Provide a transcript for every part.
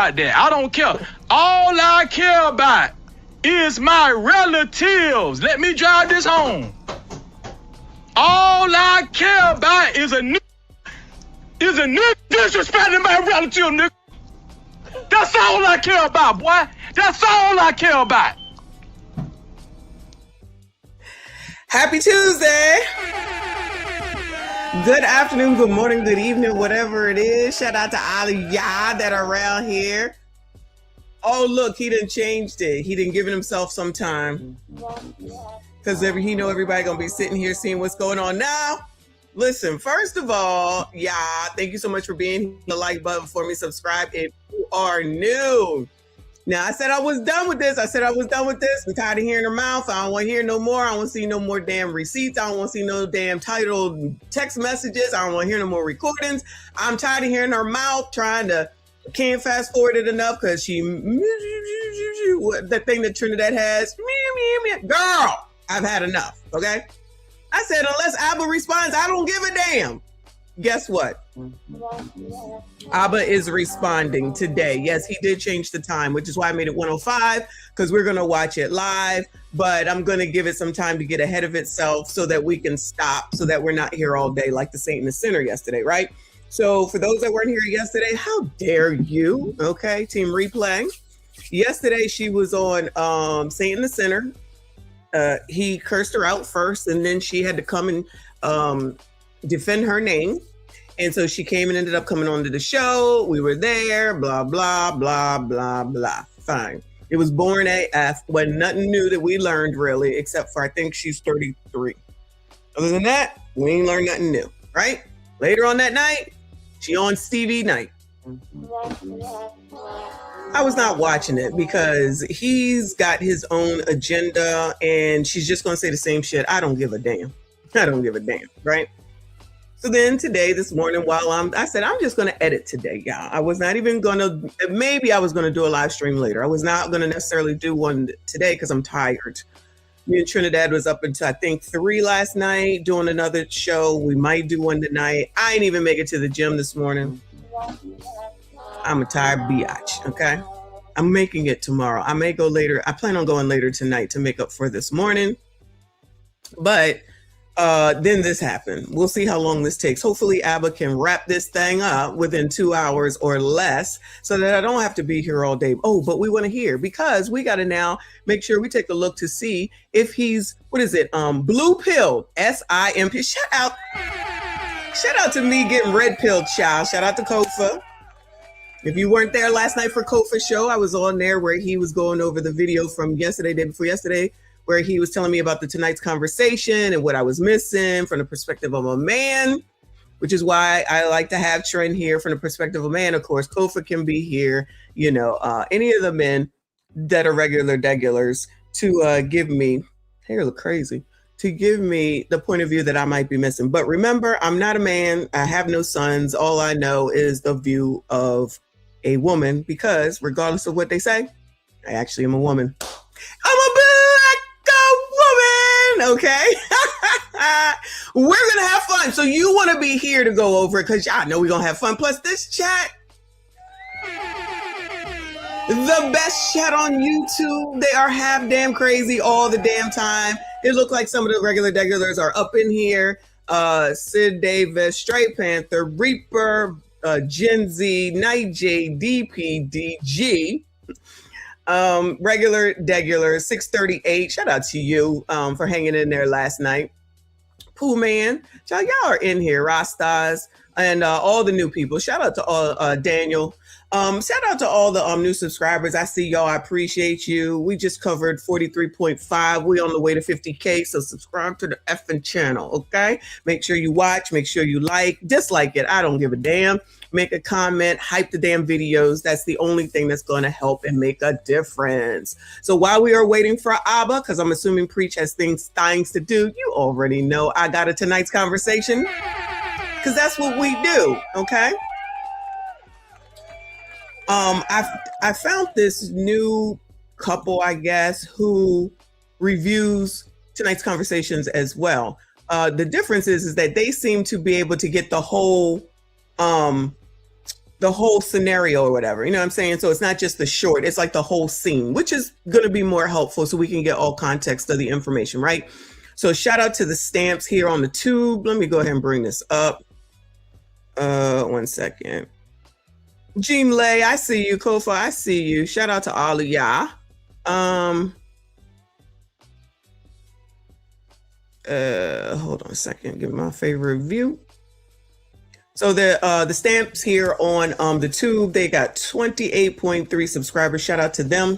about that. I don't care. All I care about is my relatives. Let me drive this home. All I care about is a nigga disrespecting my relative, nigga. That's all I care about, boy. That's all I care about. Happy Tuesday. Good afternoon, good morning, good evening, whatever it is. Shout out to all of y'all that are around here. Oh, look, he done changed it. He done given himself some time. Because he know everybody going to be sitting here seeing what's going on now. Listen, first of all, thank you so much for being here. The like button for me, subscribe if you are new. Now, I said I was done with this. I'm tired of hearing her mouth. I don't want to hear no more. I don't want to see no more damn receipts. I don't want to see no damn titled text messages. I don't want to hear no more recordings. I'm tired of hearing her mouth can't fast forward it enough because she, that thing that Trinidad has. Girl, I've had enough, okay? I said, unless Abba responds, I don't give a damn. Guess what? Abba is responding today. Yes, he did change the time, which is why I made it 1:05, because we're going to watch it live, but I'm going to give it some time to get ahead of itself so that we can stop, so that we're not here all day like the Saint and the Sinner yesterday, right? So for those that weren't here yesterday, how dare you? Okay, team replay. Yesterday, she was on Saint and the Sinner. He cursed her out first, and then she had to come and defend her name. And so she came and ended up coming onto the show. We were there, blah, blah, blah, blah, blah. Fine. It was boring AF. Wasn't nothing new that we learned, really, except for I think she's 33. Other than that, we ain't learned nothing new, right? Later on that night, she on Stevie night. I was not watching it because he's got his own agenda and she's just going to say the same shit. I don't give a damn. Right? So then this morning, I said, I'm just going to edit today, y'all. I was not even going to, maybe I was going to do a live stream later. I was not going to necessarily do one today because I'm tired. Me and Trinidad was up until, I think, 3 last night doing another show. We might do one tonight. I ain't even make it to the gym this morning. I'm a tired biatch, okay? I'm making it tomorrow. I may go later. I plan on going later tonight to make up for this morning. But then this happened. We'll see how long this takes. Hopefully Abba can wrap this thing up within 2 hours or less so that I don't have to be here all day. Oh, but we want to hear because we got to now make sure we take a look to see if he's, blue pill, SIMP. Shout out to me getting red pilled, child. Shout out to Kofa. If you weren't there last night for Kofa's show, I was on there where he was going over the video from day before yesterday, where he was telling me about tonight's conversation and what I was missing from the perspective of a man, which is why I like to have Trent here from the perspective of a man. Of course, Kofa can be here, any of the men that are regulars to give me, hair look crazy, to give me the point of view that I might be missing. But remember, I'm not a man. I have no sons. All I know is the view of a woman, because regardless of what they say, I actually am a woman. I'm a black woman, okay? We're going to have fun. So you want to be here to go over it because y'all know we're going to have fun. Plus this chat, the best chat on YouTube. They are half damn crazy all the damn time. It looked like some of the regulars are up in here. Sid Davis, Straight Panther, Reaper, Gen Z, Night J, DP, DG, regular 638. Shout out to you for hanging in there last night. Pooh Man, y'all are in here. Rastas and all the new people. Shout out to all Daniel. Shout out to all the new subscribers. I see y'all. I appreciate you. We just covered 43.5. We on the way to 50K. So subscribe to the effing channel, okay? Make sure you watch. Make sure you like. Dislike it. I don't give a damn. Make a comment. Hype the damn videos. That's the only thing that's going to help and make a difference. So while we are waiting for Abba, because I'm assuming Preach has things to do, you already know I got a tonight's conversation, because that's what we do, okay? I found this new couple, I guess, who reviews tonight's conversations as well. The difference is that they seem to be able to get the whole the whole scenario or whatever. You know what I'm saying? So it's not just the short, it's like the whole scene, which is going to be more helpful so we can get all context of the information, right? So shout out to the stamps here on the tube. Let me go ahead and bring this up. 1 second. Jean Lay, I see you. Kofa, I see you. Shout out to all of y'all. Hold on a second. Give my favorite view. So the stamps here on the tube, they got 28.3 subscribers. Shout out to them.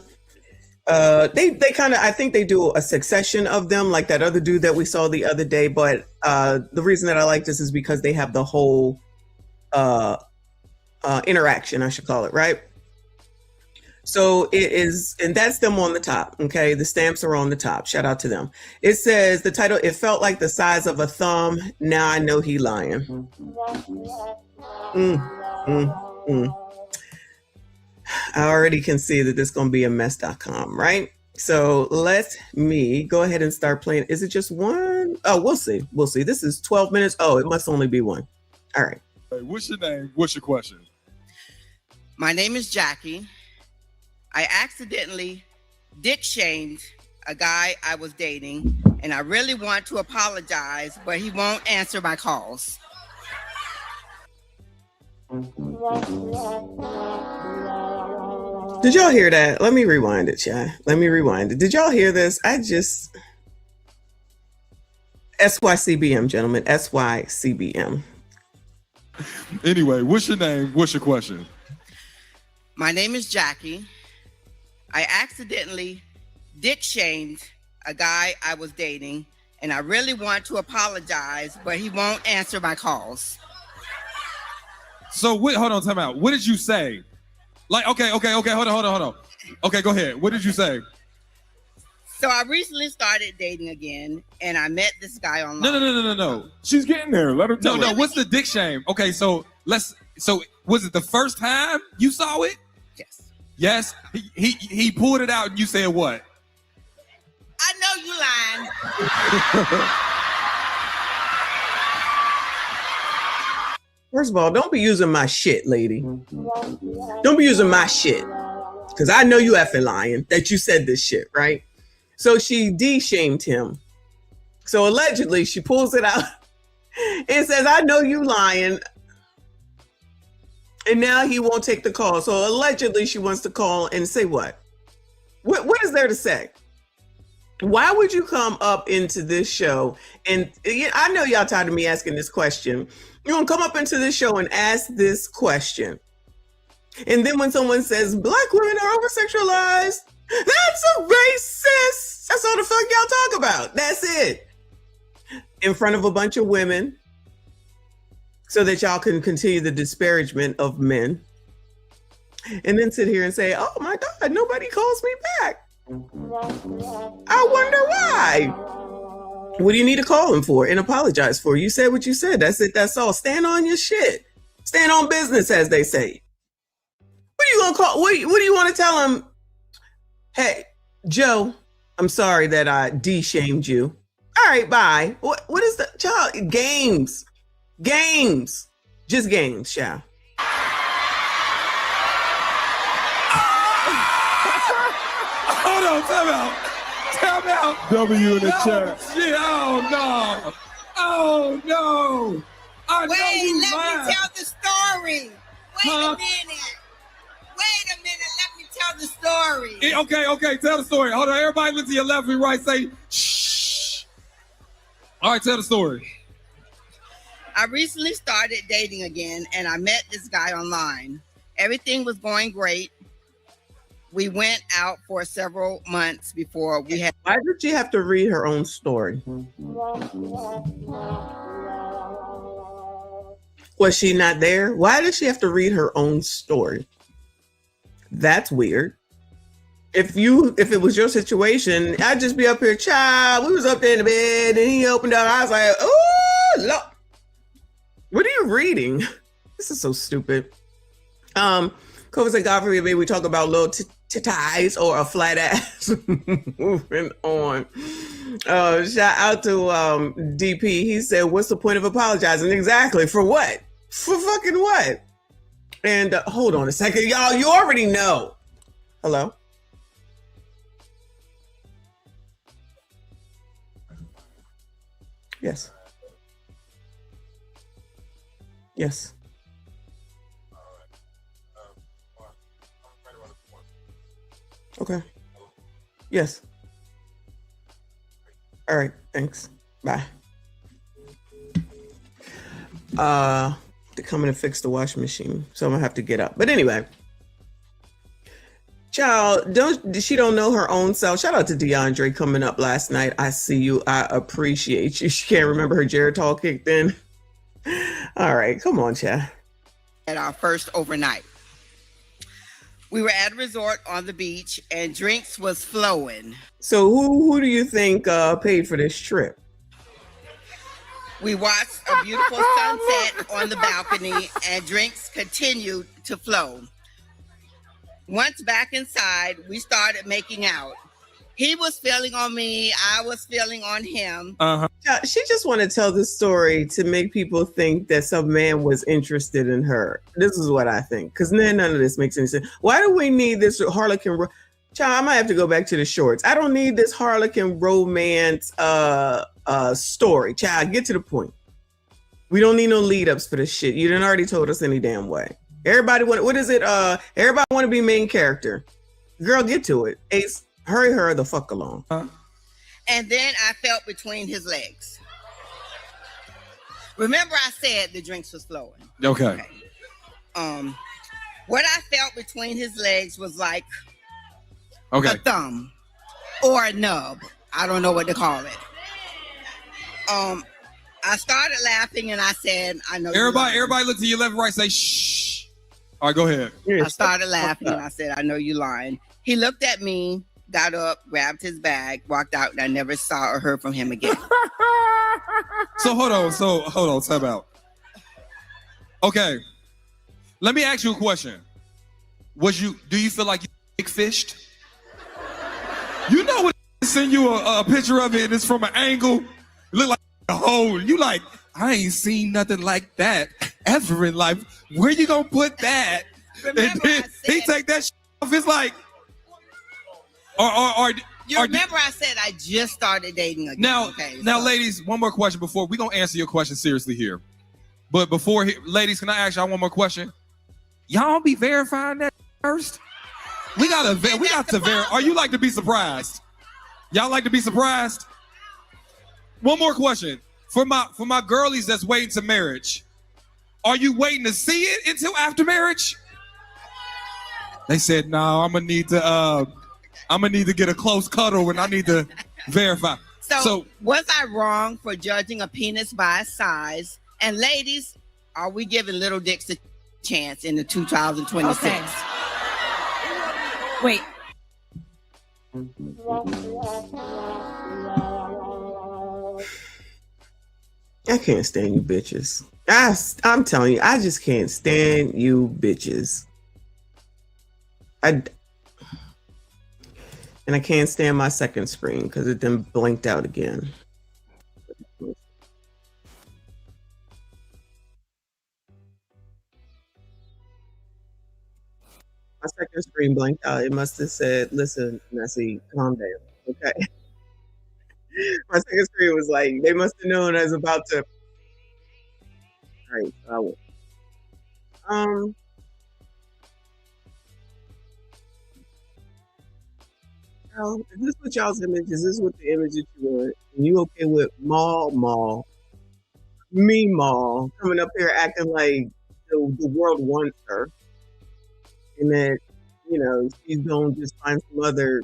They kind of, I think they do a succession of them like that other dude that we saw the other day. But the reason that I like this is because they have the whole interaction, I should call it, right? So it is, and that's them on the top. Okay, the stamps are on the top. Shout out to them. It says the title, "It felt like the size of a thumb. Now I know he lying." I already can see that this is going to be a mess.com, right? So let me go ahead and start playing. Is it just one? Oh, we'll see. We'll see. This is 12 minutes. Oh, it must only be one. All right. Hey, what's your name? What's your question? My name is Jackie. I accidentally dick shamed a guy I was dating, and I really want to apologize, but he won't answer my calls. Did y'all hear that? Let me rewind it, chat. Let me rewind it. Did y'all hear this? SYCBM, gentlemen. SYCBM. Anyway, what's your name? What's your question? My name is Jackie. I accidentally dick shamed a guy I was dating, and I really want to apologize, but he won't answer my calls. So what? Hold on, time out. What did you say? Like, okay. Hold on. Okay, go ahead. What did you say? So I recently started dating again, and I met this guy online. No. She's getting there. Let her tell No. What's the dick shame? Okay, so was it the first time you saw it? Yes. Yes. He pulled it out and you said what? I know you lying. First of all, don't be using my shit, lady. Don't be using my shit. Because I know you effing lying that you said this shit, right? So she de-shamed him. So allegedly, she pulls it out and says, "I know you lying." And now he won't take the call. So allegedly, she wants to call and say what? What is there to say? Why would you come up into this show? And I know y'all tired of me asking this question. You're going to come up into this show and ask this question. And then when someone says, "Black women are over-sexualized," that's a racist. That's all the fuck y'all talk about. That's it. In front of a bunch of women so that y'all can continue the disparagement of men. And then sit here and say, "Oh my God, nobody calls me back. I wonder why." What do you need to call him for and apologize for? You said what you said. That's it. That's all. Stand on your shit. Stand on business, as they say. What are you gonna call? What do you want to tell him? "Hey, Joe, I'm sorry that I de-shamed you." All right, bye. What is the child? Games. Just games, child. Hold on, time out. W in the chat. Shit, oh no. I know Wait, you let lying. me tell the story. Wait Huh? a minute. Let me tell the story. Okay, tell the story. Hold on, everybody look to your left and right, say shh. All right, tell the story. I recently started dating again, and I met this guy online. Everything was going great. We went out for several months before we had. Why did she have to read her own story? Was she not there? Why did she have to read her own story? That's weird. If it was your situation, I'd just be up here, child. We was up there in the bed, and he opened up. I was like, "Oh, Lord. What are you reading?" This is so stupid. Kovac and God forbid, we talk about little titties or a flat ass. Moving on. Shout out to DP. He said, "What's the point of apologizing?" Exactly. For what? For fucking what? And hold on a second, y'all. You already know. Hello? Yes. Yes. Okay. Yes. All right. Thanks. Bye. To come in and fix the washing machine, so I'm gonna have to get up. But anyway, child, she don't know her own self. Shout out to DeAndre coming up last night. I see you. I appreciate you. She can't remember her Jared Tall kicked in. All right, come on, child. At our first overnight, we were at a resort on the beach, and drinks was flowing. So who do you think paid for this trip? We watched a beautiful sunset on the balcony, and drinks continued to flow. Once back inside, we started making out. He was feeling on me. I was feeling on him. Yeah, she just want to tell this story to make people think that some man was interested in her. This is what I think, because none of this makes any sense. Why do we need this Harlequin? Child, I might have to go back to the shorts. I don't need this Harlequin romance story. Child, get to the point. We don't need no lead ups for this shit. You done already told us any damn way. Everybody what is it? Everybody want to be main character. Girl, get to it. Ace, hurry her the fuck along. And then I felt between his legs. Remember I said the drinks was flowing. Okay. What I felt between his legs was like Okay. a thumb or a nub. I don't know what to call it. I started laughing and I said, I know. Everybody look to your left and right, say shh. All right, go ahead. I started laughing and I said, I know you lying. He looked at me, got up, grabbed his bag, walked out, and I never saw or heard from him again. So hold on, time out. Okay. Let me ask you a question. Do you feel like you big fished? You know when I send you a picture of it and it's from an angle, it look like a hole. You like, I ain't seen nothing like that ever in life. Where you gonna put that? Remember And then he take that off. It's like, remember I said I just started dating again. Now, ladies, one more question before we gonna answer your question seriously here. But before, ladies, can I ask y'all one more question? Y'all be verifying that first? We got to verify. Are you like to be surprised? Y'all like to be surprised? One more question for my girlies that's waiting to marriage. Are you waiting to see it until after marriage? They said, no, I'm gonna need to get a close cuddle and I need to verify. So was I wrong for judging a penis by its size? And ladies, are we giving little dicks a chance in the 2026? Okay. Wait. I can't stand you bitches. I'm telling you, I just can't stand you bitches. And I can't stand my second screen because it then blinked out again. My second screen blinked out. It must have said, listen, Nessie, calm down. Okay. My second screen was like, they must have known I was about to. All right, so I will. Is this what y'all's image? Is this what the image that you want? And you okay with Maul, coming up here acting like the world wants her? And that, she's going to just find some other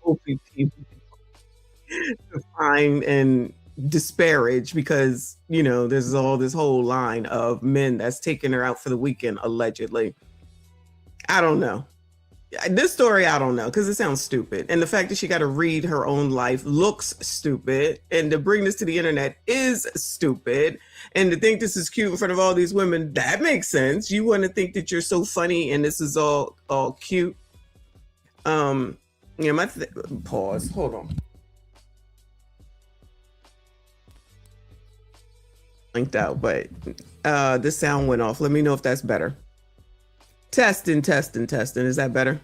OPP to find and disparage because, there's all this whole line of men that's taking her out for the weekend, allegedly. I don't know. This story, I don't know, because it sounds stupid. And the fact that she got to read her own life looks stupid. And to bring this to the internet is stupid. And to think this is cute in front of all these women, that makes sense. You want to think that you're so funny and this is all cute. Pause. Hold on. linked out, but the sound went off. Let me know if that's better. Testing. Is that better?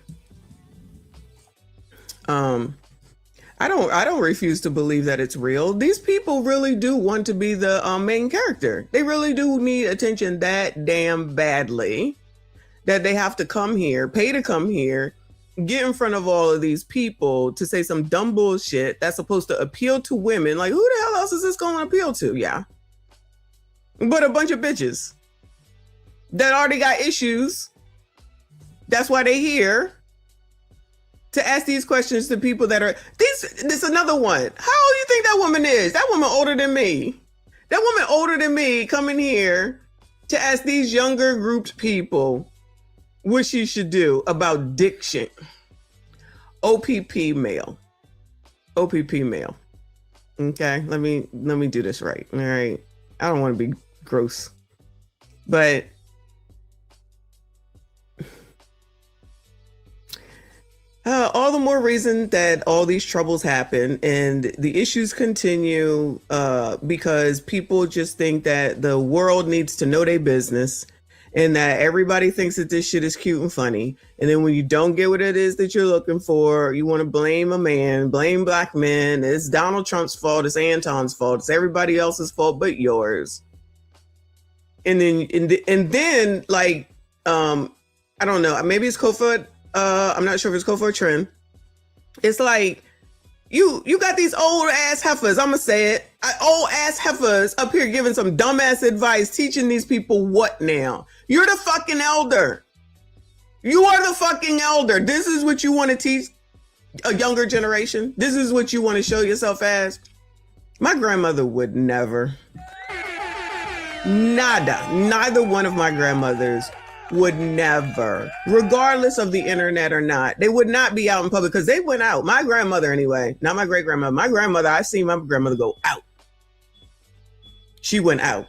I don't refuse to believe that it's real. These people really do want to be the main character. They really do need attention that damn badly that they have to come here, pay to come here, get in front of all of these people to say some dumb bullshit that's supposed to appeal to women. Like, who the hell else is this going to appeal to? Yeah. But a bunch of bitches that already got issues. That's why they here. To ask these questions to people that are this another one. How old do you think that woman is? That woman older than me. That woman older than me coming here to ask these younger grouped people what she should do about diction. OPP male. OPP male. Okay, let me do this right. All right. I don't want to be gross. But all the more reason that all these troubles happen and the issues continue because people just think that the world needs to know their business and that everybody thinks that this shit is cute and funny. And then when you don't get what it is that you're looking for, you want to blame a man, blame black men. It's Donald Trump's fault. It's Anton's fault. It's everybody else's fault but yours. And then like, I don't know, maybe it's Kofa. I'm not sure if it's Kofa or Trend. It's like you got these old ass heifers. I'm gonna say it. Old ass heifers up here giving some dumbass advice, teaching these people what now? You're the fucking elder. You are the fucking elder. This is what you want to teach a younger generation. This is what you want to show yourself as. My grandmother would never. Nada. Neither one of my grandmothers would never, regardless of the internet or not, they would not be out in public because they went out. My grandmother anyway, not my great grandmother. My grandmother, I've seen my grandmother go out. She went out.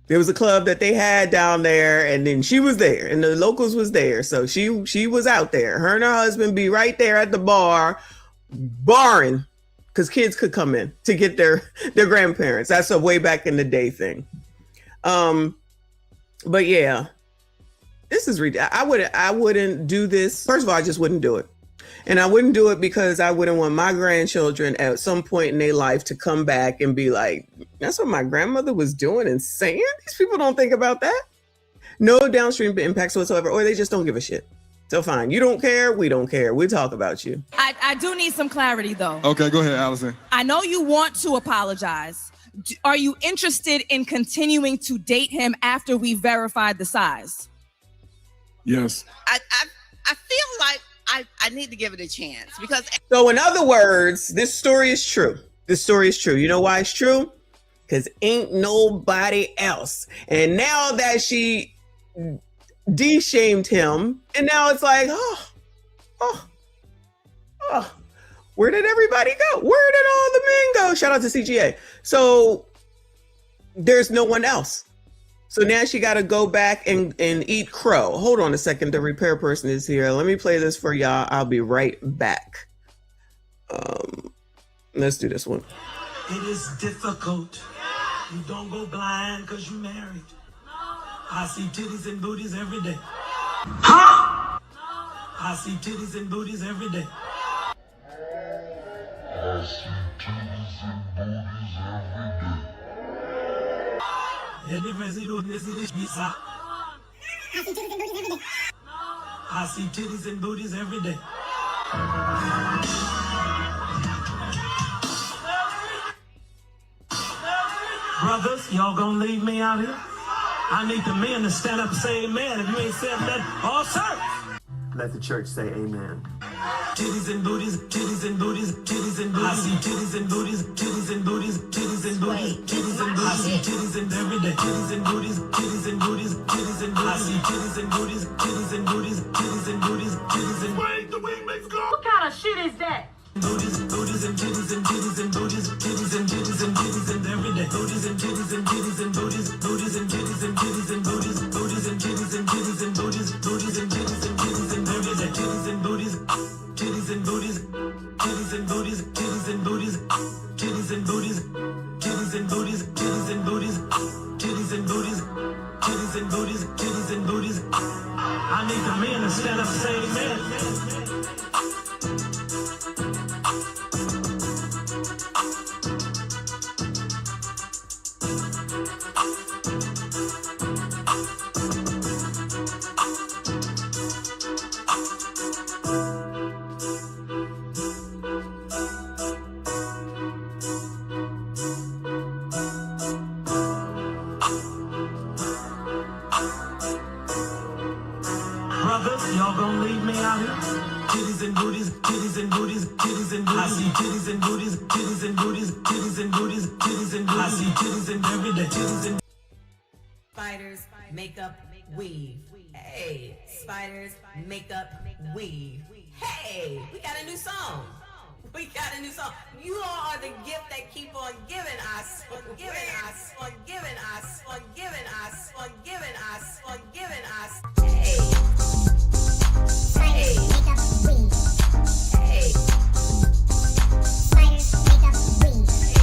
There was a club that they had down there and then she was there and the locals was there. So she was out there. Her and her husband be right there at the bar, barring because kids could come in to get their grandparents. That's a way back in the day thing. But yeah. This is ridiculous. I wouldn't do this. First of all, I just wouldn't do it. And I wouldn't do it because I wouldn't want my grandchildren at some point in their life to come back and be like, that's what my grandmother was doing and saying? These people don't think about that. No downstream impacts whatsoever, or they just don't give a shit. So fine. You don't care. We don't care. We talk about you. I do need some clarity though. Okay, go ahead, Allison. I know you want to apologize. Are you interested in continuing to date him after we verified the size? Yes. I feel like I need to give it a chance because. So in other words, this story is true. This story is true. You know why it's true? Because ain't nobody else. And now that she de-shamed him, and now it's like, oh, where did everybody go? Where did all the men go? Shout out to CGA. So there's no one else. So now she got to go back and eat crow. Hold on a second. The repair person is here. Let me play this for y'all. I'll be right back. Let's do this one. It is difficult. You don't go blind because you're married. I see titties and booties every day. Huh? I see titties and booties every day. I see titties and booties every day. I see titties and booties every day. Brothers, y'all gonna leave me out here? I need the men to stand up and say amen. If you ain't saying that, all sir. Let the church say amen. Titties and booties, titties and booties, titties and booties. I see titties and booties, titties and booties, titties and booties, titties and booties. I see titties and every day. Titties and booties, titties and booties, titties and booties. I see titties and booties, titties and booties, titties and booties, titties and. Wait, the wing makes go. What kind of shit is that? Booties, booties and titties and titties and booties, titties and titties and titties and every day. Booties and titties and titties and booties, booties and titties and titties and booties, booties and titties and titties and booties, booties and titties and titties and every day. Titties and booties, titties and booties, titties and booties, titties and booties, titties and booties, titties and booties, titties and booties, I need the men to stand up and say amen. Brothers, y'all gonna leave me out here? Titties and booties, titties and booties, titties and booties. I see titties and booties, titties and booties, titties and booties, titties and booties. I see titties and every day, titties and Spiders, makeup, weave. Hey, spiders, makeup, weave. Hey, we got a new song. We got a new song. You all are the gift that keep on giving us, on giving us, on giving us, on giving us, on giving us, on giving us. Hey, hey, makeup, weave. Hey, spiders, makeup, weave.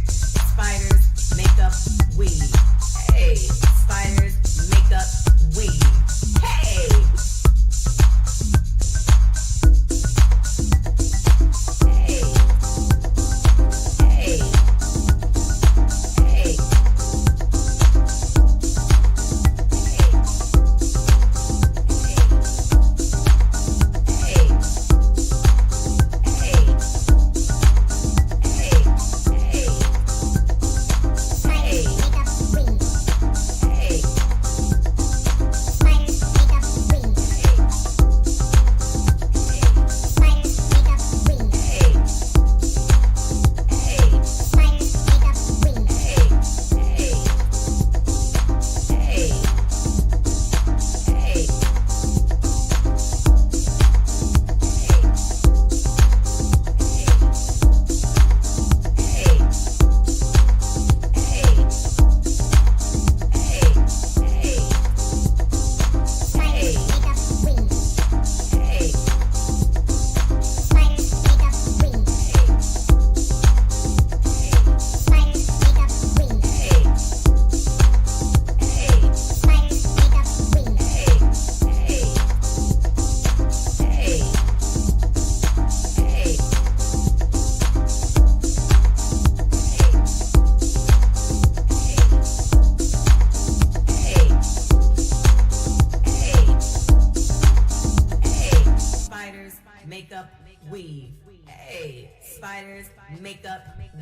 Hey, spiders, makeup, weave. Hey, hey, spiders, makeup, weave. Hey, hey, hey.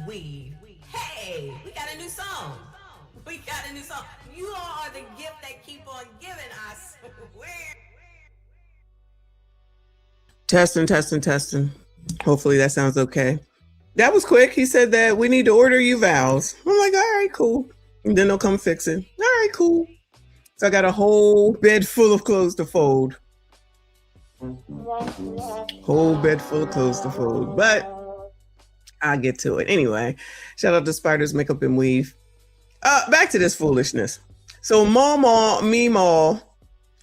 weave. Hey, we got a new song. We got a new song. You all are the gift that keep on giving us. Testing. Hopefully that sounds okay. That was quick. He said that we need to order you vows. I'm like, all right, cool. And then they'll come fix it. All right, cool. So I got a whole bed full of clothes to fold. Whole bed full of clothes to fold. But I'll get to it. Anyway, shout out to Spiders Makeup and Weave. Back to this foolishness. So Meemaw,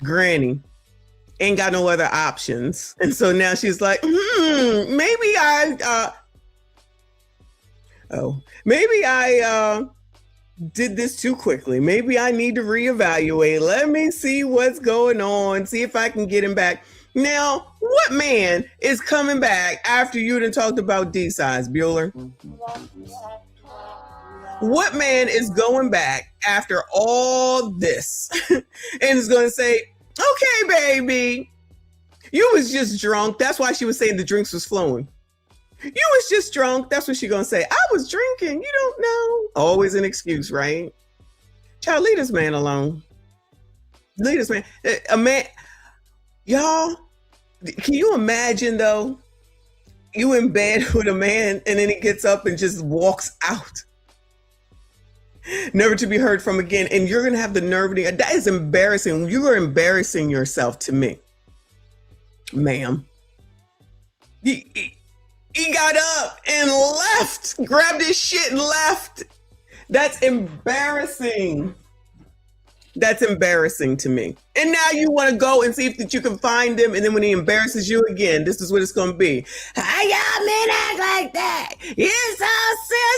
Granny, ain't got no other options. And so now she's like, maybe I did this too quickly. Maybe I need to reevaluate. Let me see what's going on. See if I can get him back. Now, what man is coming back after you done talked about D-size, Bueller? What man is going back after all this and is going to say, okay, baby, you was just drunk. That's why she was saying the drinks was flowing. You was just drunk. That's what she's going to say. I was drinking. You don't know. Always an excuse, right? Child, leave this man alone. Leave this man. A man, y'all, can you imagine though? You in bed with a man and then he gets up and just walks out. Never to be heard from again. And you're going to have the nerve. That is embarrassing. You are embarrassing yourself to me, ma'am. He got up and left, grabbed his shit and left. That's embarrassing. That's embarrassing to me. And now you want to go and see if that you can find him. And then when he embarrasses you again, this is what it's going to be. How y'all men act like that? You're so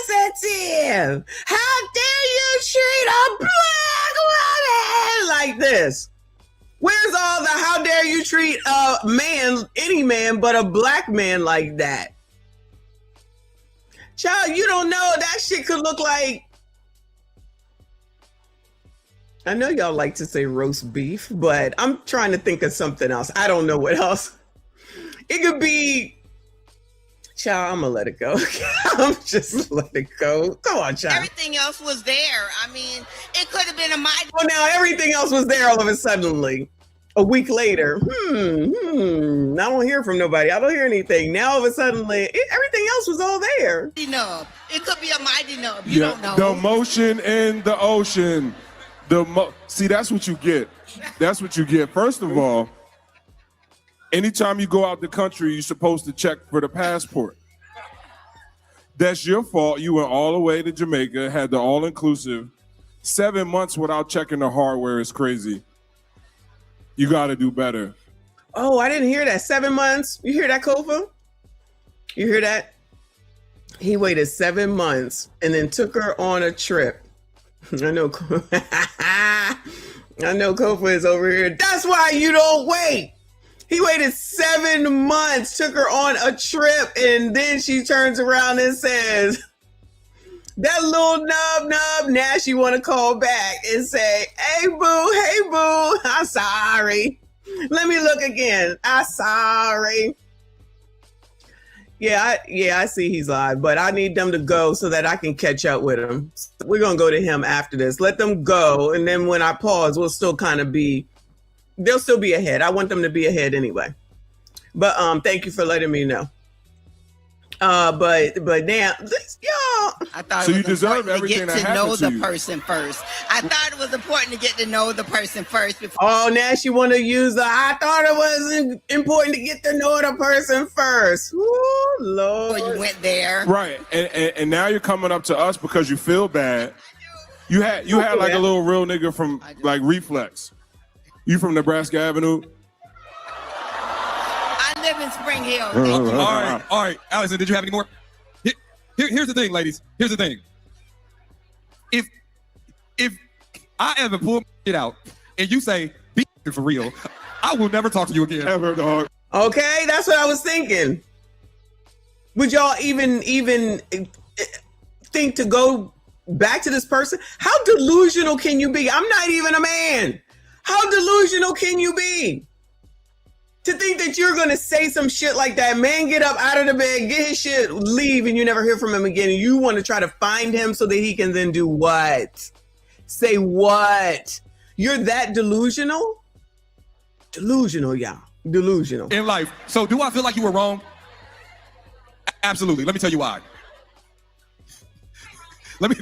sensitive. How dare you treat a black woman like this? Where's all the how dare you treat a man, any man, but a black man like that? Child, you don't know that shit could look like, I know y'all like to say roast beef, but I'm trying to think of something else. I don't know what else. It could be, child, I'm gonna let it go. I'm just let it go. Come on, child. Everything else was there. I mean, it could have been a mighty. Well, now everything else was there all of a sudden. A week later, I don't hear from nobody. I don't hear anything. Now all of a sudden, everything else was all there. Nub. It could be a mighty nub. You don't know. The motion in the ocean. See, that's what you get. That's what you get. First of all, anytime you go out the country, you're supposed to check for the passport. That's your fault. You went all the way to Jamaica, had the all-inclusive. 7 months without checking the hardware is crazy. You got to do better. Oh, I didn't hear that. 7 months. You hear that, Kofa? You hear that? He waited 7 months and then took her on a trip. I know Kofa is over here. That's why you don't wait. He waited 7 months, took her on a trip, and then she turns around and says, that little nub, now she want to call back and say, hey, boo, I'm sorry. Let me look again. I'm sorry. Yeah, I see he's live, but I need them to go so that I can catch up with him. We're going to go to him after this. Let them go, and then when I pause, we'll still kind of be, they'll still be ahead. I want them to be ahead anyway. But thank you for letting me know. But now, y'all. I thought so it was you deserve important everything to that get to happened know to the you. person first. I thought it was important to get to know the person first. Before. Oh, now she want to use the, I thought it was important to get to know the person first. Ooh, Lord. Before you went there. Right. And now you're coming up to us because you feel bad. You had like a little real nigga from like Reflex. You from Nebraska Avenue? I live in Spring Hill. All right. Allison, did you have any more? Here's the thing, ladies. Here's the thing. If I ever pull it out and you say, be for real, I will never talk to you again. Ever, dog. Okay, that's what I was thinking. Would y'all even think to go back to this person? How delusional can you be? I'm not even a man. How delusional can you be? To think that you're going to say some shit like that, man, get up out of the bed, get his shit, leave, and you never hear from him again. And you want to try to find him so that he can then do what? Say what? You're that delusional? Delusional, y'all. Delusional. In life. So do I feel like you were wrong? Absolutely. Let me tell you why. Let me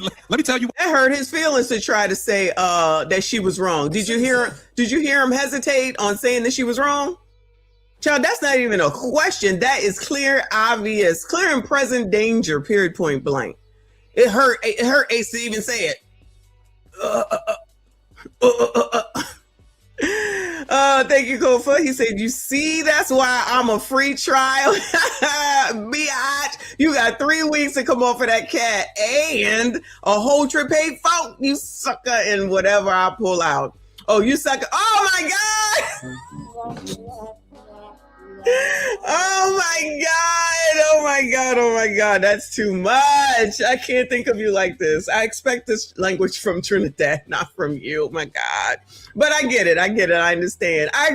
tell you. That hurt his feelings to try to say that she was wrong. Did you hear him hesitate on saying that she was wrong? Child, that's not even a question. That is clear, obvious, clear and present danger, period, point blank. It hurt Ace to even say it. Thank you, Kofa. He said, you see, that's why I'm a free trial. Biatch, you got 3 weeks to come off of that cat and a whole trip paid for, you sucker, and whatever I pull out. Oh, you sucker. Oh my God. Oh my God. Oh my God. Oh my God. God, that's too much. I can't think of you like this. I expect this language from Trinidad, not from you. Oh my God. But I get it. I understand. I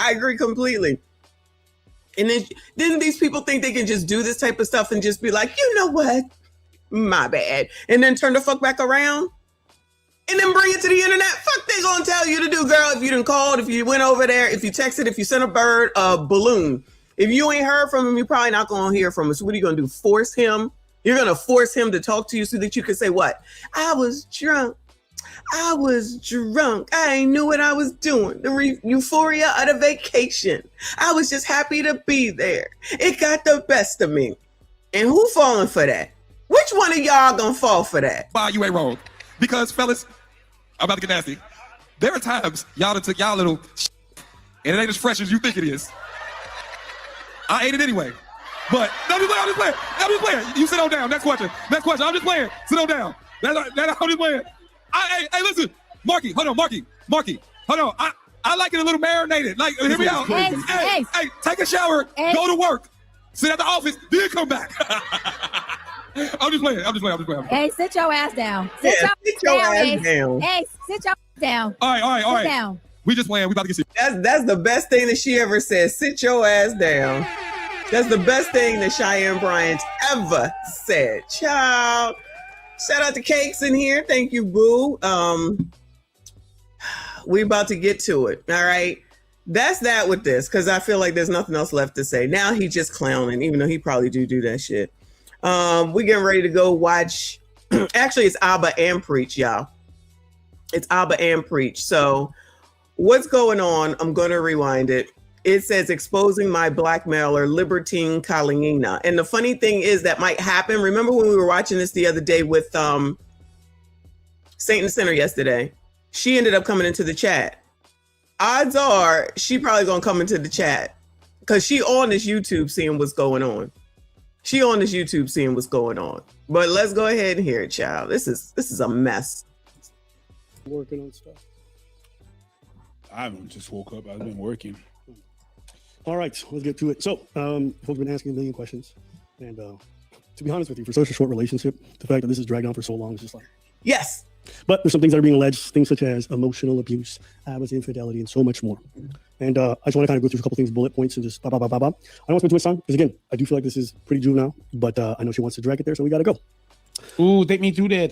agree completely. And then didn't these people think they can just do this type of stuff and just be like, you know what? My bad. And then turn the fuck back around? And then bring it to the internet? Fuck they gonna tell you to do, girl, if you done called, if you went over there, if you texted, if you sent a bird a balloon. If you ain't heard from him, you're probably not gonna hear from him. So what are you gonna do? Force him? You're gonna force him to talk to you so that you can say what? I was drunk. I ain't knew what I was doing. The euphoria of the vacation. I was just happy to be there. It got the best of me. And who falling for that? Which one of y'all gonna fall for that? Why you ain't wrong? Because fellas, I'm about to get nasty. There are times y'all done took y'all little and it ain't as fresh as you think it is. I ate it anyway. But I'm just playing. You sit on down. Next question. I'm just playing. Sit on down. I'm just playing. Hey, listen. Marky, hold on. Hold on. I like it a little marinated. Like, hear me out. Hey, take a shower, go to work, sit at the office, then come back. I'm just playing. Hey, sit your ass down. Sit your ass down. Hey, sit your ass down. All right. Sit down. We just playing. We about to get serious. That's the best thing that she ever said. Sit your ass down. That's the best thing that Cheyenne Bryant ever said. Child. Shout out to Cakes in here. Thank you, boo. We about to get to it. All right. That's that with this, because I feel like there's nothing else left to say. Now he just clowning, even though he probably do that shit. We getting ready to go watch. Actually, it's Abba and Preach, y'all. It's Abba and Preach. So what's going on? I'm going to rewind it. It says exposing my blackmailer, Libertine Kalina. And the funny thing is that might happen. Remember when we were watching this the other day with Saint and Sinner yesterday? She ended up coming into the chat. Odds are she probably going to come into the chat because she on this YouTube seeing what's going on. But let's go ahead and hear it, child. This is a mess. Working on stuff. I haven't just woke up. I've been working. All right, let's get to it. So, folks have been asking a million questions. And to be honest with you, for such a short relationship, the fact that this has dragged on for so long is just like... Yes. But there's some things that are being alleged, things such as emotional abuse, Abba's infidelity, and so much more. And I just want to kind of go through a couple things, bullet points, and just I don't want to spend too much time, because again, I do feel like this is pretty juvenile, but I know she wants to drag it there, so we got to go. Ooh, take me through there.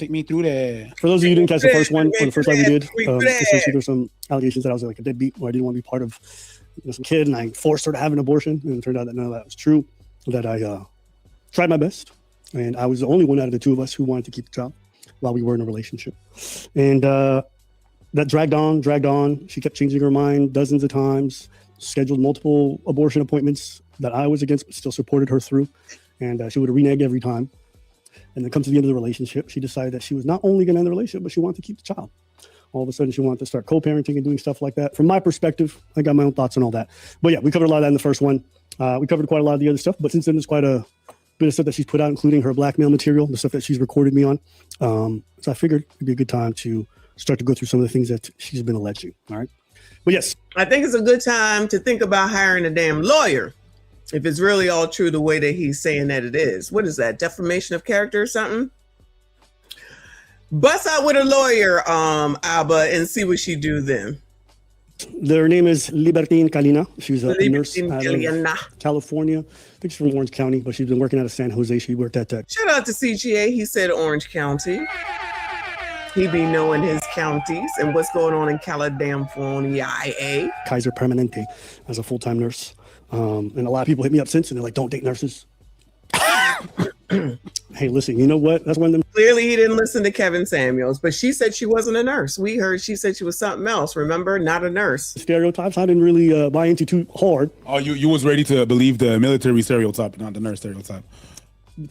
For those of you who didn't catch the first one, or the first live we did, essentially there's some allegations that I was like a deadbeat, or I didn't want to be part of some kid, and I forced her to have an abortion, and it turned out that none of that was true, that I tried my best, and I was the only one out of the two of us who wanted to keep the child while we were in a relationship. And that dragged on. She kept changing her mind dozens of times, scheduled multiple abortion appointments that I was against, but still supported her through. And she would renege every time. And then come to the end of the relationship, she decided that she was not only going to end the relationship, but she wanted to keep the child. All of a sudden, she wanted to start co-parenting and doing stuff like that. From my perspective, I got my own thoughts on all that. But yeah, we covered a lot of that in the first one. We covered quite a lot of the other stuff, but since then, there's quite a bit of stuff that she's put out, including her blackmail material, the stuff that she's recorded me on. So I figured it'd be a good time to start to go through some of the things that she's been alleging. All right. But yes. I think it's a good time to think about hiring a damn lawyer if it's really all true the way that he's saying that it is. What is that? Defamation of character or something? Bust out with a lawyer, Abba, and see what she do then. Her name is Libertine Kalina. She's a nurse out of California. I think she's from Orange County, but she's been working out of San Jose. She worked at Tech. Shout out to CGA. He said Orange County. He be knowing his counties and what's going on in California. Kaiser Permanente as a full-time nurse. And a lot of people hit me up since, and they're like, don't date nurses. Hey, listen, you know what? That's one of them. Clearly, he didn't listen to Kevin Samuels, but she said she wasn't a nurse. We heard she said she was something else. Remember? Not a nurse. Stereotypes I didn't really buy into too hard. Oh, you was ready to believe the military stereotype, not the nurse stereotype.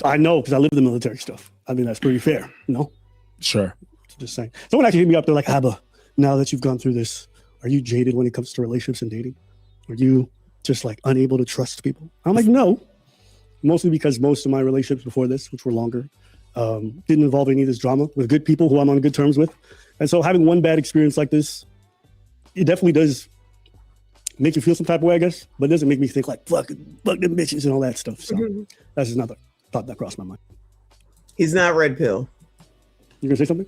I know, because I live the military stuff. I mean, that's pretty fair, no? Sure. Just saying. Someone actually hit me up. They're like, Abba, now that you've gone through this, are you jaded when it comes to relationships and dating? Are you just like unable to trust people? I'm like, no. Mostly because most of my relationships before this, which were longer, didn't involve any of this drama with good people who I'm on good terms with. And so having one bad experience like this, it definitely does make you feel some type of way, I guess, but it doesn't make me think like, fuck them bitches and all that stuff. So that's just nothing. thought that crossed my mind. He's not red pill. You gonna say something?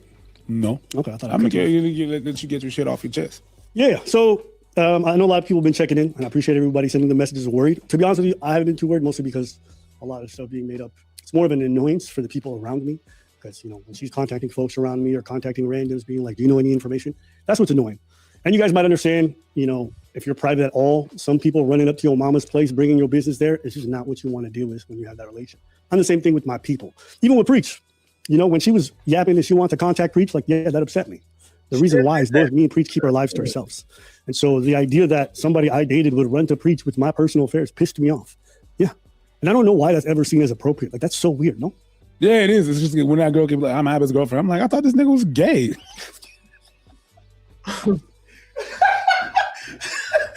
No. Okay, I thought I'm gonna let you get your shit off your chest. Yeah. So I know a lot of people have been checking in, and I appreciate everybody sending the messages worried. To be honest with you, I haven't been too worried, mostly because a lot of stuff being made up. It's more of an annoyance for the people around me, because when she's contacting folks around me or contacting randoms, being like, "Do you know any information?" That's what's annoying. And you guys might understand, if you're private at all, some people running up to your mama's place, bringing your business there, it's just not what you want to deal with when you have that relation. I'm the same thing with my people, even with Preach. When she was yapping that she wanted to contact Preach, that upset me. The reason why is both me and Preach keep our lives to ourselves. And so the idea that somebody I dated would run to Preach with my personal affairs pissed me off. Yeah. And I don't know why that's ever seen as appropriate. That's so weird, no? Yeah, it is. It's just when that girl keeps like, I'm Abba's girlfriend. I'm like, I thought this nigga was gay.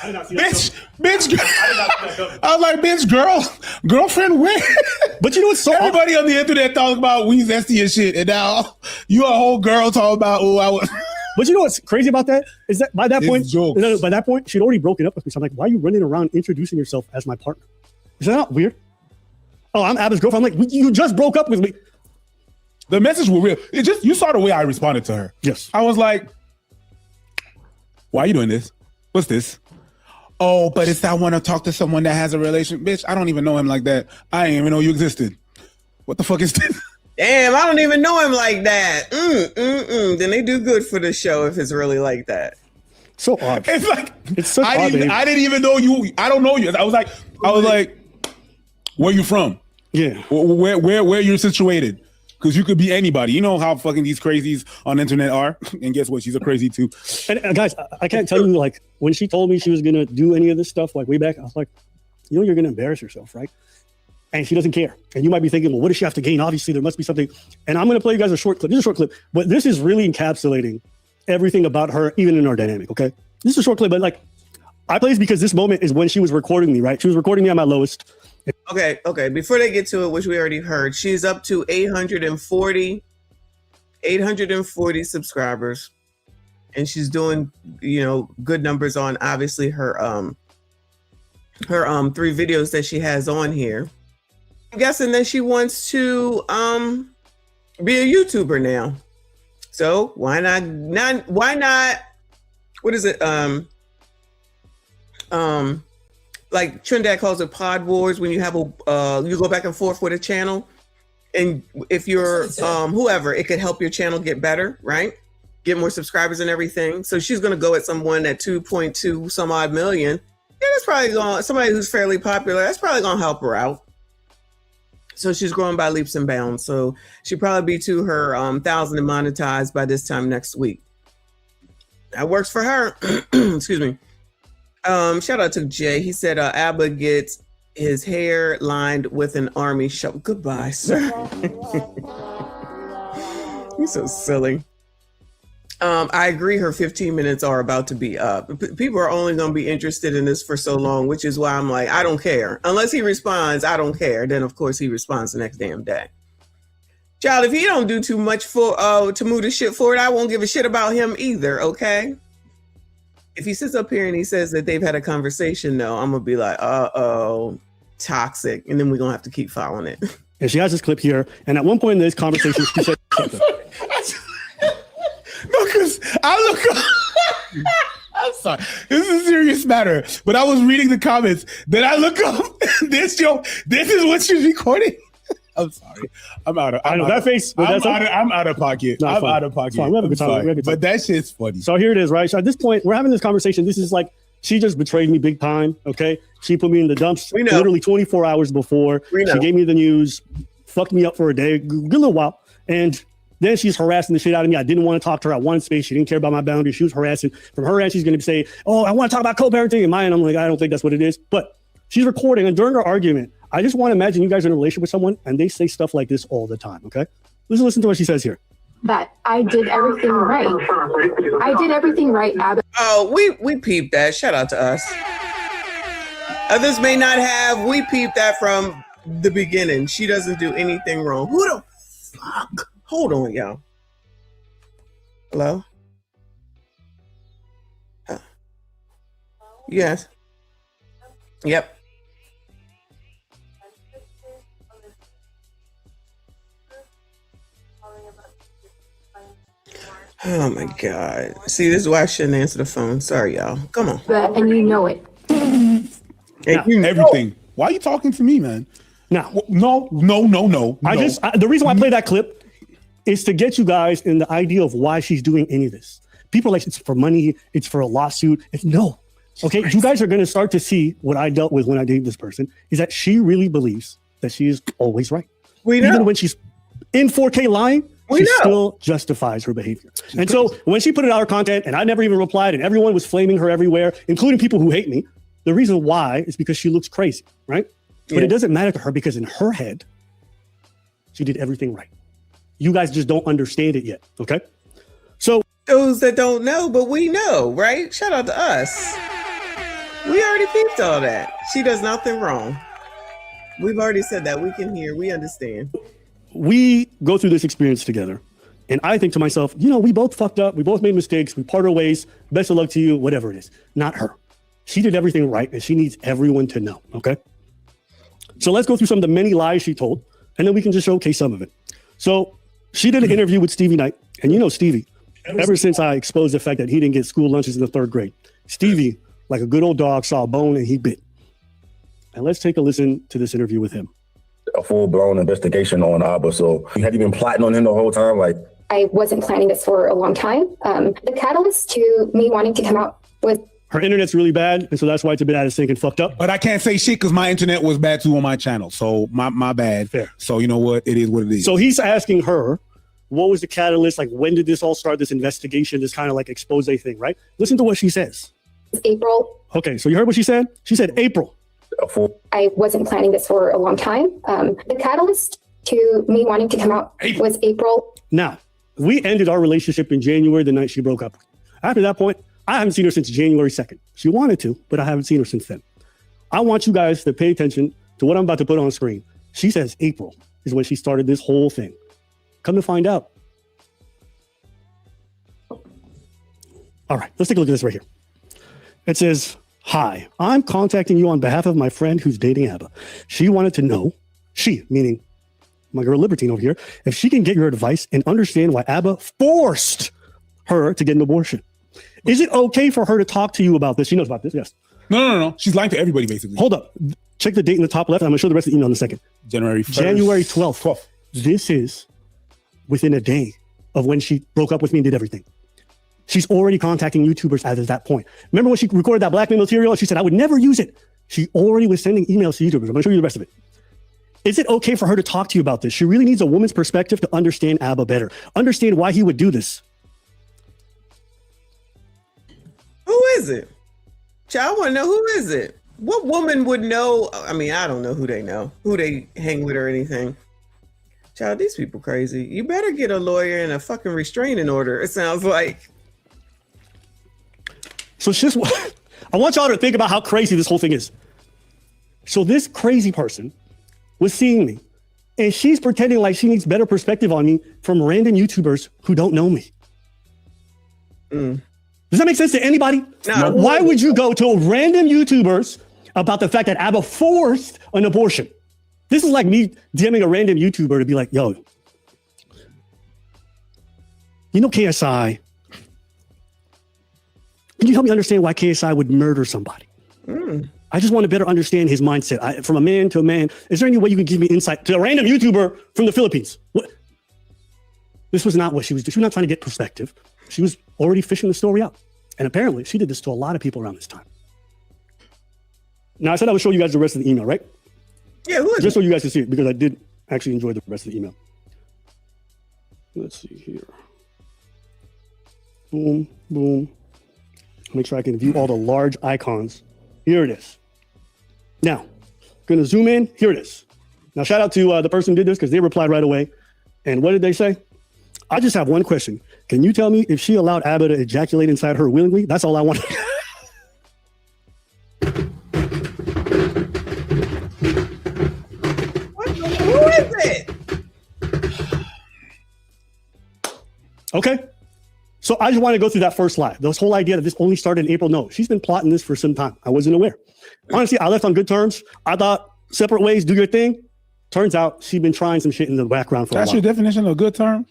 bitch. I was like, bitch, girlfriend, where? But you know what's so everybody on the internet talking about we zesty and shit, and now you a whole girl talking about I was. But you know what's crazy about that is that by that point she'd already broken up with me. So I'm like, why are you running around introducing yourself as my partner? Is that not weird? Oh, I'm Abba's girlfriend. I'm like, you just broke up with me. The message was real. You saw the way I responded to her. Yes. I was like, why are you doing this? What's this? Oh, but I want to talk to someone that has a relation. Bitch, I don't even know him like that. I didn't even know you existed. What the fuck is this? Damn, I don't even know him like that. Then they do good for the show if it's really like that. So odd. It's like it's so I didn't even know you. I don't know you. I was like, where you from? Yeah. Where you're situated? Because you could be anybody. You know how fucking these crazies on the internet are. And guess what? She's a crazy too. And guys, I can't tell you, when she told me she was going to do any of this stuff, way back, I was like, you're going to embarrass yourself, right? And she doesn't care. And you might be thinking, well, what does she have to gain? Obviously, there must be something. And I'm going to play you guys a short clip. This is a short clip, but this is really encapsulating everything about her, even in our dynamic, okay? This is a short clip, but I play this because this moment is when she was recording me, right? She was recording me at my lowest. Okay. Before they get to it, which we already heard, she's up to 840 subscribers, and she's doing, good numbers on obviously her 3 videos that she has on here. I'm guessing that she wants to be a YouTuber now. So why not? What is it? Like Trinidad calls it pod wars, when you have you go back and forth with a channel, and if you're whoever, it could help your channel get better, right? Get more subscribers and everything. So she's gonna go at someone at 2.2 some odd million. Yeah, that's probably somebody who's fairly popular. That's probably gonna help her out. So she's growing by leaps and bounds. So she'll probably be to her 1,000 monetized by this time next week. That works for her. Excuse me. Shout out to Jay. He said Abba gets his hair lined with an army shovel. Goodbye, sir. You're so silly. I agree her 15 minutes are about to be up. People are only going to be interested in this for so long, which is why I'm like, I don't care. Unless he responds, I don't care. Then, of course, he responds the next damn day. Child, if he don't do too much to move the shit forward, I won't give a shit about him either, okay? If he sits up here and he says that they've had a conversation, though, I'm going to be like, uh-oh, toxic. And then we're going to have to keep following it. And she has this clip here. And at one point in this conversation, she said something. No, because I look up. I'm sorry. This is a serious matter. But I was reading the comments. Then I look up. This is what she's recording. I'm sorry. I'm out of pocket. I'm out of pocket. We have a good time. But that shit's funny. So here it is, right? So at this point, we're having this conversation. This is like, she just betrayed me big time, okay? She put me in the dumps literally 24 hours before. She gave me the news, fucked me up for a day, good little while. And then she's harassing the shit out of me. I didn't want to talk to her at one space. She didn't care about my boundaries. She was harassing. From her end, she's going to say, oh, I want to talk about co-parenting. And mine, I'm like, I don't think that's what it is. But she's recording. And during her argument, I just want to imagine you guys are in a relationship with someone and they say stuff like this all the time, okay? Let's listen to what she says here. That I did everything right. I did everything right, Abba. Oh, we peeped that. Shout out to us. Others may not have. We peeped that from the beginning. She doesn't do anything wrong. Who the fuck? Hold on, y'all. Hello? Yes. Yep. Oh my God. See, this is why I shouldn't answer the phone. Sorry, y'all. Come on. And you know it. Now, everything. Why are you talking to me, man? Now, no. The reason why I play that clip is to get you guys in the idea of why she's doing any of this. People are like, it's for money, it's for a lawsuit. No. Okay, you guys are going to start to see what I dealt with when I dated this person, is that she really believes that she is always right. Even when she's in 4K lying, she still justifies her behavior. And so when she put it out her content and I never even replied and everyone was flaming her everywhere, including people who hate me, the reason why is because she looks crazy, right? But it doesn't matter to her because in her head, she did everything right. You guys just don't understand it yet, okay? So those that don't know, but we know, right? Shout out to us. We already peeped all that. She does nothing wrong. We've already said that. We can hear, we understand. We go through this experience together. And I think to myself, we both fucked up. We both made mistakes. We part our ways. Best of luck to you, whatever it is. Not her. She did everything right, and she needs everyone to know, okay? So let's go through some of the many lies she told, and then we can just showcase some of it. So she did an interview with Stevie Knight, and Stevie, ever since I exposed the fact that he didn't get school lunches in the 3rd grade, Stevie, like a good old dog, saw a bone and he bit. And let's take a listen to this interview with him. A full-blown investigation on Abba. So had you been plotting on him the whole time? I wasn't planning this for a long time. The catalyst to me wanting to come out with... Her internet's really bad, and so that's why it's a bit out of sync and fucked up. But I can't say shit because my internet was bad too on my channel. So my bad. Fair. So you know what? It is what it is. So he's asking her, what was the catalyst? Like, when did this all start, this investigation, this kind of like expose thing, right? Listen to what she says. April. Okay, so you heard what she said? She said April. I wasn't planning this for a long time. The catalyst to me wanting to come out was April. Now, we ended our relationship in January, the night she broke up. After that point, I haven't seen her since January 2nd. She wanted to, but I haven't seen her since then. I want you guys to pay attention to what I'm about to put on screen. She says April is when she started this whole thing. Come to find out. All right, let's take a look at this right here. It says, "Hi, I'm contacting you on behalf of my friend who's dating Abba. She wanted to know, she, meaning my girl Libertine over here, if she can get your advice and understand why Abba forced her to get an abortion. Is it okay for her to talk to you about this?" She knows about this, yes. No. She's lying to everybody, basically. Hold up. Check the date in the top left. I'm going to show the rest of the email in a second. January 1st. January 12th. This is within a day of when she broke up with me and did everything. She's already contacting YouTubers as of that point. Remember when she recorded that blackmail material? She said, I would never use it. She already was sending emails to YouTubers. I'm going to show you the rest of it. Is it okay for her to talk to you about this? She really needs a woman's perspective to understand Abba better. Understand why he would do this. Who is it? Child, I want to know, who is it? What woman would know? I mean, I don't know who they know, who they hang with or anything. Child, these people crazy. You better get a lawyer and a fucking restraining order, it sounds like. So it's just, I want y'all to think about how crazy this whole thing is. So this crazy person was seeing me, and she's pretending like she needs better perspective on me from random YouTubers who don't know me. Does that make sense to anybody? No. Why would you go to random YouTubers about the fact that Abba forced an abortion? This is like me DMing a random YouTuber to be like, yo, KSI, can you help me understand why KSI would murder somebody? I just want to better understand his mindset. From a man to a man, is there any way you can give me insight to a random YouTuber from the Philippines? What? This was not what she was doing. She was not trying to get perspective. She was already fishing the story out. And apparently she did this to a lot of people around this time. Now, I said I would show you guys the rest of the email, right? Yeah, who is just so you guys can see it, because I did actually enjoy the rest of the email. Let's see here. Boom, boom. Make sure I can view all the large icons. Here it is. Now, gonna zoom in. Here it is. Now, shout out to the person who did this because they replied right away. And what did they say? I just have one question. Can you tell me if she allowed Abba to ejaculate inside her willingly? That's all I want. Who is it? Okay. So I just want to go through that first lie. This whole idea that this only started in April. No, she's been plotting this for some time. I wasn't aware. Honestly, I left on good terms. I thought separate ways, do your thing. Turns out she's been trying some shit in the background for a while. That's your definition of good terms?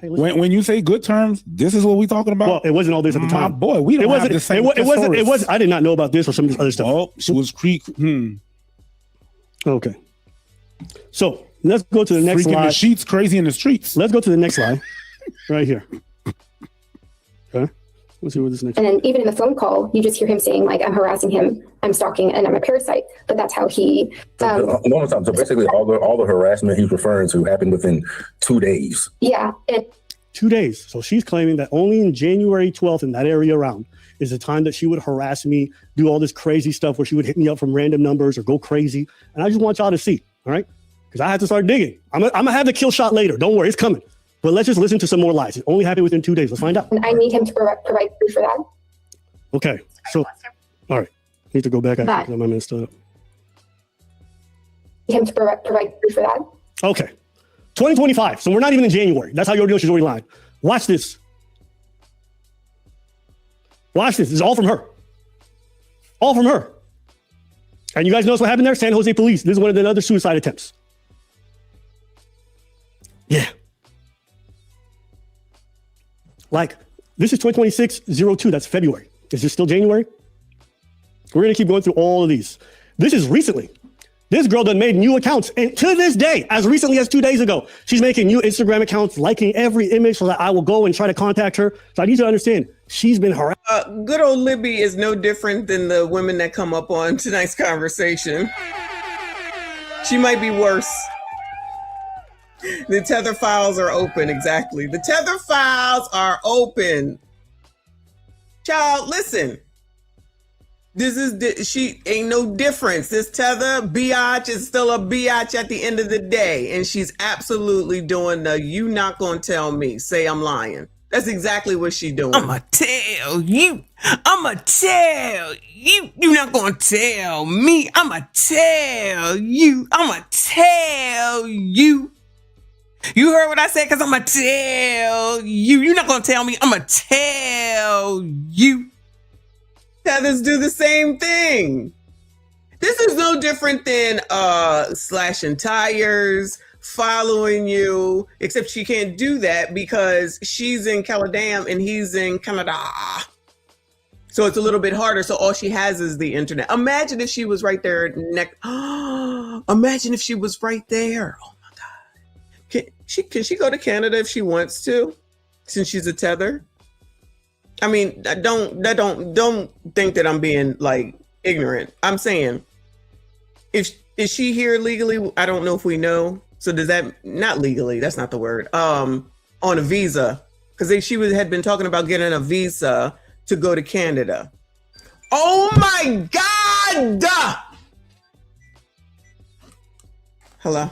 Hey, listen. When you say good terms, this is what we talking about. Well, it wasn't all this at the time. My boy, we don't have the same. It wasn't. I did not know about this or some of this other stuff. Oh, she was Okay. So let's go to the next freaking slide. The sheets crazy in the streets. Let's go to the next slide. Right here. Okay. Let's see what this next. And then even in the phone call, you just hear him saying like, "I'm harassing him, I'm stalking, and I'm a parasite." But that's how he. So basically, all the harassment he's referring to happened within 2 days. Yeah. 2 days. So she's claiming that only in January 12th, in that area around, is the time that she would harass me, do all this crazy stuff where she would hit me up from random numbers or go crazy. And I just want y'all to see, all right? Because I have to start digging. I'm gonna have the kill shot later. Don't worry, it's coming. But let's just listen to some more lies. It only happened within 2 days. Let's find out. And I need him to provide proof for that. Okay. So, all right. Need to go back. I think my minute still up. Him to provide proof for that. Okay. 2025. So we're not even in January. That's how you're doing. She's already lying. Watch this. Watch this. This is all from her. All from her. And you guys notice what happened there? San Jose police. This is one of the other suicide attempts. Yeah. Like, this is 2026-02. That's February. Is this still January? We're going to keep going through all of these. This is recently. This girl done made new accounts. And to this day, as recently as 2 days ago, she's making new Instagram accounts, liking every image so that I will go and try to contact her. So I need you to understand, she's been harassed. Good old Libby is no different than the women that come up on tonight's conversation. She might be worse. The tether files are open. Exactly. The tether files are open. Child, listen. She ain't no difference. This tether biatch is still a biatch at the end of the day. And she's absolutely doing the you not gonna tell me, say I'm lying. That's exactly what she doing. I'ma tell you. I'ma tell you. You not gonna tell me. I'ma tell you. I'ma tell you. You heard what I said? Because I'ma tell you. You're not gonna tell me. I'ma tell you. Tethers do the same thing. This is no different than slashing tires, following you, except she can't do that because she's in Caladam and he's in Canada. So it's a little bit harder. So all she has is the internet. Imagine if she was right there next. Imagine if she was right there. Oh my God. Can she go to Canada if she wants to, since she's a tether? I mean, don't think that I'm being like ignorant. I'm saying, is she here legally? I don't know if we know. So does that, not legally, that's not the word, on a visa, because she had been talking about getting a visa to go to Canada. Oh my God! Hello?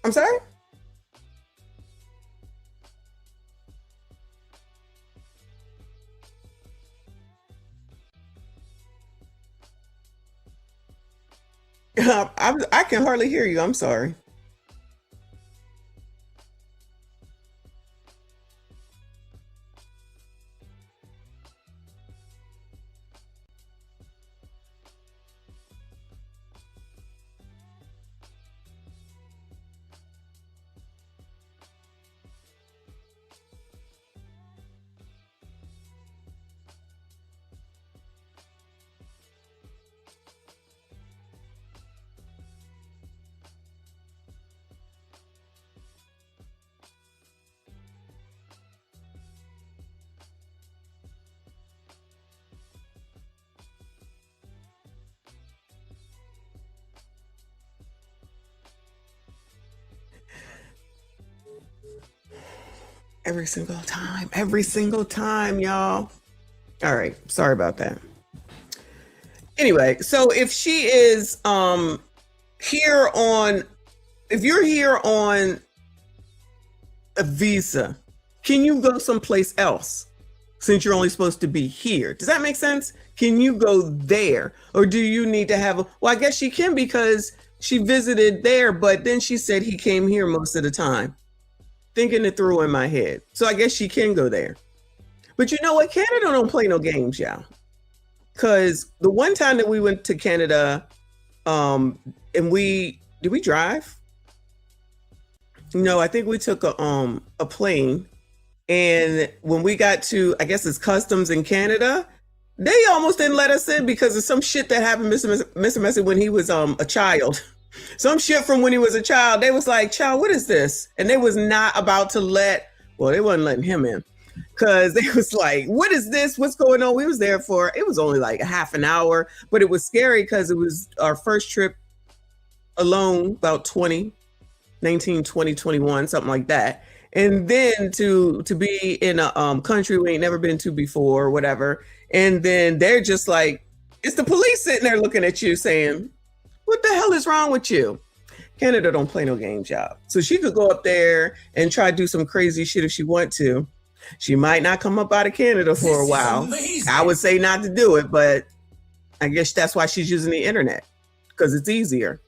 I'm sorry? I can hardly hear you. I'm sorry. Every single time, y'all. All right, sorry about that. Anyway, so if she is if you're here on a visa, can you go someplace else since you're only supposed to be here? Does that make sense? Can you go there? Or do you need to have well, I guess she can because she visited there, but then she said he came here most of the time. Thinking it through in my head. So I guess she can go there. But you know what? Canada don't play no games, y'all. Because the one time that we went to Canada, and did we drive? No, I think we took a plane, and when we got to, I guess it's customs in Canada, they almost didn't let us in because of some shit that happened, Mr. Messi, when he was a child. Some shit from when he was a child. They was like, "Child, what is this?" And they was not about to they wasn't letting him in. Because they was like, "What is this? What's going on?" We was there for, it was only like a half an hour, but it was scary because it was our first trip alone, about 2019, 2021, something like that. And then to be in a country we ain't never been to before or whatever. And then they're just like, it's the police sitting there looking at you saying, "What the hell is wrong with you?" Canada don't play no games, y'all. So she could go up there and try to do some crazy shit if she want to. She might not come up out of Canada for a while. I would say not to do it, but I guess that's why she's using the internet, because it's easier.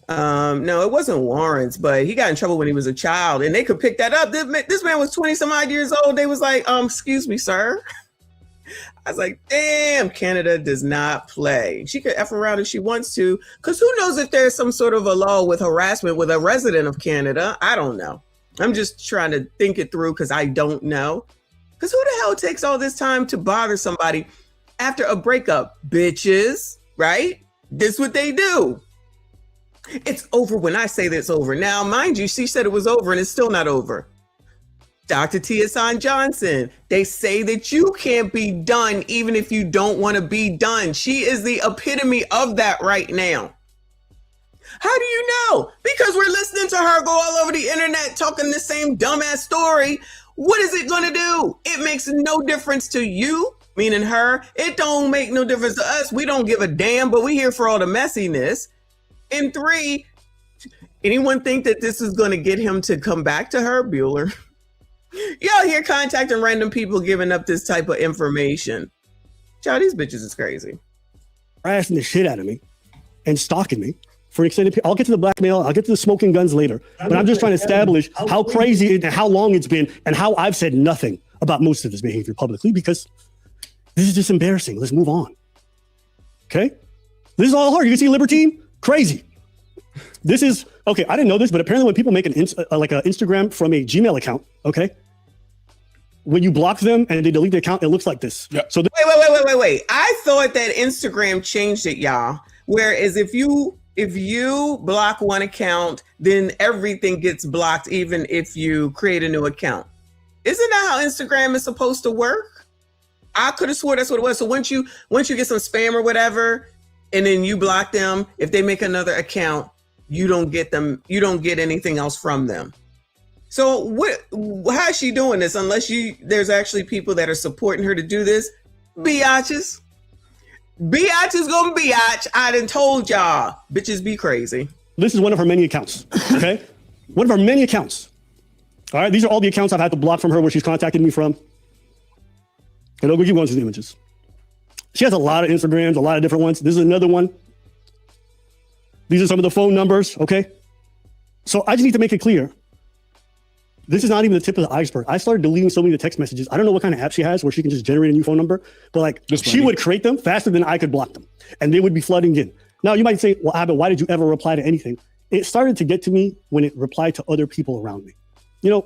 No, it wasn't warrants, but he got in trouble when he was a child, and they could pick that up. This man was 20 some odd years old. They was like, "Excuse me, sir." I was like, damn, Canada does not play. She could F around if she wants to, because who knows if there's some sort of a law with harassment with a resident of Canada. I don't know. I'm just trying to think it through because I don't know. Because who the hell takes all this time to bother somebody after a breakup? Bitches, right? This is what they do. It's over when I say that it's over. Now, mind you, she said it was over and it's still not over. Dr. Tia-San Johnson, they say that you can't be done even if you don't want to be done. She is the epitome of that right now. How do you know? Because we're listening to her go all over the internet talking the same dumbass story. What is it going to do? It makes no difference to you, meaning her. It don't make no difference to us. We don't give a damn, but we here for all the messiness. And 3, anyone think that this is going to get him to come back to her, Bueller? Y'all here contacting random people giving up this type of information. Child, these bitches is crazy. Harassing the shit out of me and stalking me for an extended period. I'll get to the blackmail. I'll get to the smoking guns later. But I'm just trying to establish how crazy and how long it's been and how I've said nothing about most of this behavior publicly because this is just embarrassing. Let's move on. Okay? This is all hard. You can see Libertine? Crazy. This is, okay, I didn't know this, but apparently when people make an Instagram from a Gmail account, okay, when you block them and they delete the account, it looks like this. Yep. So Wait. I thought that Instagram changed it, y'all. Whereas if you block one account, then everything gets blocked, even if you create a new account. Isn't that how Instagram is supposed to work? I could have swore that's what it was. So once you get some spam or whatever, and then you block them, if they make another account, you don't get them. You don't get anything else from them. So how is she doing this? Unless there's actually people that are supporting her to do this. Biatches gonna biatch. I done told y'all, bitches be crazy. This is one of her many accounts, okay? One of her many accounts. All right, these are all the accounts I've had to block from her where she's contacted me from. And I'll keep going through the images. She has a lot of Instagrams, a lot of different ones. This is another one. These are some of the phone numbers, okay? So I just need to make it clear. This is not even the tip of the iceberg. I started deleting so many of the text messages. I don't know what kind of app she has where she can just generate a new phone number, but like she would create them faster than I could block them and they would be flooding in. Now you might say, well, Abba, why did you ever reply to anything? It started to get to me when it replied to other people around me. You know,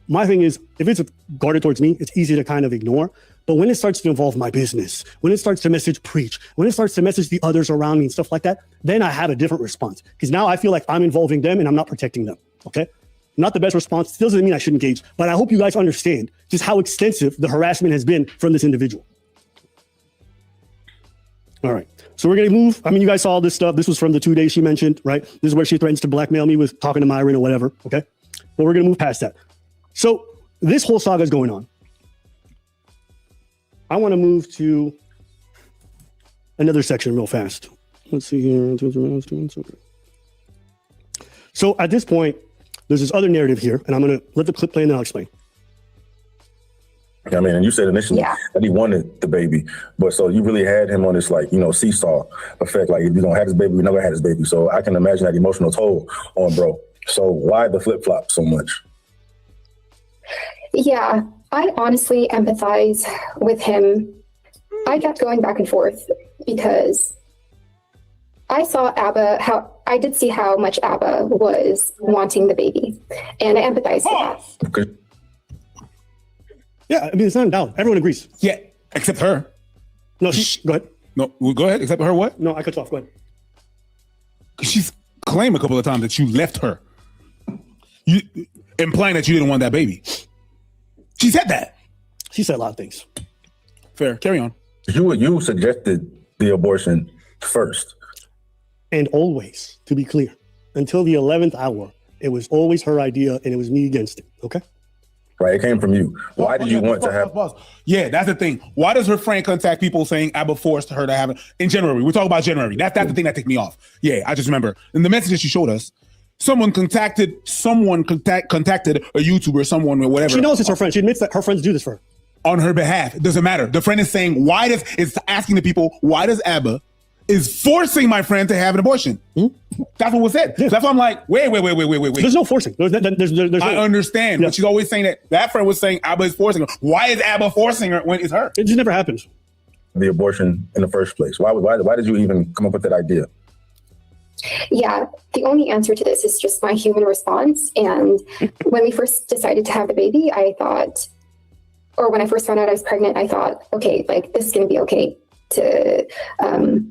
my thing is if it's guarded towards me, it's easy to kind of ignore. But when it starts to involve my business, when it starts to message preach, when it starts to message the others around me and stuff like that, then I have a different response because now I feel like I'm involving them and I'm not protecting them, okay? Not the best response. Still doesn't mean I shouldn't engage, but I hope you guys understand just how extensive the harassment has been from this individual. All right, so we're gonna move. I mean, you guys saw all this stuff. This was from the 2 days she mentioned, right? This is where she threatens to blackmail me with talking to Myron or whatever, okay? But we're gonna move past that. So this whole saga is going on. I want to move to another section real fast. Let's see here. So at this point, there's this other narrative here, and I'm going to let the clip play and then I'll explain. I mean, and you said initially that he wanted the baby, but so you really had him on this, like, you know, seesaw effect. Like, if you don't have his baby, we never had his baby. So I can imagine that emotional toll on bro. So why the flip flop so much? Yeah, I honestly empathize with him. I kept going back and forth because I saw Abba, how I did see how much Abba was wanting the baby, and I empathized with that. Yeah, I mean, it's not in doubt. Everyone agrees. Yeah, except her. No, go ahead. No, well, go ahead. Except her what? No, I cut you off. Go ahead. She's claimed a couple of times that you left her. You implying that you didn't want that baby. She said that. She said a lot of things. Fair. Carry on. You suggested the abortion first. And always, to be clear, until the 11th hour, it was always her idea and it was me against it. Okay? Right, it came from you. Why did you want to have... Yeah, that's the thing. Why does her friend contact people saying Abba forced her to have it in January? We're talking about January. That's the thing that ticked me off. Yeah, I just remember. In the message that she showed us, someone contacted a YouTuber, someone or whatever. She knows it's her friend. She admits that her friends do this for her. On her behalf. It doesn't matter. The friend is saying, it's asking the people, why does Abba is forcing my friend to have an abortion? That's what was said. Yeah. That's why I'm like, wait. There's no forcing. There's I understand, but she's always saying that friend was saying Abba is forcing her. Why is Abba forcing her when it's her? It just never happens. The abortion in the first place. Why did you even come up with that idea? Yeah, the only answer to this is just my human response. And when we first decided to have the baby, I thought, or when I first found out I was pregnant, I thought, okay, like this is going to be okay to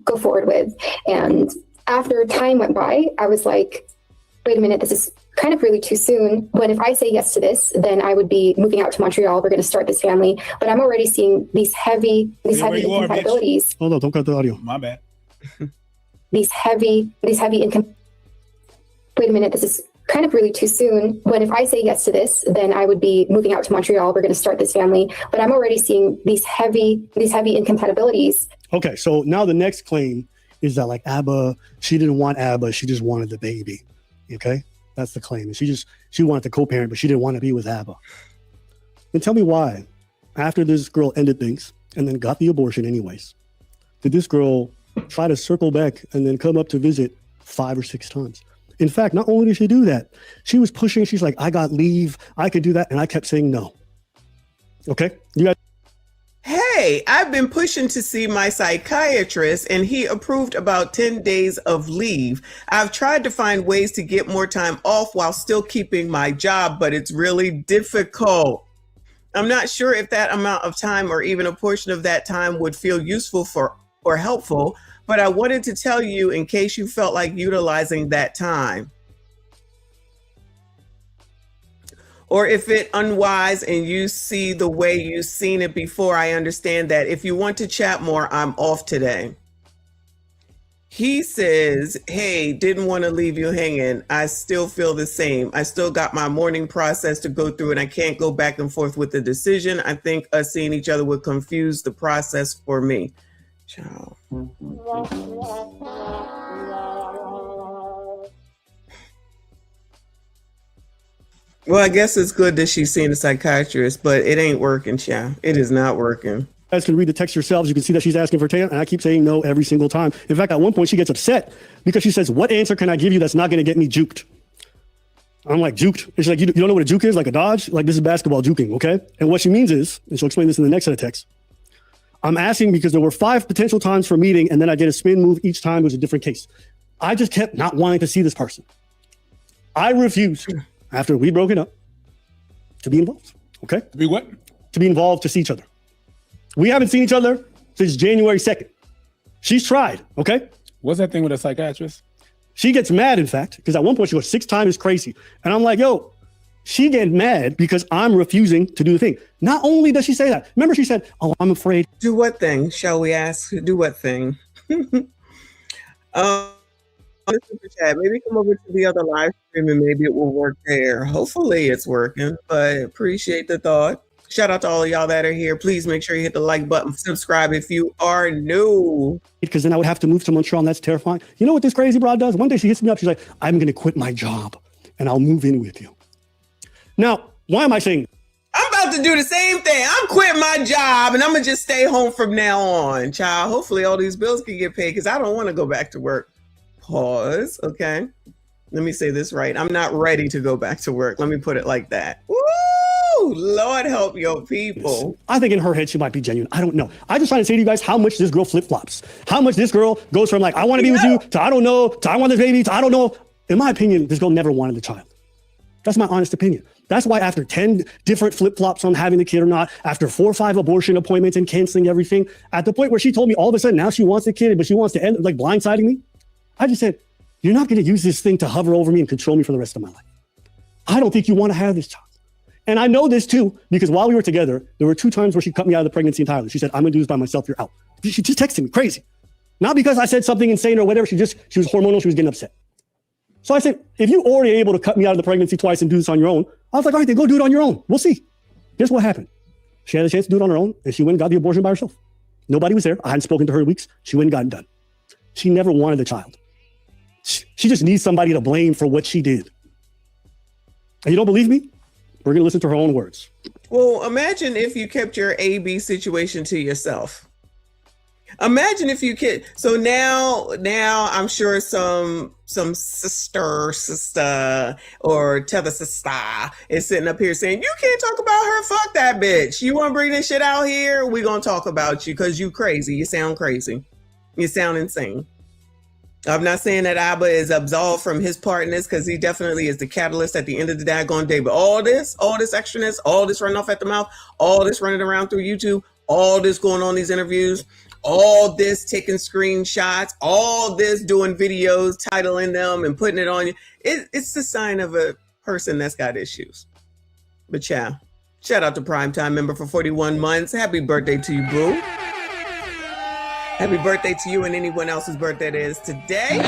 go forward with. And after time went by, I was like, wait a minute, this is kind of really too soon. When if I say yes to this, then I would be moving out to Montreal. We're going to start this family. But I'm already seeing these heavy incompatibilities. Hold on, don't cut the audio. My bad. These heavy wait a minute, this is kind of really too soon. When if I say yes to this, then I would be moving out to Montreal. We're going to start this family. But I'm already seeing these heavy incompatibilities. Okay, so now the next claim is that like Abba, she didn't want Abba, she just wanted the baby. Okay, that's the claim. And she wanted to co-parent, but she didn't want to be with Abba. And tell me why, after this girl ended things and then got the abortion anyways, did this girl try to circle back and then come up to visit 5 or 6 times? In fact, not only did she do that, she was pushing. She's like, I got leave. I could do that. And I kept saying no. Okay. You guys. Hey, I've been pushing to see my psychiatrist and he approved about 10 days of leave. I've tried to find ways to get more time off while still keeping my job, but it's really difficult. I'm not sure if that amount of time or even a portion of that time would feel useful or helpful, but I wanted to tell you in case you felt like utilizing that time. Or if it unwise and you see the way you've seen it before, I understand that. If you want to chat more, I'm off today. He says, hey, didn't want to leave you hanging. I still feel the same. I still got my morning process to go through and I can't go back and forth with the decision. I think us seeing each other would confuse the process for me. Ciao. Well, I guess it's good that she's seeing a psychiatrist, but it ain't working, child. It is not working. You guys can read the text yourselves. You can see that she's asking for Taya, and I keep saying no every single time. In fact, at one point, she gets upset because she says, what answer can I give you that's not going to get me juked? I'm like, juked? And she's like, you don't know what a juke is? Like a dodge? Like, this is basketball juking, okay? And what she means is, and she'll explain this in the next set of texts, I'm asking because there were 5 potential times for meeting, and then I did a spin move each time. It was a different case. I just kept not wanting to see this person. I refused, after we broke it up, to be involved, okay? To be what? To be involved, to see each other. We haven't seen each other since January 2nd. She's tried, okay? What's that thing with a psychiatrist? She gets mad, in fact, because at one point she goes, 6 times is crazy. And I'm like, yo, she gets mad because I'm refusing to do the thing. Not only does she say that, remember she said, oh, I'm afraid. Do what thing, shall we ask? Do what thing? Maybe come over to the other live stream and maybe it will work there. Hopefully it's working, but appreciate the thought. Shout out to all of y'all that are here. Please make sure you hit the like button, subscribe if you are new. Because then I would have to move to Montreal and that's terrifying. You know what this crazy broad does? One day she hits me up, she's like, I'm going to quit my job and I'll move in with you. Now, why am I saying? I'm about to do the same thing. I'm quitting my job and I'm going to just stay home from now on, child. Hopefully all these bills can get paid because I don't want to go back to work. Pause. Okay. Let me say this right. I'm not ready to go back to work. Let me put it like that. Woo! Woo! Lord help your people. I think in her head she might be genuine. I don't know. I'm just trying to say to you guys how much this girl flip-flops. How much this girl goes from like, I want to be with you, to I don't know, to I want this baby, to I don't know. In my opinion, this girl never wanted the child. That's my honest opinion. That's why after 10 different flip-flops on having the kid or not, after 4 or 5 abortion appointments and canceling everything, at the point where she told me all of a sudden now she wants the kid, but she wants to end like blindsiding me, I just said, you're not going to use this thing to hover over me and control me for the rest of my life. I don't think you want to have this child. And I know this too, because while we were together, there were 2 times where she cut me out of the pregnancy entirely. She said, I'm going to do this by myself, you're out. She just texted me crazy. Not because I said something insane or whatever, she was hormonal, she was getting upset. So I said, if you already able to cut me out of the pregnancy twice and do this on your own, I was like, all right, then go do it on your own. We'll see. Guess what happened? She had a chance to do it on her own, and she went and got the abortion by herself. Nobody was there. I hadn't spoken to her in weeks. She went and got it done. She never wanted the child. She just needs somebody to blame for what she did. And you don't believe me? We're going to listen to her own words. Well, imagine if you kept your AB situation to yourself. Imagine if you could. So now I'm sure some sister or tether sister is sitting up here saying, you can't talk about her. Fuck that bitch. You want to bring this shit out here? We're going to talk about you because you crazy. You sound crazy. You sound insane. I'm not saying that Abba is absolved from his part in this because he definitely is the catalyst at the end of the daggone day. But all this extraness, all this running off at the mouth, all this running around through YouTube, all this going on in these interviews, all this taking screenshots, all this doing videos, titling them and putting it on you. It's the sign of a person that's got issues. But yeah, shout out to Primetime member for 41 months. Happy birthday to you, boo. Happy birthday to you and anyone else's birthday it is today.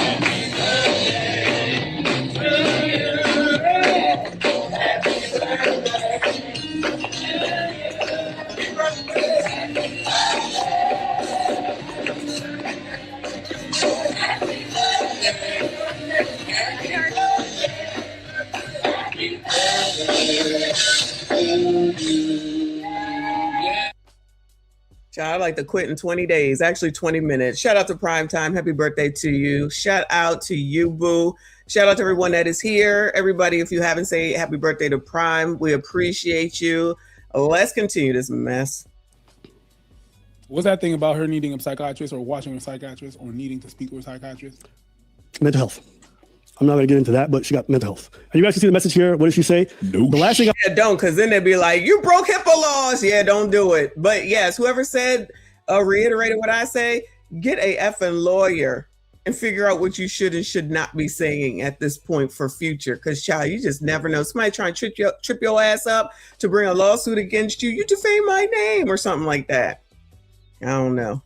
I'd like to quit in 20 days, actually 20 minutes. Shout out to Primetime. Happy birthday to you. Shout out to you, boo. Shout out to everyone that is here. Everybody, if you haven't said happy birthday to Prime, we appreciate you. Let's continue this mess. What's that thing about her needing a psychiatrist or watching a psychiatrist or needing to speak with a psychiatrist? Mental health. I'm not going to get into that, but she got mental health. And you guys can see the message here. What did she say? No. The last thing don't, because then they'd be like, you broke HIPAA laws. Yeah, don't do it. But yes, whoever said, reiterated what I say, get a effing lawyer and figure out what you should and should not be saying at this point for future. Because, child, you just never know. Somebody trying to trip your ass up to bring a lawsuit against you. You defame my name or something like that. I don't know.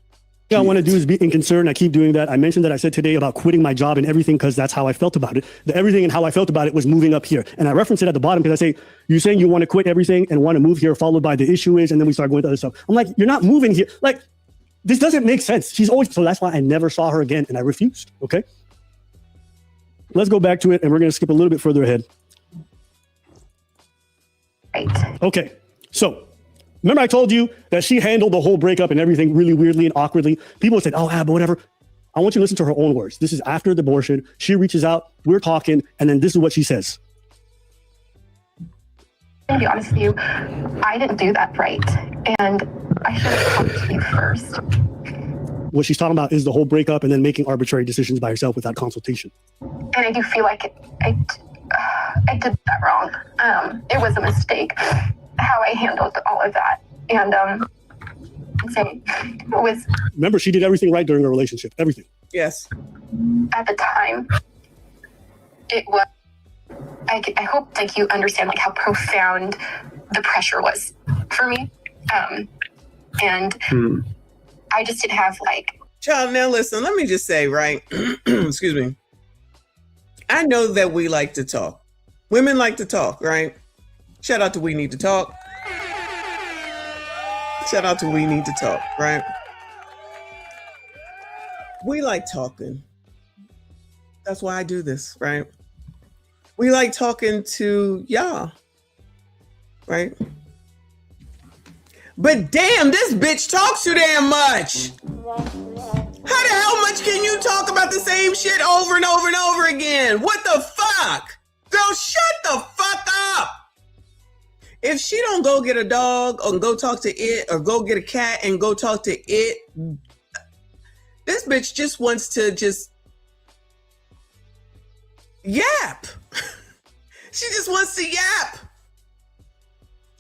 All I want to do is be inconcerned. I keep doing that. I mentioned that I said today about quitting my job and everything because that's how I felt about it. The everything and how I felt about it was moving up here. And I reference it at the bottom because I say, you're saying you want to quit everything and want to move here, followed by the issue is, and then we start going to other stuff. I'm like, you're not moving here. Like, this doesn't make sense. She's always, so that's why I never saw her again and I refused. Okay. Let's go back to it and we're going to skip a little bit further ahead. Right. Okay. So, remember I told you that she handled the whole breakup and everything really weirdly and awkwardly. People said, oh, but whatever. I want you to listen to her own words. This is after the abortion. She reaches out, we're talking, and then this is what she says. To be honest with you, I didn't do that right. And I should have talked to you first. What she's talking about is the whole breakup and then making arbitrary decisions by herself without consultation. And I do feel like I did that wrong. It was a mistake how I handled all of that. And so it was. Remember, she did everything right during her relationship. Everything. Yes. At the time, it was. I hope like you understand like how profound the pressure was for me. And I just didn't have like. Child, now listen. Let me just say, right? Excuse me. I know that we like to talk. Women like to talk, right? Shout out to We Need to Talk. Shout out to We Need to Talk, right? We like talking. That's why I do this, right? We like talking to y'all, right? But damn, this bitch talks too damn much. How the hell much can you talk about the same shit over and over and over again? What the fuck? Girl, shut the fuck up. If she don't go get a dog or go talk to it or go get a cat and go talk to it, this bitch just wants to just yap. She just wants to yap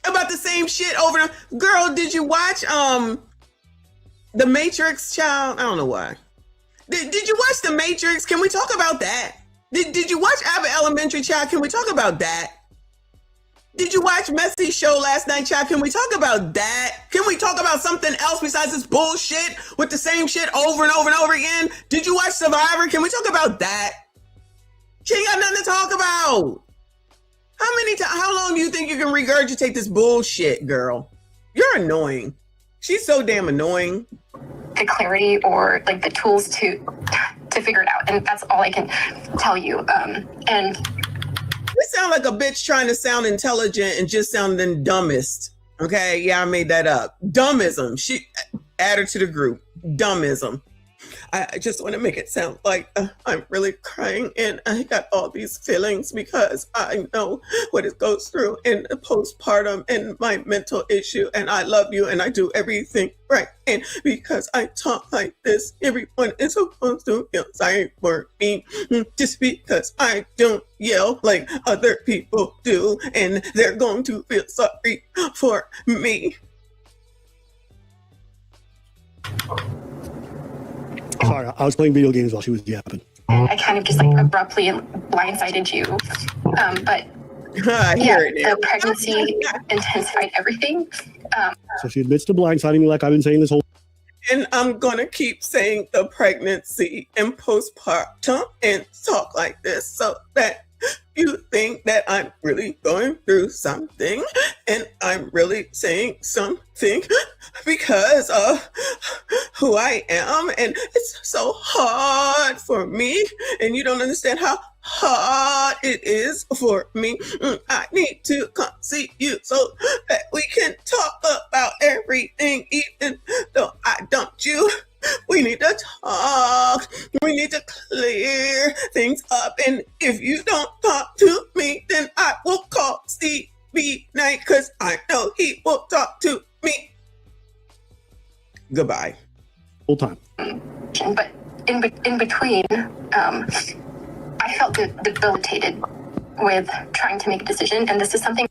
about the same shit over and over. Girl, did you watch The Matrix, child? I don't know why. Did you watch The Matrix? Can we talk about that? Did you watch Abbott Elementary, child? Can we talk about that? Did you watch Messy's show last night, child? Can we talk about that? Can we talk about something else besides this bullshit with the same shit over and over and over again? Did you watch Survivor? Can we talk about that? She ain't got nothing to talk about. How long do you think you can regurgitate this bullshit, girl? You're annoying. She's so damn annoying. The clarity or like the tools to figure it out, and that's all I can tell you. And you sound like a bitch trying to sound intelligent and just sounding dumbest. Okay, yeah, I made that up. Dummism. She add her to the group. Dummism. I just want to make it sound like I'm really crying and I got all these feelings because I know what it goes through in postpartum and my mental issue, and I love you and I do everything right. And because I talk like this, everyone is supposed to feel sorry for me just because I don't yell like other people do, and they're going to feel sorry for me. Sorry, I was playing video games while she was yapping. I kind of just like abruptly blindsided you. But yeah, the pregnancy intensified everything. So she admits to blindsiding me like I've been saying this whole. And I'm going to keep saying the pregnancy and postpartum and talk like this so that you think that I'm really going through something and I'm really saying something because of who I am, and it's so hard for me and you don't understand how hard it is for me. I need to come see you so that we can talk about everything, even though I don't you. We need to talk. We need to clear things up. And if you don't talk to me, then I will call Stevie Knight because I know he will talk to me. Goodbye. Full time. But in between, I felt debilitated with trying to make a decision. And this is something.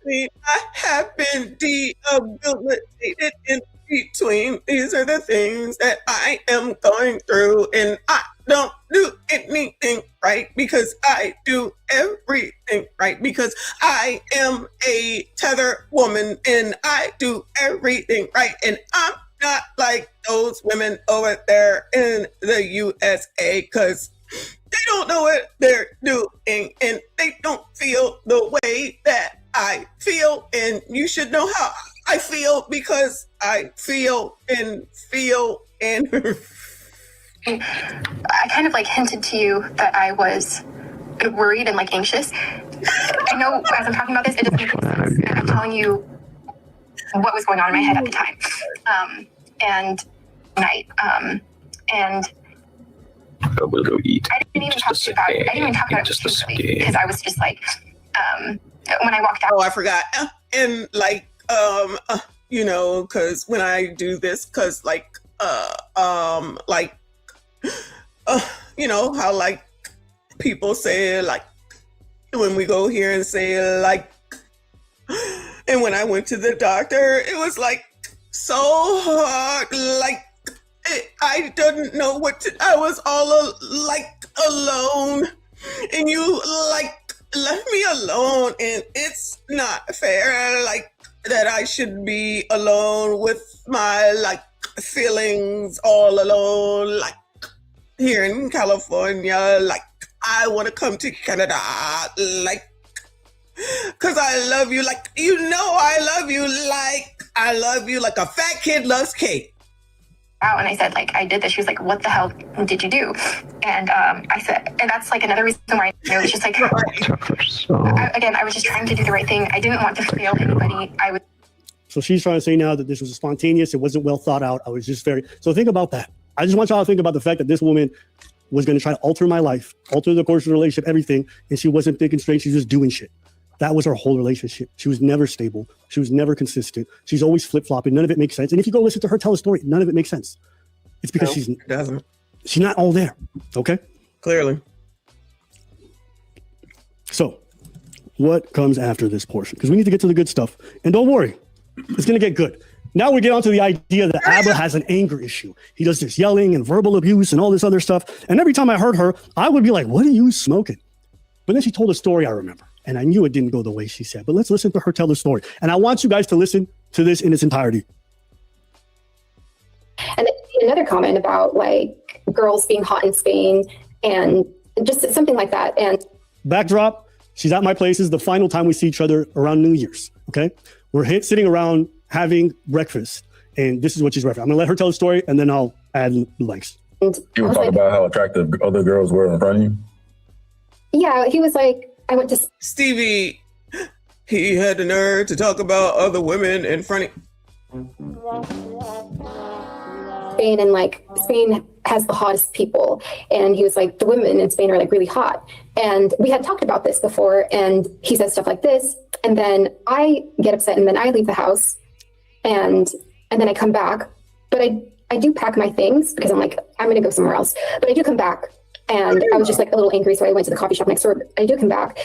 I have been debilitated in between. These are the things that I am going through, and I don't do anything right because I do everything right because I am a tether woman and I do everything right, and I'm not like those women over there in the USA because they don't know what they're doing and they don't feel the way that I feel, and you should know how I feel because I feel and I kind of like hinted to you that I was worried and like anxious. I know as I'm talking about this, it doesn't make sense. I'm telling you what was going on in my head at the time. And we'll go eat. I didn't even talk about it exclusively because I was just like, when I walked out. Oh, I forgot. And like, you know, because when I do this, because you know how like people say like when we go here and say like, and when I went to the doctor, it was like so hard, like I didn't know what to. I was all like alone, and you like left me alone, and it's not fair. Like that I should be alone with my like feelings all alone, like here in California. Like I want to come to Canada, like because I love you. Like you know I love you. Like I love you like a fat kid loves cake. Out and I said like I did this. She was like, what the hell did you do? And I said, and that's like another reason why I was just like I was just trying to do the right thing. I didn't want to fail anybody. So she's trying to say now that this was spontaneous, it wasn't well thought out. I was just so think about that. I just want y'all to think about the fact that this woman was going to try to alter my life, alter the course of the relationship, everything, and she wasn't thinking straight. She's just doing shit. That was our whole relationship. She was never stable. She was never consistent. She's always flip-flopping. None of it makes sense. And if you go listen to her tell a story, none of it makes sense. It's because she's not all there. Okay? Clearly. So, what comes after this portion? Because we need to get to the good stuff. And don't worry, it's going to get good. Now we get onto the idea that Abba has an anger issue. He does this yelling and verbal abuse and all this other stuff. And every time I heard her, I would be like, what are you smoking? But then she told a story I remember. And I knew it didn't go the way she said. But let's listen to her tell the story. And I want you guys to listen to this in its entirety. And then another comment about like girls being hot in Spain and just something like that. And backdrop, she's at my place. This is the final time we see each other around New Year's. Okay. We're sitting around having breakfast. And this is what she's referencing. I'm going to let her tell the story and then I'll add blanks. You were talking about how attractive other girls were in front of you? Yeah, he was like, I went to Stevie. He had the nerve to talk about other women in front of Spain, and like Spain has the hottest people. And he was like, the women in Spain are like really hot. And we had talked about this before. And he said stuff like this. And then I get upset and then I leave the house and then I come back. But I do pack my things because I'm like, I'm going to go somewhere else. But I do come back. And I was just like a little angry, so I went to the coffee shop next door. I do come back,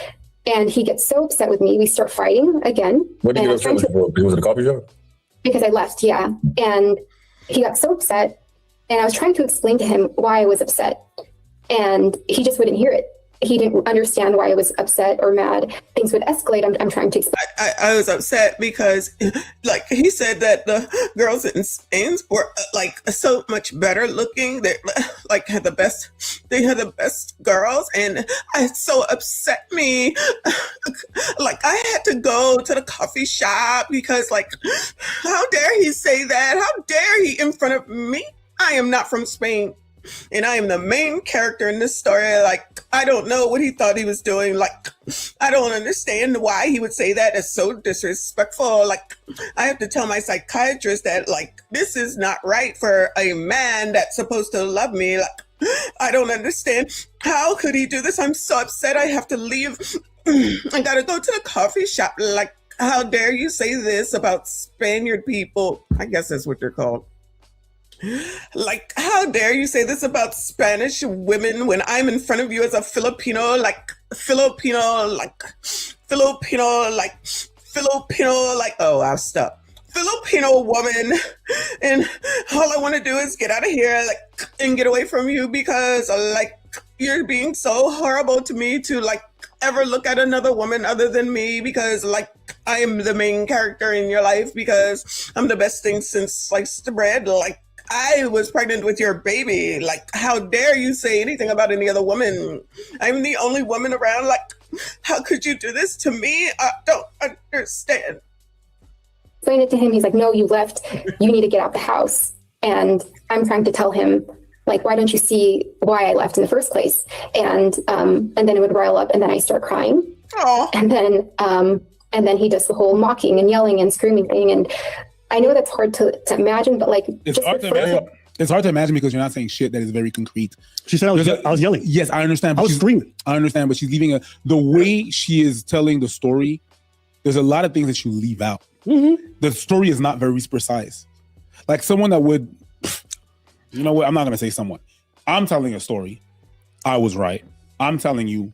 and he gets so upset with me. We start fighting again. What did you get upset with? He was at the coffee shop? Because I left, yeah. And he got so upset, and I was trying to explain to him why I was upset, and he just wouldn't hear it. He didn't understand why I was upset or mad. Things would escalate. I'm trying to explain. I was upset because, like, he said that the girls in Spain were like so much better looking. They like had the best. They had the best girls, and it so upset me. Like I had to go to the coffee shop because, like, how dare he say that? How dare he in front of me? I am not from Spain. And I am the main character in this story. Like, I don't know what he thought he was doing. Like, I don't understand why he would say that. It's so disrespectful. Like, I have to tell my psychiatrist that, like, this is not right for a man that's supposed to love me. Like, I don't understand. How could he do this? I'm so upset. I have to leave. I gotta go to the coffee shop. Like, how dare you say this about Spaniard people? I guess that's what they're called. Like, how dare you say this about Spanish women when I'm in front of you as a Filipino, oh, I'll stop. Filipino woman. And all I want to do is get out of here, like, and get away from you because, like, you're being so horrible to me to, like, ever look at another woman other than me because, like, I am the main character in your life because I'm the best thing since sliced bread. Like, I was pregnant with your baby. Like, how dare you say anything about any other woman? I'm the only woman around. Like, how could you do this to me? I don't understand. Explain it to him. He's like, no, you left. You need to get out the house. And I'm trying to tell him, like, why don't you see why I left in the first place? And then it would rile up, and then I start crying. Oh. And then he does the whole mocking and yelling and screaming thing. And I know that's hard to imagine, but like, it's hard to imagine because you're not saying shit that is very concrete. She said I was yelling. Yes, I understand. I was screaming. I understand, but she's leaving the way she is telling the story. There's a lot of things that you leave out. Mm-hmm. The story is not very precise. Like someone that would, you know what? I'm not gonna say someone. I'm telling a story. I was right. I'm telling you.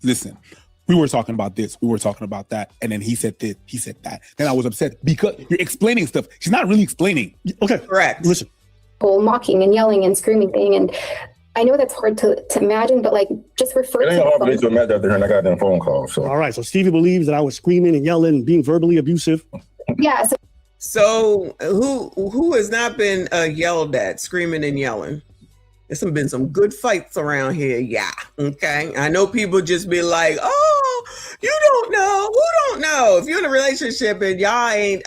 Listen. We were talking about this, we were talking about that, and then he said this, he said that. Then I was upset because you're explaining stuff. She's not really explaining. Okay, correct. Listen. Whole mocking and yelling and screaming thing. And I know that's hard to imagine, but like, just refer to it. It ain't hard for me to imagine after hearing that goddamn phone call. So. All right, so Stevie believes that I was screaming and yelling and being verbally abusive. Yeah. So who has not been yelled at, screaming and yelling? There's been some good fights around here, yeah. Okay, I know people just be like, "Oh, you don't know, who don't know?" If you're in a relationship and y'all ain't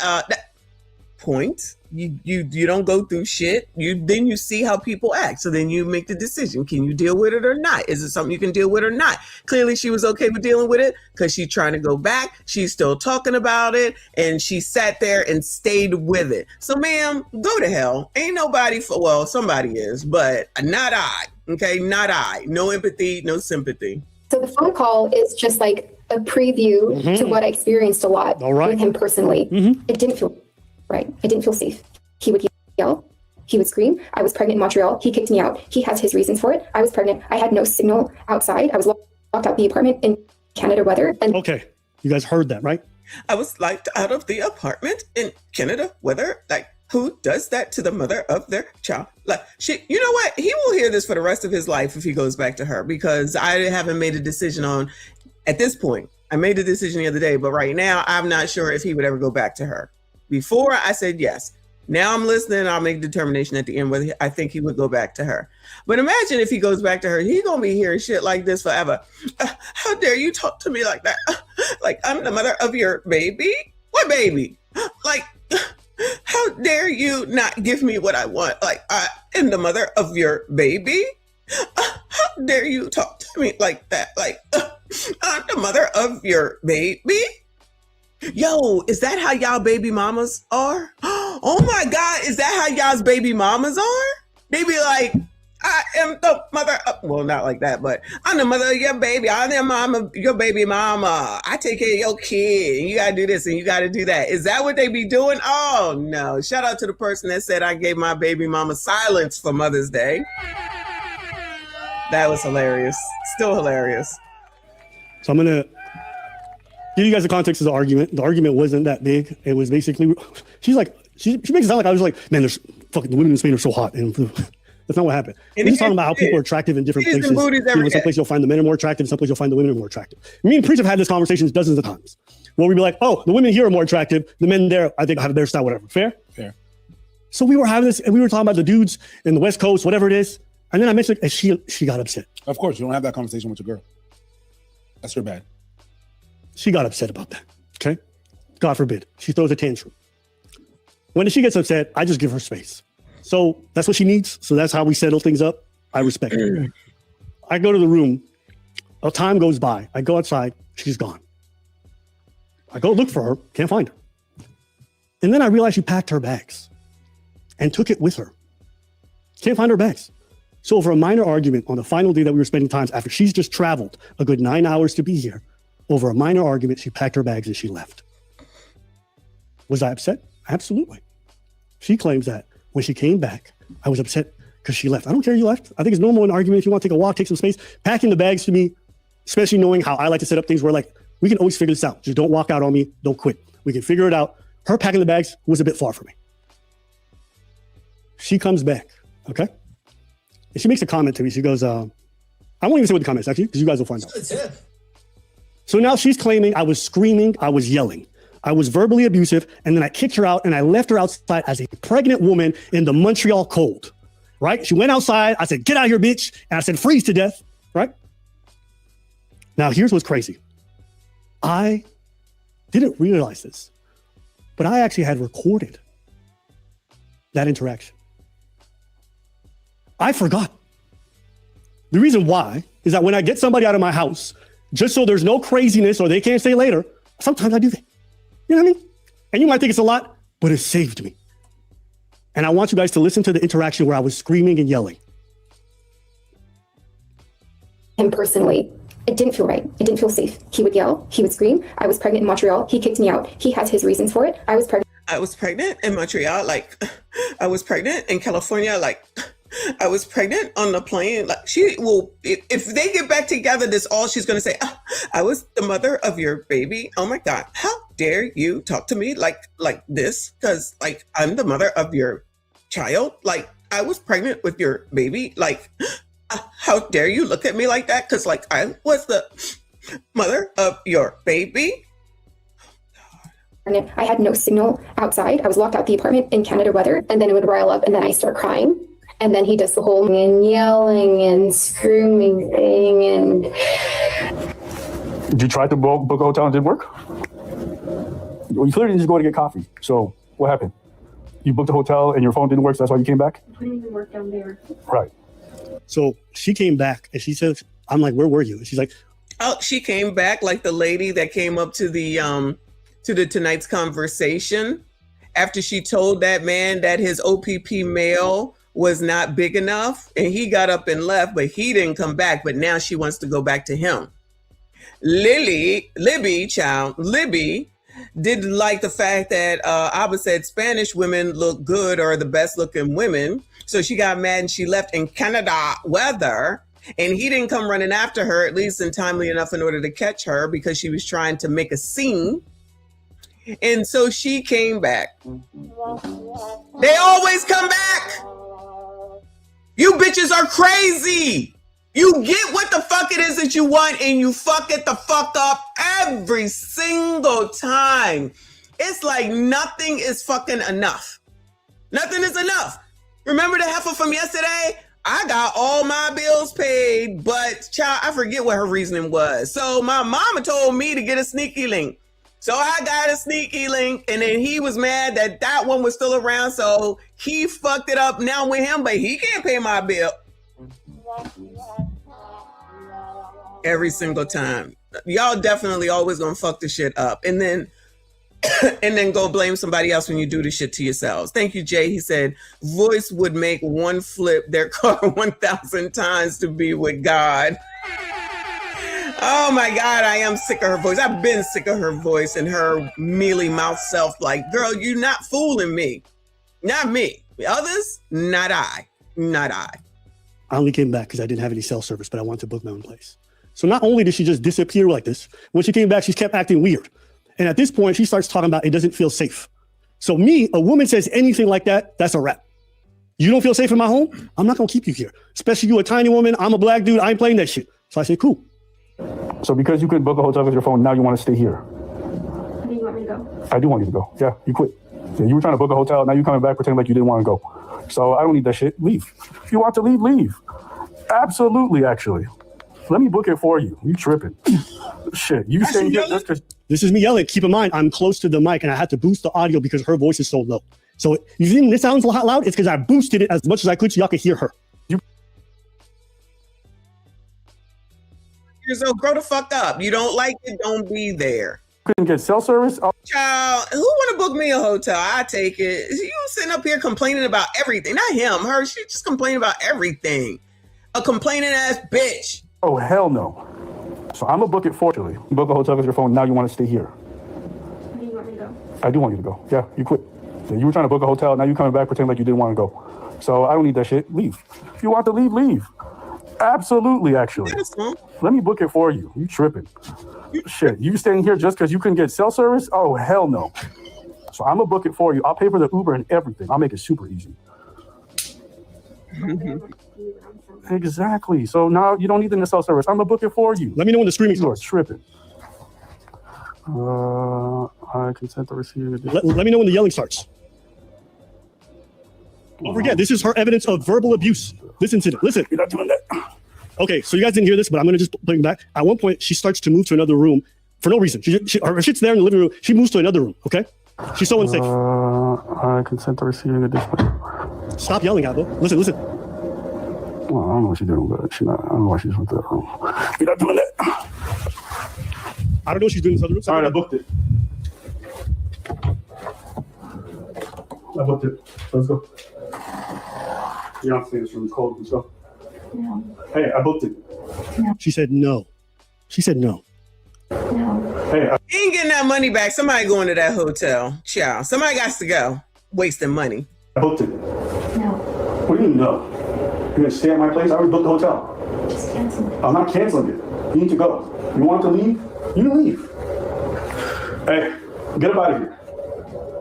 point, you don't go through shit. Then you see how people act. So then you make the decision: can you deal with it or not? Is it something you can deal with or not? Clearly, she was okay with dealing with it because she's trying to go back. She's still talking about it, and she sat there and stayed with it. So, ma'am, go to hell. Ain't nobody well, somebody is, but not I. Okay, not I. No empathy, no sympathy. So the phone call is just like a preview to what I experienced a lot with him personally. It didn't feel right. I didn't feel safe. He would yell. He would scream. I was pregnant in Montreal. He kicked me out. He has his reasons for it. I was pregnant. I had no signal outside. I was locked out the apartment in Canada weather. And okay, you guys heard that, right? I was locked out of the apartment in Canada weather. Like, who does that to the mother of their child? Like, you know what? He will hear this for the rest of his life if he goes back to her, because I haven't made a decision on, at this point. I made a decision the other day, but right now I'm not sure if he would ever go back to her. Before I said yes. Now I'm listening. I'll make a determination at the end whether I think he would go back to her. But imagine if he goes back to her, he's going to be hearing shit like this forever. How dare you talk to me like that? Like, I'm the mother of your baby? What baby? Like, how dare you not give me what I want? Like, I am the mother of your baby? How dare you talk to me like that? Like, I'm the mother of your baby? Yo, is that how y'all baby mamas are? Oh my God, is that how y'all's baby mamas are? They be like, I am the mother of, well, not like that, but I'm the mother of your baby. I'm the mama, your baby mama. I take care of your kid. You gotta do this and you gotta do that. Is that what they be doing? Oh no. Shout out to the person that said I gave my baby mama silence for Mother's Day. That was hilarious. Still hilarious. So I'm gonna give you guys the context of the argument. The argument wasn't that big. It was basically, she's like, she makes it sound like I was like, man, there's fucking, the women in Spain are so hot. And that's not what happened. We're just talking about how people are attractive in different places. Some place you'll find the men are more attractive, some place you'll find the women are more attractive. Me and Preach have had this conversation dozens of times. Where we'd be like, oh, the women here are more attractive, the men there, I think, have their style, whatever. Fair? Fair. So we were having this, and we were talking about the dudes in the West Coast, whatever it is. And then I mentioned, and she got upset. Of course, you don't have that conversation with your girl. That's her bad. She got upset about that, okay? God forbid. She throws a tantrum. When she gets upset, I just give her space. So that's what she needs. So that's how we settle things up. I respect it. I go to the room. A time goes by. I go outside. She's gone. I go look for her. Can't find her. And then I realize she packed her bags and took it with her. Can't find her bags. So over a minor argument on the final day that we were spending time after she's just traveled a good 9 hours to be here, over a minor argument, she packed her bags and she left. Was I upset? Absolutely. She claims that when she came back, I was upset because she left. I don't care you left. I think it's normal in an argument if you want to take a walk, take some space. Packing the bags to me, especially knowing how I like to set up things where like, we can always figure this out. Just don't walk out on me. Don't quit. We can figure it out. Her packing the bags was a bit far for me. She comes back, okay? And she makes a comment to me. She goes, I won't even say what the comment is actually, because you guys will find out. So now she's claiming I was screaming, I was yelling. I was verbally abusive, and then I kicked her out and I left her outside as a pregnant woman in the Montreal cold, right? She went outside. I said, get out of here, bitch. And I said, freeze to death, right? Now, here's what's crazy. I didn't realize this, but I actually had recorded that interaction. I forgot. The reason why is that when I get somebody out of my house, just so there's no craziness or they can't stay later, sometimes I do that. You know what I mean? And you might think it's a lot, but it saved me. And I want you guys to listen to the interaction where I was screaming and yelling. Him personally, it didn't feel right. It didn't feel safe. He would yell. He would scream. I was pregnant in Montreal. He kicked me out. He has his reasons for it. I was pregnant in Montreal. Like, I was pregnant in California. Like, I was pregnant on the plane. Like, she will, if they get back together, this all she's going to say, oh, I was the mother of your baby. Oh my God. How dare you talk to me like this? Because like, I'm the mother of your child. Like, I was pregnant with your baby. Like, how dare you look at me like that? Because like, I was the mother of your baby. I had no signal outside. I was locked out the apartment in Canada weather, and then it would rile up, and then I start crying. And then he does the whole and yelling and screaming thing. And did you try to book a hotel and it didn't work? Well, you clearly didn't just go to get coffee. So what happened? You booked a hotel and your phone didn't work, so that's why you came back? I didn't even work down there. Right. So she came back and she said, I'm like, where were you? And she's like, oh, she came back like the lady that came up to the tonight's conversation after she told that man that his OPP mail was not big enough and he got up and left, but he didn't come back. But now she wants to go back to him. Libby didn't like the fact that Abba said Spanish women look good or the best looking women. So she got mad and she left in Canada weather. And he didn't come running after her, at least in timely enough in order to catch her because she was trying to make a scene. And so she came back. They always come back. You bitches are crazy. You get what the fuck it is that you want and you fuck it the fuck up every single time. It's like nothing is fucking enough. Nothing is enough. Remember the heifer from yesterday? I got all my bills paid, but child, I forget what her reasoning was. So my mama told me to get a sneaky link. So I got a sneaky link, and then he was mad that that one was still around, so he fucked it up now with him, but he can't pay my bill. Every single time. Y'all definitely always gonna fuck the shit up. And then go blame somebody else when you do the shit to yourselves. Thank you, Jay. He said, voice would make one flip their car 1,000 times to be with God. Oh my God, I am sick of her voice. I've been sick of her voice and her mealy mouth self. Like, girl, you're not fooling me. Not me. Others, not I. Not I. I only came back because I didn't have any cell service, but I wanted to book my own place. So not only did she just disappear like this, when she came back, she kept acting weird. And at this point, she starts talking about it doesn't feel safe. So me, a woman says anything like that, that's a wrap. You don't feel safe in my home? I'm not going to keep you here. Especially you, a tiny woman. I'm a black dude. I ain't playing that shit. So I said, cool. So because you couldn't book a hotel with your phone, now you want to stay here? Do you want me to go? I do want you to go. Yeah, you quit. Yeah, you were trying to book a hotel. Now you're coming back pretending like you didn't want to go. So I don't need that shit. Leave. If you want to leave, leave. Absolutely, actually. Let me book it for you. You tripping. Shit, you staying here just because... This is me yelling. Keep in mind, I'm close to the mic and I had to boost the audio because her voice is so low. So you think this sounds loud? It's because I boosted it as much as I could so y'all could hear her. So grow the fuck up. You don't like it, don't be there. Couldn't get cell service? Oh. Child, who want to book me a hotel? I take it. You sitting up here complaining about everything. Not him, her. She just complaining about everything. A complaining ass bitch. Oh, hell no. So I'm going to book it for you. Book a hotel with your phone. Now you want to stay here. Do you want me to go? I do want you to go. Yeah, you quit. Yeah, you were trying to book a hotel. Now you're coming back pretending like you didn't want to go. So I don't need that shit. Leave. If you want to leave, leave. Absolutely, actually. Let me book it for you. You tripping. Shit, you staying here just because you couldn't get cell service? Oh, hell no. So I'm going to book it for you. I'll pay for the Uber and everything. I'll make it super easy. Exactly. So now you don't need the cell service. I'm going to book it for you. Let me know when the streaming starts. You are tripping. I consent to receive it. Let me know when the yelling starts. Don't forget, this is her evidence of verbal abuse. Listen to it. Listen. You're not doing that. Okay, so you guys didn't hear this, but I'm going to just bring it back. At one point, she starts to move to another room for no reason. Her shit's there in the living room. She moves to another room, okay? She's so unsafe. I consent to receiving a display. Stop yelling at her. Listen. Well, I don't know what she's doing, but I don't know why she just went to that room. You're not doing that. I don't know what she's doing in this other room. All right, I booked it. Let's go. You don't stay in this room. It's cold. Let's go. No. Hey, I booked it. No. She said no. No. Hey, He ain't getting that money back. Somebody going to that hotel. Ciao. Somebody got to go. Wasting money. I booked it. No. What do you mean no? You're going to stay at my place? I already booked the hotel. Just cancel it. I'm not canceling it. You need to go. You want to leave? You leave. Hey, get up out of here.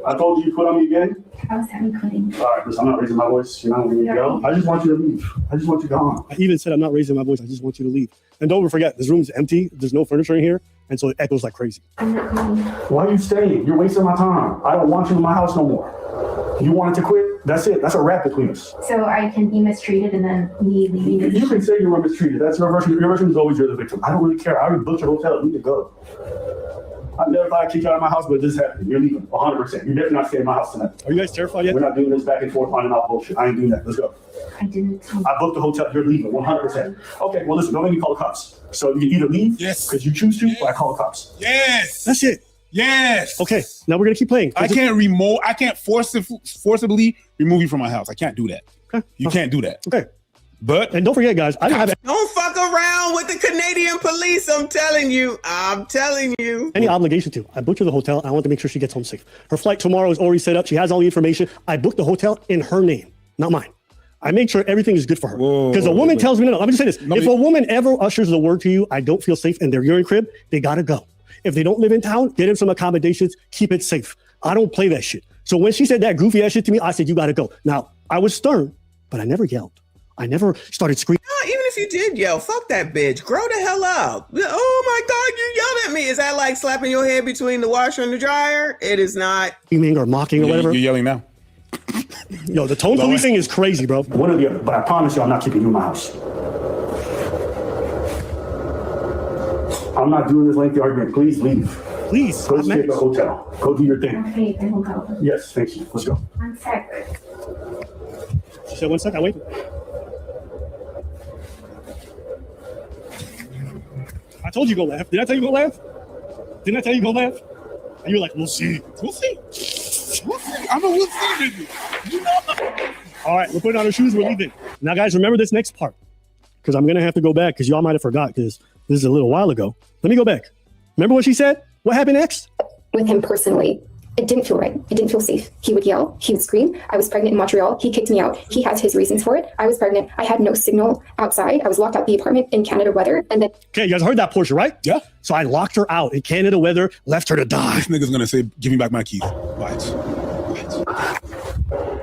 I told you quit on me again. I was having quitting. All right, listen, I'm not raising my voice. You're not going to go. I just want you to leave. I just want you gone. I even said I'm not raising my voice. I just want you to leave. And don't forget, this room's empty. There's no furniture in here. And so it echoes like crazy. I'm not going. Why are you staying? You're wasting my time. I don't want you in my house no more. You wanted to quit? That's it. That's a wrap between us. So I can be mistreated and then me leaving. You can say you were mistreated. That's your version. Your version is always you're the victim. I don't really care. I already booked your hotel. You need to go. I never thought I'd kick you out of my house, but this happened. You're leaving 100%. You're definitely not staying in my house tonight. Are you guys terrified yet? We're not doing this back and forth, finding out bullshit. I ain't doing that. Let's go. I didn't. I booked the hotel. You're leaving 100%. Okay, well, listen, don't make me call the cops. So you can either leave because you choose to, or I call the cops. Yes. That's it. Yes. Okay, now we're going to keep playing. I can't forcibly remove you from my house. I can't do that. Okay. You can't do that. Okay. And don't forget, guys, I didn't have Don't fuck around with the Canadian police. I'm telling you. any obligation to. I booked her the hotel. And I want to make sure she gets home safe. Her flight tomorrow is already set up. She has all the information. I booked the hotel in her name, not mine. I make sure everything is good for her. Because a woman tells me, no, let me just say this. If a woman ever ushers the word to you, I don't feel safe in their urine crib, they got to go. If they don't live in town, get them some accommodations, keep it safe. I don't play that shit. So when she said that goofy ass shit to me, I said, you got to go. Now, I was stern, but I never yelled. I never started screaming. No, even if you did yell, fuck that bitch. Grow the hell up. Oh my God, you yelled at me. Is that like slapping your head between the washer and the dryer? It is not. Screaming or mocking or whatever. You're yelling now. Yo, the tone policing is crazy, bro. One or the other, but I promise you I'm not keeping you in my house. I'm not doing this lengthy argument. Please leave. Please. Go stay at the hotel. Go do your thing. Okay, I will go. Yes, thank you. Let's go. 1 sec. She said 1 sec, I wait. I told you go left. Did I tell you go left? Didn't I tell you go left? And you were like, we'll see. We'll see. We'll see. I'm a we'll see, baby. You know. All right, we're putting on our shoes. We're leaving. Now, guys, remember this next part. Because I'm going to have to go back because y'all might have forgot because this is a little while ago. Let me go back. Remember what she said? What happened next? With him personally, it didn't feel right. It didn't feel safe. He would yell. He would scream. I was pregnant in Montreal. He kicked me out. He has his reasons for it. I was pregnant. I had no signal outside. I was locked out the apartment in Canada weather. And then. Okay, you guys heard that portion, right? Yeah. So I locked her out in Canada weather, left her to die. This nigga's gonna say, give me back my keys. Watch.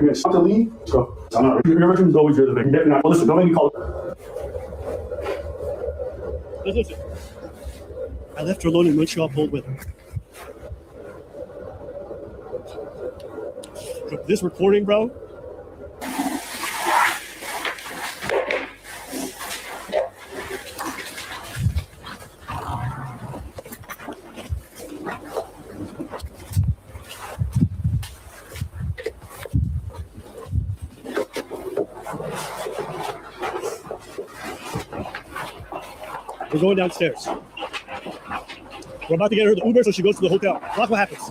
You're going to leave? Let's go. I'm not. You're never going to go with your other thing. Well, listen, don't make me call her. Listen. I left her alone in Montreal cold weather. This recording, bro. We're going downstairs. We're about to get her the Uber so she goes to the hotel. Watch what happens.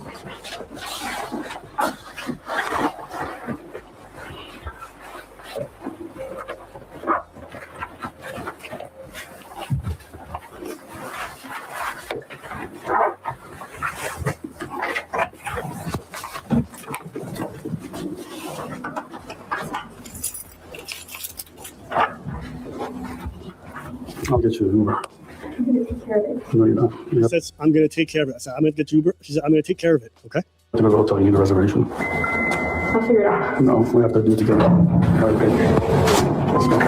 I'll get you an Uber. I'm going to take care of it. No, you're not. She says, I'm going to take care of it. I said, I'm going to get you Uber. She said, I'm going to take care of it. Okay? To go to the hotel, you need a reservation. I'll figure it out. No, we have to do it together. All right, baby. Let's go.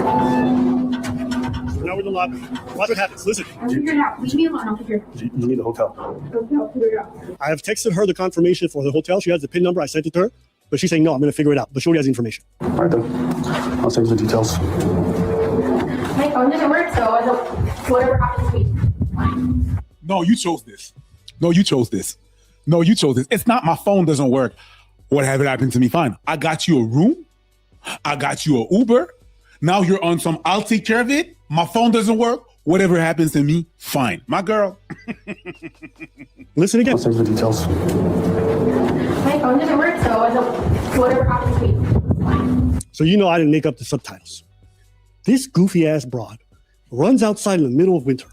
So now we're in the lobby. Watch what happens. Listen. I'll figure it out. Leave me alone. I'll figure it out. You need a hotel. Okay, I'll figure it out. I have texted her the confirmation for the hotel. She has the PIN number. I sent it to her. But she's saying, no, I'm going to figure it out. But she already has the information. All right, then. I'll send you the details. My phone doesn't work, so whatever happens to me. No, you chose this. No, you chose this. No, you chose this. It's not my phone doesn't work. Whatever happened to me, fine. I got you a room. I got you an Uber. Now you're on some, I'll take care of it. My phone doesn't work. Whatever happens to me, fine. My girl. Listen again. I'll send you the details. My phone doesn't work, so whatever happens to me. So you know I didn't make up the subtitles. This goofy ass broad runs outside in the middle of winter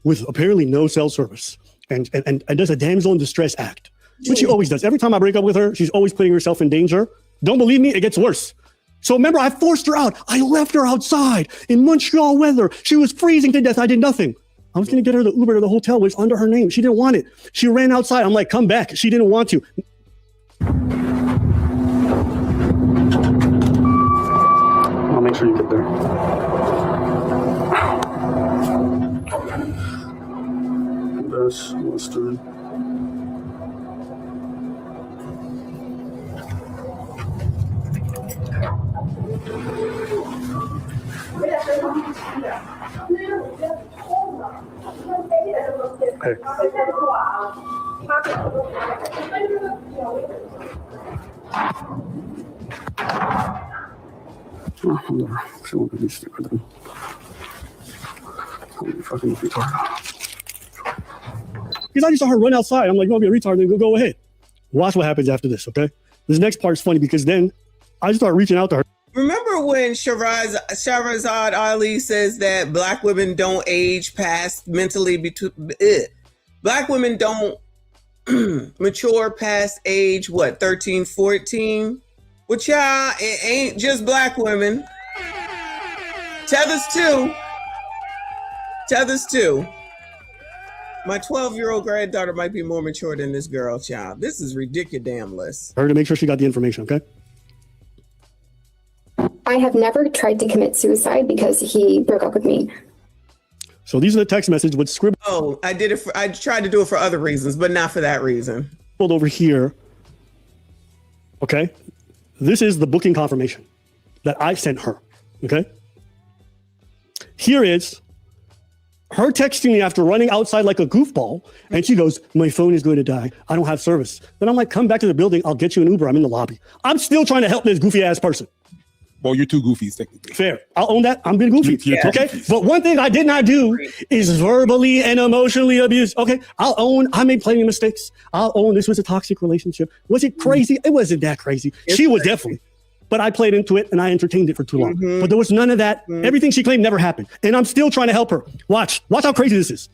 with apparently no cell service and does a damsel in distress act, which she always does. Every time I break up with her, she's always putting herself in danger. Don't believe me? It gets worse. So remember, I forced her out. I left her outside in Montreal weather. She was freezing to death. I did nothing. I was going to get her the Uber to the hotel, which is under her name. She didn't want it. She ran outside. I'm like, come back. She didn't want to. I'll make sure you get there. Best Western. She won't be stupid then. Fucking retard. Because I just saw her run outside. I'm like, you want to be a retard? Then go ahead. Watch what happens after this, okay? This next part's funny because then I just start reaching out to her. Remember when Shahrazad Ali says that black women don't age past mentally black women don't mature past age, what, 13, 14? Well, child, it ain't just black women. Tethers too. My 12-year-old granddaughter might be more mature than this girl, child. This is ridiculous. Her to make sure she got the information, okay? I have never tried to commit suicide because he broke up with me. So these are the text messages with scribbled. Oh, I tried to do it for other reasons, but not for that reason. Over here, okay? This is the booking confirmation that I sent her, okay? Here is her texting me after running outside like a goofball, and she goes, my phone is going to die. I don't have service. Then I'm like, come back to the building. I'll get you an Uber. I'm in the lobby. I'm still trying to help this goofy ass person. Well, you're two goofies, technically. Fair. I'll own that. I'm being goofy. You're okay. goofies. But one thing I did not do is verbally and emotionally abuse. Okay. I'll own I made plenty of mistakes. I'll own this was a toxic relationship. Was it crazy? It wasn't that crazy. She was definitely. But I played into it and I entertained it for too long. But there was none of that. Everything she claimed never happened. And I'm still trying to help her. Watch how crazy this is.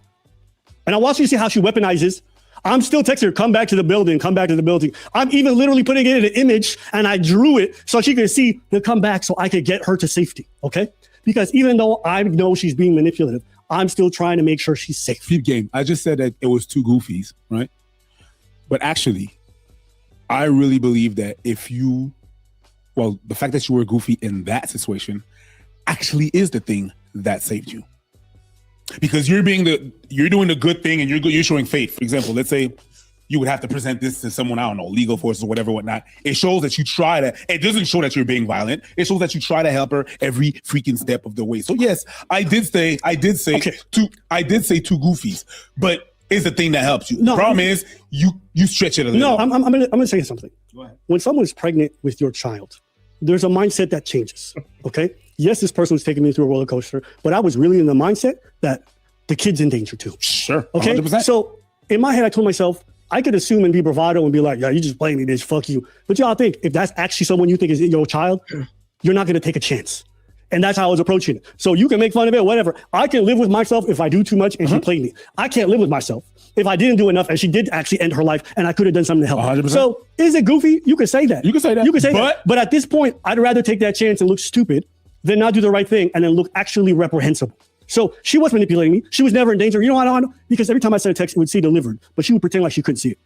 And I watch you see how she weaponizes. I'm still texting her, come back to the building. I'm even literally putting it in an image and I drew it so she could see to come back so I could get her to safety, okay? Because even though I know she's being manipulative, I'm still trying to make sure she's safe. Peep game. I just said that it was two goofies, right? But actually, I really believe that the fact that you were goofy in that situation actually is the thing that saved you. Because you're doing the good thing and you're showing faith. For example, let's say you would have to present this to someone, I don't know, legal forces or whatnot. It shows that you try to, it doesn't show that you're being violent. It shows that you try to help her every freaking step of the way. So yes, I did say two goofies, but it's the thing that helps you. No, the problem is you stretch it a little. No, I'm gonna say something. Go ahead. When someone's pregnant with your child, there's a mindset that changes. Okay. Yes, this person was taking me through a roller coaster, but I was really in the mindset that the kid's in danger too. Sure. Okay. 100%. So in my head, I told myself, I could assume and be bravado and be like, yeah, you just playing me, bitch, fuck you. But y'all think if that's actually someone you think is your child, you're not going to take a chance. And that's how I was approaching it. So you can make fun of it, whatever. I can live with myself if I do too much and she played me. I can't live with myself if I didn't do enough and she did actually end her life and I could have done something to help. 100%. So is it goofy? You can say that. You can say that. But at this point, I'd rather take that chance and look stupid than not do the right thing and then look actually reprehensible. So she was manipulating me. She was never in danger. You know what I know? Because every time I sent a text, it would say delivered, but she would pretend like she couldn't see it.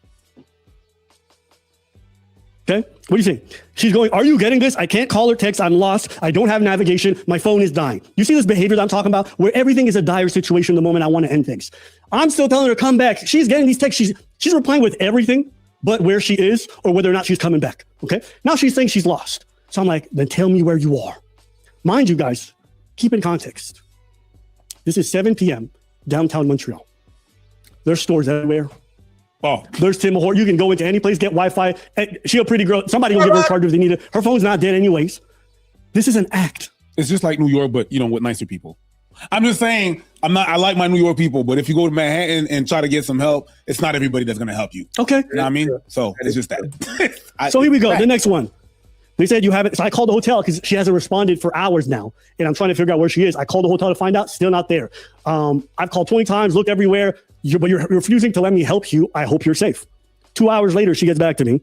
Okay? What do you think? She's going, are you getting this? I can't call or text. I'm lost. I don't have navigation. My phone is dying. You see this behavior that I'm talking about where everything is a dire situation the moment I want to end things. I'm still telling her to come back. She's getting these texts. She's replying with everything but where she is or whether or not she's coming back. Okay? Now she's saying she's lost. So I'm like, then tell me where you are. Mind you guys, keep in context. This is 7 p.m. downtown Montreal. There's stores everywhere. Oh, there's Tim Hortons. You can go into any place, get Wi-Fi. She a pretty girl. Somebody will give her a charger if they need it. Her phone's not dead anyways. This is an act. It's just like New York, but with nicer people. I'm just saying, I like my New York people, but if you go to Manhattan and try to get some help, it's not everybody that's going to help you. Okay. You know what I mean? So it's just that. So here we go. The next one. They said you haven't. So I called the hotel because she hasn't responded for hours now. And I'm trying to figure out where she is. I called the hotel to find out. Still not there. I've called 20 times, looked everywhere. But you're refusing to let me help you. I hope you're safe. 2 hours later, she gets back to me.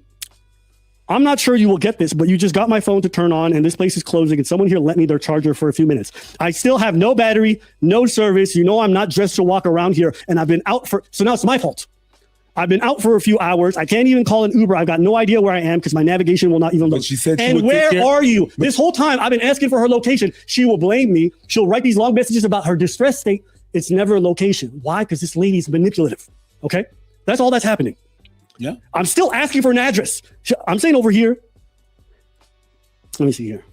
I'm not sure you will get this, but you just got my phone to turn on and this place is closing and someone here lent me their charger for a few minutes. I still have no battery, no service. You know I'm not dressed to walk around here and I've been out so now it's my fault. I've been out for a few hours. I can't even call an Uber. I've got no idea where I am because my navigation will not even load. She said and where are you? This whole time I've been asking for her location. She will blame me. She'll write these long messages about her distress state. It's never a location. Why? Because this lady's manipulative. Okay? That's all that's happening. Yeah. I'm still asking for an address. I'm saying over here. Let me see here.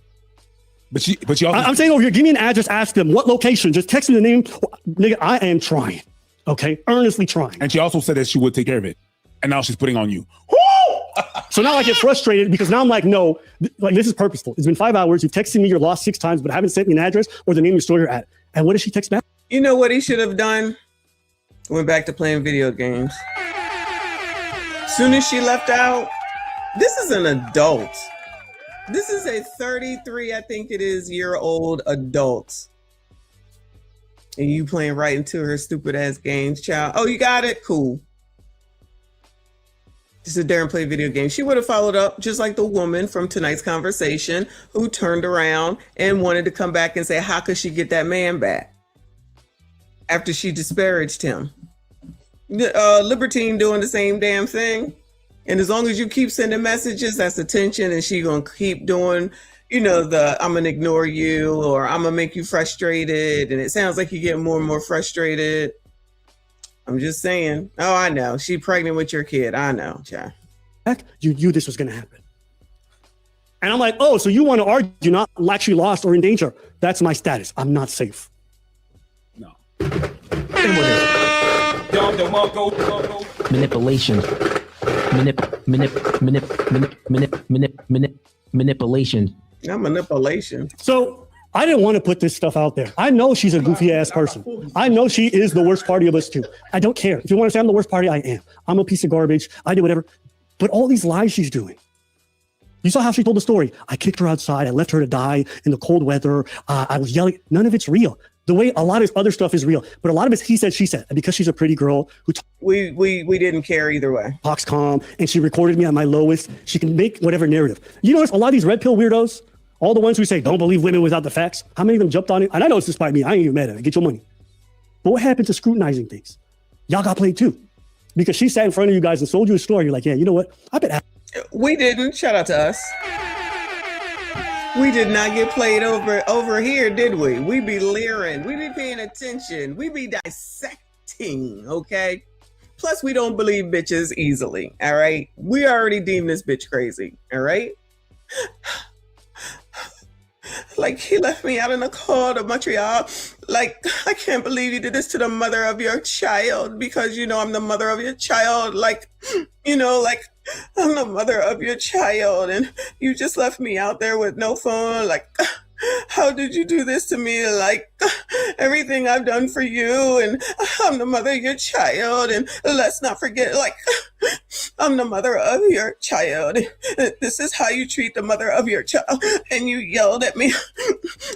But you also I'm saying over here, give me an address, ask them what location. Just text me the name. Nigga, I am trying. Okay? Earnestly trying. And she also said that she would take care of it. And now she's putting on you. So now I get frustrated because now I'm like, no, like this is purposeful. It's been 5 hours. You've texted me you're lost 6 times, but haven't sent me an address or the name of your store you're at. And what does she text back? You know what he should have done? Went back to playing video games. Soon as she left out, this is an adult. This is a 33, I think it is, year-old adult. And you playing right into her stupid ass games, child. Oh, you got it? Cool. This is a dare and play video game. She would have followed up just like the woman from tonight's conversation who turned around and wanted to come back and say, how could she get that man back after she disparaged him? Libertine doing the same damn thing. And as long as you keep sending messages, that's attention, and she gonna keep doing, you know, I'm gonna ignore you, or I'm gonna make you frustrated. And it sounds like you get more and more frustrated. I'm just saying. Oh, I know. She pregnant with your kid. I know, child. You knew this was gonna happen. And I'm like, oh, so you want to argue not actually lost or in danger? That's my status. I'm not safe. No. Manipulation. Manipulation. Not manipulation. So I didn't want to put this stuff out there. I know she's a goofy ass person. I know she is the worst party of us two. I don't care. If you want to say I'm the worst party, I am. I'm a piece of garbage. I do whatever. But all these lies she's doing. You saw how she told the story. I kicked her outside. I left her to die in the cold weather. I was yelling. None of it's real. The way a lot of other stuff is real, but a lot of it's he said, she said. And because she's a pretty girl who we didn't care either way. Talks calm, and she recorded me at my lowest. She can make whatever narrative. You notice a lot of these red pill weirdos, all the ones who say don't believe women without the facts. How many of them jumped on it? And I know it's despite me. I ain't even mad at it. Get your money. But what happened to scrutinizing things? Y'all got played too, because she sat in front of you guys and sold you a story. You're like, yeah, you know what? I bet. We didn't. Shout out to us. We did not get played over here, did we? We be leering. We be paying attention. We be dissecting, okay? Plus, we don't believe bitches easily, all right? We already deemed this bitch crazy, all right? Like, he left me out in the cold of Montreal. Like, I can't believe you did this to the mother of your child, because, you know, I'm the mother of your child. Like, you know, like, I'm the mother of your child, and you just left me out there with no phone. Like, how did you do this to me? Like, everything I've done for you, and I'm the mother of your child, and let's not forget, like, I'm the mother of your child. This is how you treat the mother of your child. And you yelled at me.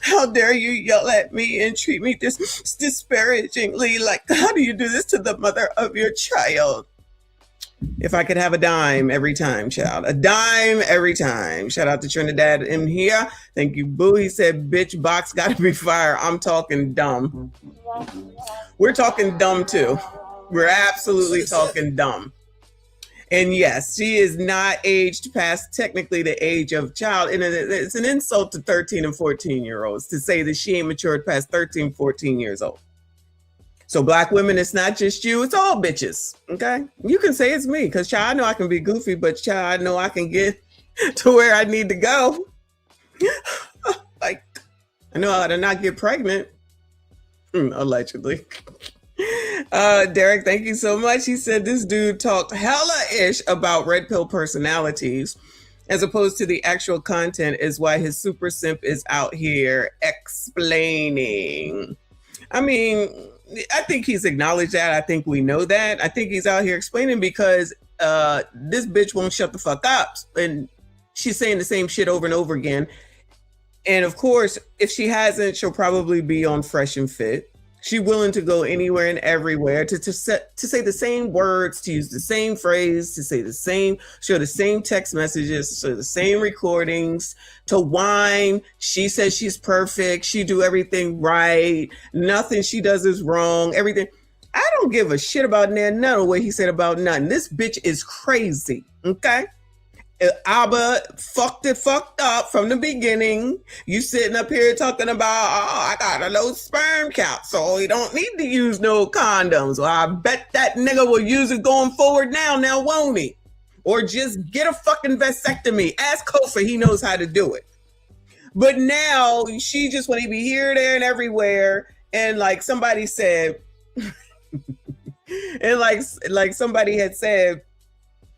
How dare you yell at me and treat me disparagingly? Like, how do you do this to the mother of your child? If I could have a dime every time, child. A dime every time. Shout out to Trinidad in here. Thank you, boo. He said, bitch, box gotta be fire. I'm talking dumb. We're talking dumb too. We're absolutely talking dumb. And yes, she is not aged past technically the age of child. And it's an insult to 13 and 14-year-olds to say that she ain't matured past 13, 14 years old. So Black women, it's not just you, it's all bitches, okay? You can say it's me, because child, I know I can be goofy, but child, I know I can get to where I need to go. Like, I know how to not get pregnant, allegedly. Derek, thank you so much. He said this dude talked hella-ish about red pill personalities as opposed to the actual content is why his super simp is out here explaining. I mean, I think he's acknowledged that. I think we know that. I think he's out here explaining because this bitch won't shut the fuck up. And she's saying the same shit over and over again. And of course, if she hasn't, she'll probably be on Fresh and Fit. She's willing to go anywhere and everywhere to say the same words, to use the same phrase, to say the same, show the same text messages, show the same recordings, to whine. She says she's perfect. She do everything right. Nothing she does is wrong. Everything. I don't give a shit about none of what he said about nothing. This bitch is crazy. Okay. Abba fucked up from the beginning. You sitting up here talking about, I got a low sperm count, so you don't need to use no condoms. Well, I bet that nigga will use it going forward now, won't he? Or just get a fucking vasectomy. Ask Kofa, he knows how to do it. But now she just want to be here, there, and everywhere. And like somebody said, and like somebody had said,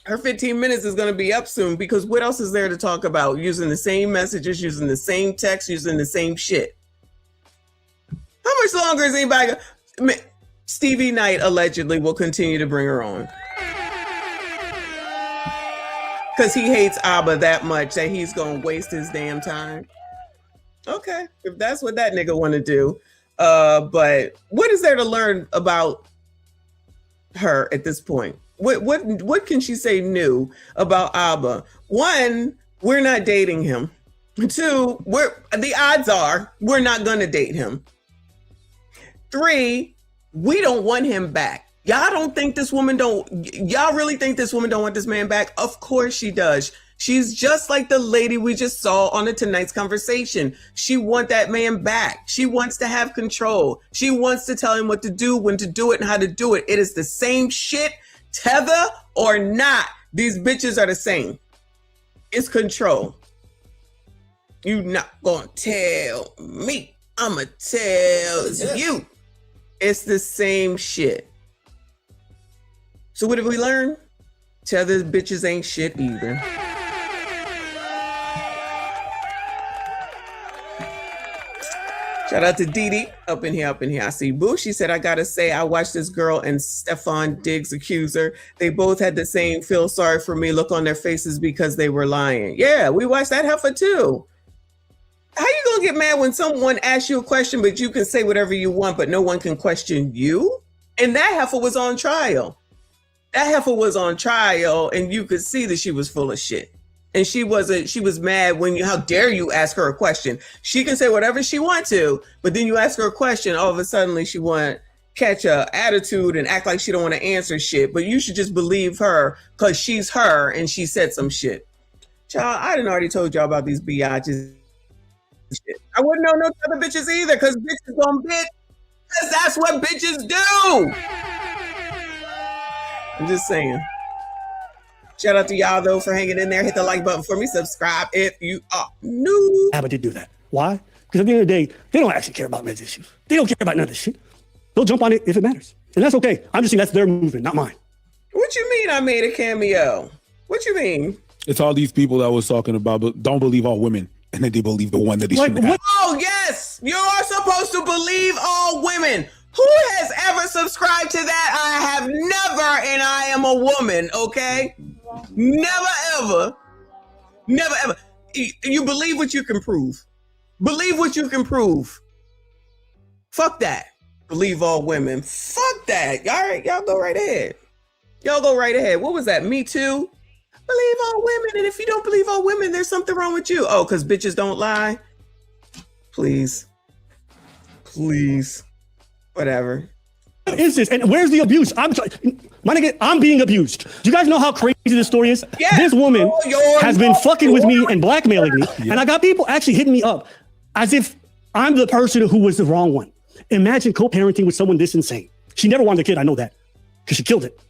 her 15 minutes is going to be up soon, because what else is there to talk about? Using the same messages, using the same text, using the same shit. How much longer is anybody Stevie Knight allegedly will continue to bring her on. Because he hates Abba that much that he's gonna waste his damn time. Okay, if that's what that nigga want to do. But what is there to learn about her at this point? What can she say new about Abba? One, we're not dating him. Two, the odds are we're not gonna date him. Three, we don't want him back. Y'all really think this woman don't want this man back? Of course she does. She's just like the lady we just saw on the Tonight's Conversation. She wants that man back. She wants to have control. She wants to tell him what to do, when to do it, and how to do it. It is the same shit, tether or not. These bitches are the same. It's control. You not gonna tell me. I'ma tell you. It's the same shit. So what did we learn? Tether bitches ain't shit either. Shout out to Dee Dee up in here. I see Boo. She said, I gotta say, I watched this girl and Stefan Diggs accuser. They both had the same feel sorry for me look on their faces because they were lying. Yeah, we watched that heifer too. How you gonna get mad when someone asks you a question, but you can say whatever you want, but no one can question you? And that heifer was on trial. That heifer was on trial, and you could see that she was full of shit. And she was mad when how dare you ask her a question? She can say whatever she wants to, but then you ask her a question, all of a sudden she want to catch a attitude and act like she don't want to answer shit. But you should just believe her because she's her and she said some shit. Child, I done already told y'all about these biatches. I wouldn't know no other bitches either because bitches gonna bitch because that's what bitches do. I'm just saying. Shout out to y'all though for hanging in there. Hit the like button for me. Subscribe if you are new. Abba did do that. Why? Because at the end of the day, they don't actually care about men's issues. They don't care about none of this shit. They'll jump on it if it matters. And that's okay. I'm just saying that's their movement, not mine. What you mean I made a cameo? What you mean? It's all these people that was talking about, but don't believe all women. And then they believe the one that they shouldn't have. Oh, yes. You are supposed to believe all women. Who has ever subscribed to that? I have never, and I am a woman, okay? Never, ever. Never, ever. You believe what you can prove. Believe what you can prove. Fuck that. Believe all women. Fuck that. All right, y'all go right ahead. Y'all go right ahead. What was that? Me too? Believe all women. And if you don't believe all women, there's something wrong with you. Oh, because bitches don't lie? Please. Please. Whatever. What is this? And where's the abuse? My nigga, I'm being abused. Do you guys know how crazy this story is? Yes. This woman has been fucking with me and blackmailing me. Yeah. And I got people actually hitting me up as if I'm the person who was the wrong one. Imagine co-parenting with someone this insane. She never wanted a kid. I know that because she killed it.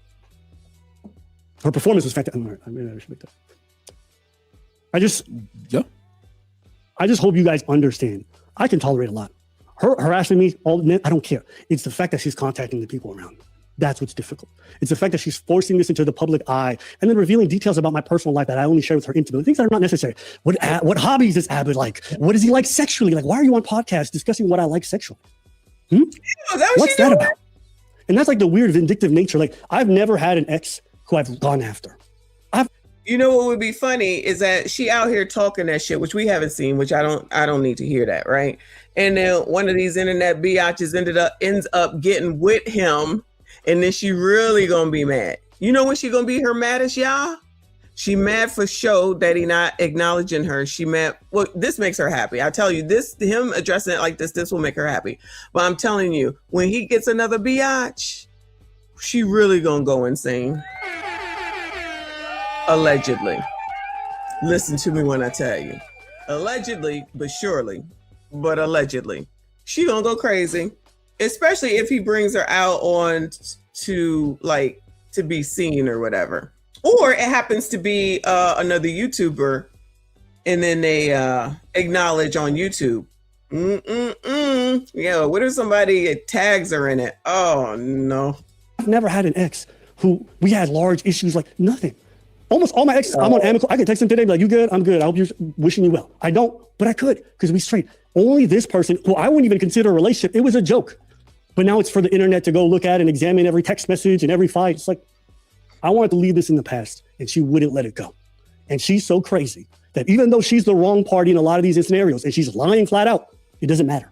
Her performance was fantastic. I just hope you guys understand. I can tolerate a lot. Her harassing me, I don't care. It's the fact that she's contacting the people around me. That's what's difficult. It's the fact that she's forcing this into the public eye and then revealing details about my personal life that I only share with her intimately, things that are not necessary. What hobbies is Abbott like? What does he like sexually? Like, why are you on podcasts discussing what I like sexually? What's that about? And that's like the weird vindictive nature. Like, I've never had an ex who I've gone after. You know what would be funny is that she out here talking that shit, which we haven't seen, which I don't need to hear that, right? And then one of these internet biatches ends up getting with him, and then she really gonna be mad. You know when she gonna be her maddest, y'all? She mad for show that he not acknowledging her. She mad. Well, this makes her happy. I tell you, him addressing it like this will make her happy. But I'm telling you, when he gets another biatch, she really gonna go insane. Allegedly. Listen to me when I tell you. Allegedly, but surely. But allegedly. She gonna go crazy. Especially if he brings her out on to be seen or whatever. Or it happens to be another YouTuber and then they acknowledge on YouTube. Yeah, what if somebody tags her in it? Oh no. I've never had an ex who we had large issues, like nothing. Almost all my exes, I'm on amicable. I can text them today, be like, you good? I'm good. I hope you're wishing you well. I don't, but I could, because we straight. Only this person, who I wouldn't even consider a relationship, it was a joke. But now it's for the internet to go look at and examine every text message and every fight. It's like, I wanted to leave this in the past, and she wouldn't let it go. And she's so crazy that even though she's the wrong party in a lot of these scenarios and she's lying flat out, it doesn't matter.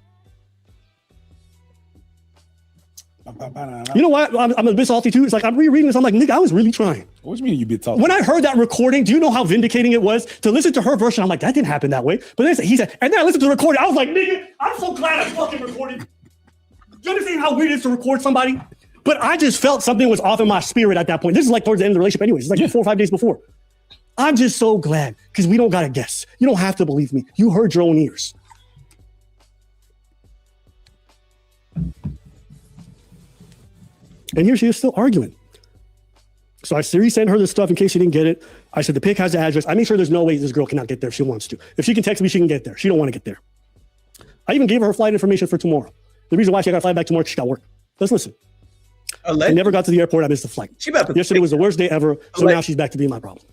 You know what? I'm a bit salty too. It's like I'm rereading this. I'm like, nigga, I was really trying. What do you mean you bit salty? When I heard that recording, do you know how vindicating it was to listen to her version? I'm like, that didn't happen that way. But then he said, and then I listened to the recording. I was like, nigga, I'm so glad I fucking recorded. Do you understand how weird it is to record somebody? But I just felt something was off in my spirit at that point. This is like towards the end of the relationship anyways. It's like 4 or 5 days before. I'm just so glad because we don't got to guess. You don't have to believe me. You heard your own ears. And here she is still arguing. So I resent her this stuff in case she didn't get it. I said the pic has the address. I made sure there's no way this girl cannot get there if she wants to. If she can text me, she can get there. She don't want to get there. I even gave her flight information for tomorrow. The reason why she got to fly back tomorrow is she got work. Let's listen. I never got to the airport. I missed the flight. Yesterday was the worst day ever. So now she's back to being my problem.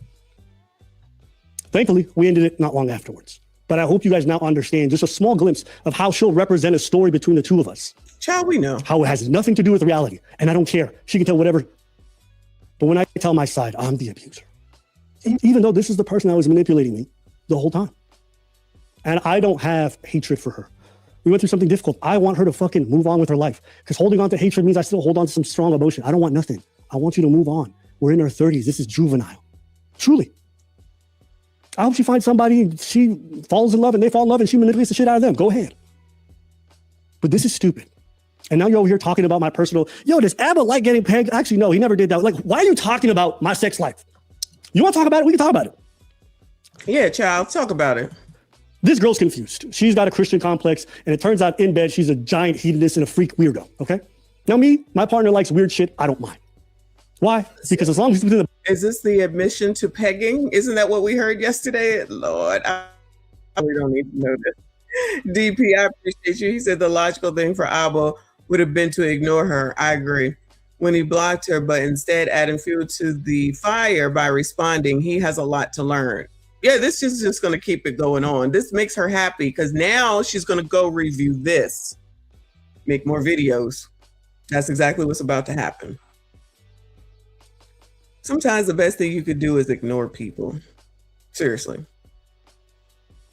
Thankfully, we ended it not long afterwards. But I hope you guys now understand just a small glimpse of how she'll represent a story between the two of us. Child, we know. How it has nothing to do with reality. And I don't care. She can tell whatever. But when I tell my side, I'm the abuser. Even though this is the person that was manipulating me the whole time. And I don't have hatred for her. We went through something difficult. I want her to fucking move on with her life. Because holding on to hatred means I still hold on to some strong emotion. I don't want nothing. I want you to move on. We're in our 30s. This is juvenile. Truly. I hope she finds somebody and she falls in love and they fall in love and she manipulates the shit out of them. Go ahead. But this is stupid. And now you're over here talking about my personal, does Abba like getting pegged? Actually, no, he never did that. Like, why are you talking about my sex life? You want to talk about it? We can talk about it. Yeah, child, talk about it. This girl's confused. She's got a Christian complex, and it turns out in bed, she's a giant hedonist and a freak weirdo, okay? Now me, my partner likes weird shit. I don't mind. Why? Because as long as he's within the... Is this the admission to pegging? Isn't that what we heard yesterday? Lord, we don't need to know this. DP, I appreciate you. He said the logical thing for Abba would have been to ignore her. I agree. When he blocked her, but instead adding fuel to the fire by responding, he has a lot to learn. Yeah, this is just going to keep it going on. This makes her happy because now she's going to go review this, make more videos. That's exactly what's about to happen. Sometimes the best thing you could do is ignore people. Seriously.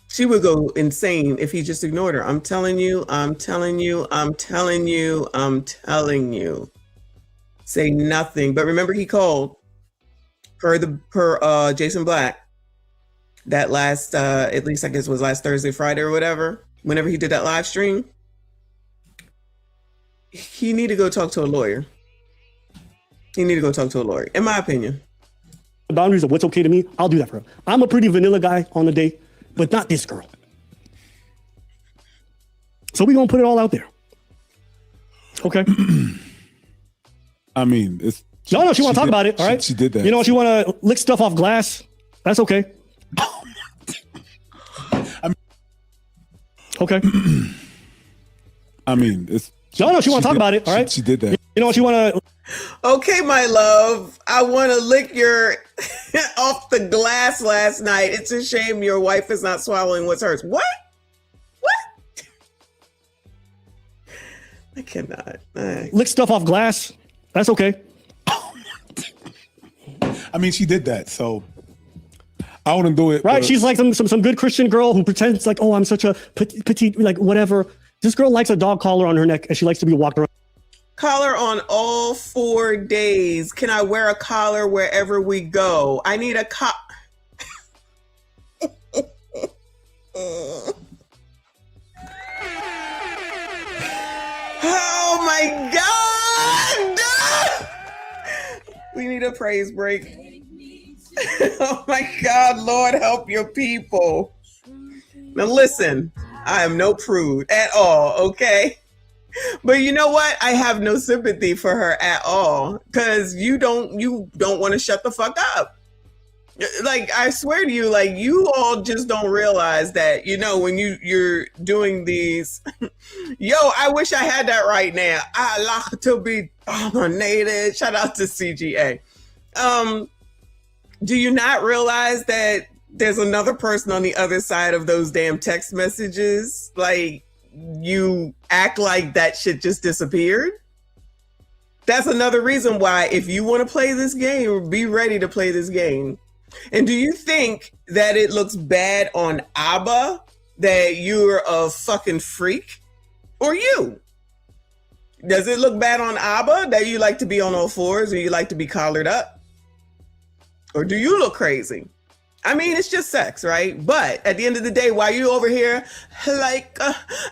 She would go insane if he just ignored her. I'm telling you, I'm telling you, I'm telling you, I'm telling you. Say nothing. But remember, he called per Jason Black. That last, at least I guess it was last Thursday, Friday or whatever, whenever he did that live stream, he need to go talk to a lawyer. He need to go talk to a lawyer, in my opinion. The boundaries of what's okay to me, I'll do that for him. I'm a pretty vanilla guy on the date, but not this girl. So we're going to put it all out there. Okay. I mean, it's... Y'all know she want to talk about it, all right? She did that. You know, she want to lick stuff off glass. That's okay. Okay. I mean, it's... Y'all know she want to talk about it, all right? She did that. You know, she want to... Okay, my love. I want to lick your off the glass last night. It's a shame your wife is not swallowing what's hers. What? What? I cannot. Lick stuff off glass. That's okay. I mean, she did that, so... I wouldn't do it. Right? She's like some good Christian girl who pretends like, oh, I'm such a petite, like whatever. This girl likes a dog collar on her neck and she likes to be walked around. Collar on all 4 days. Can I wear a collar wherever we go? I need a Oh my God! We need a praise break. Oh my God, Lord, help your people. Now listen, I am no prude at all, okay? But you know what? I have no sympathy for her at all because you don't want to shut the fuck up. Like, I swear to you, like, you all just don't realize that, you know, when you're doing these, yo, I wish I had that right now. I like to be dominated. Shout out to CGA. Do you not realize that there's another person on the other side of those damn text messages? Like, you act like that shit just disappeared? That's another reason why, if you want to play this game, be ready to play this game. And do you think that it looks bad on Abba that you're a fucking freak? Or you? Does it look bad on Abba that you like to be on all fours or you like to be collared up? Or do you look crazy? I mean, it's just sex, right? But at the end of the day, why you over here like,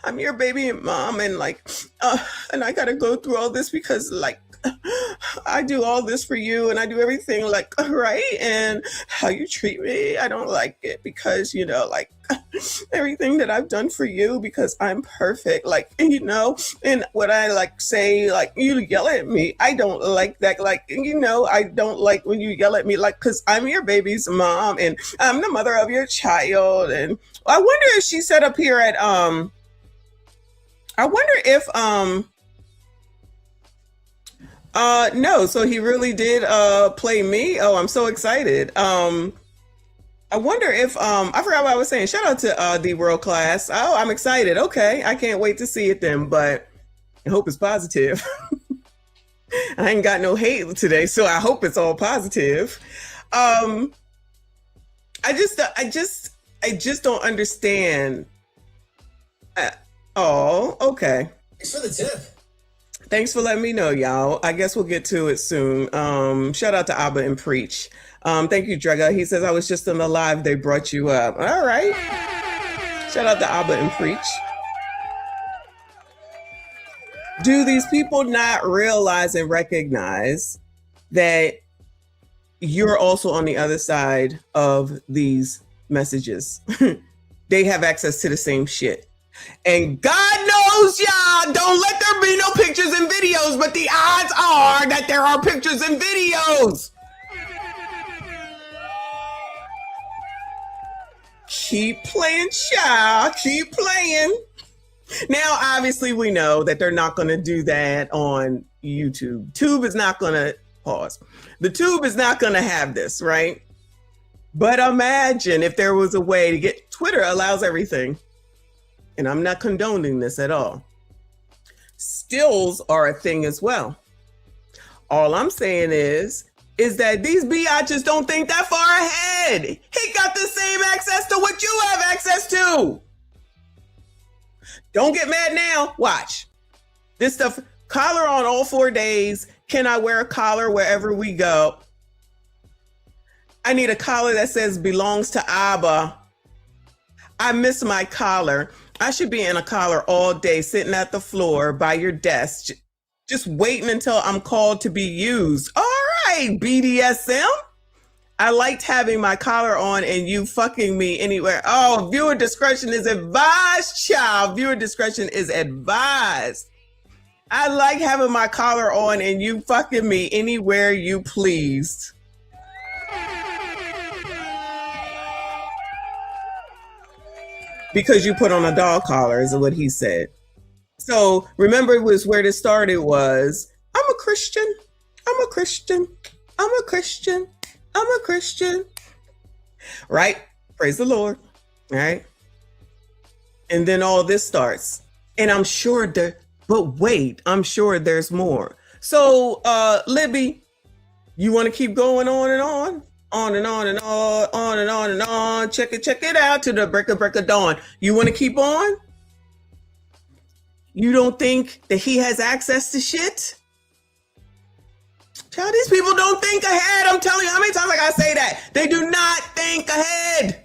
I'm your baby mom and like, and I gotta go through all this because like, I do all this for you and I do everything like, right? And how you treat me, I don't like it because, you know, like everything that I've done for you because I'm perfect. Like, you know, and what I like say, like you yell at me, I don't like that. Like, you know, I don't like when you yell at me, like, cause I'm your baby's mom and I'm the mother of your child. And I wonder if she said up here at, I wonder if, no, so he really did play me. Oh, I'm so excited. I wonder if I forgot what I was saying. Shout out to the World Class. Oh, I'm excited. Okay, I can't wait to see it then, but I hope it's positive. I ain't got no hate today, so I hope it's all positive. I just don't understand. Oh, okay. Thanks for the tip. Thanks for letting me know, y'all. I guess we'll get to it soon. Shout out to Abba and Preach. Thank you, Drega. He says, I was just on the live. They brought you up. All right. Shout out to Abba and Preach. Do these people not realize and recognize that you're also on the other side of these messages? They have access to the same shit. And God knows, y'all, don't let there be no pictures and videos, but the odds are that there are pictures and videos. Keep playing, child. Keep playing. Now, obviously, we know that they're not going to do that on YouTube. Tube is not going to pause. The Tube is not going to have this, right? But imagine if there was a way to get Twitter allows everything. And I'm not condoning this at all. Stills are a thing as well. All I'm saying is that these biatches don't think that far ahead. He got the same access to what you have access to. Don't get mad now. Watch. This stuff, collar on all 4 days. Can I wear a collar wherever we go? I need a collar that says belongs to Abba. I miss my collar. I should be in a collar all day, sitting at the floor by your desk, just waiting until I'm called to be used. All right, BDSM. I liked having my collar on and you fucking me anywhere. Oh, viewer discretion is advised, child. Viewer discretion is advised. I like having my collar on and you fucking me anywhere you pleased. Because you put on a dog collar is what he said. So remember, it was where this started was, I'm a Christian. I'm a Christian. I'm a Christian. I'm a Christian. Right? Praise the Lord. All right. And then all this starts. And I'm sure but wait, I'm sure there's more. So Libby, you want to keep going on and on? On and on and on and on and on. Check it out to the break of dawn. You want to keep on? You don't think that he has access to shit? Child, these people don't think ahead. I'm telling you, how many times I gotta say that? They do not think ahead.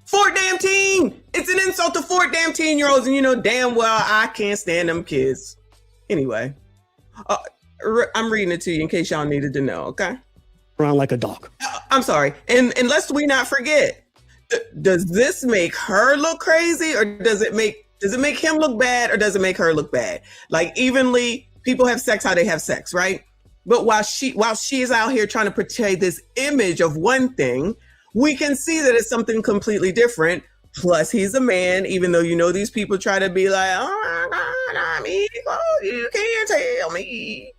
14. It's an insult to 14-year-olds, and you know damn well I can't stand them kids. Anyway, I'm reading it to you in case y'all needed to know, okay? Around like a dog. I'm sorry. And lest we not forget, does this make her look crazy, or does it make him look bad, or does it make her look bad? Like, evenly, people have sex how they have sex, right? But while she's out here trying to portray this image of one thing, we can see that it's something completely different. Plus, he's a man, even though you know these people try to be like, oh my God, I'm equal, you can't tell me.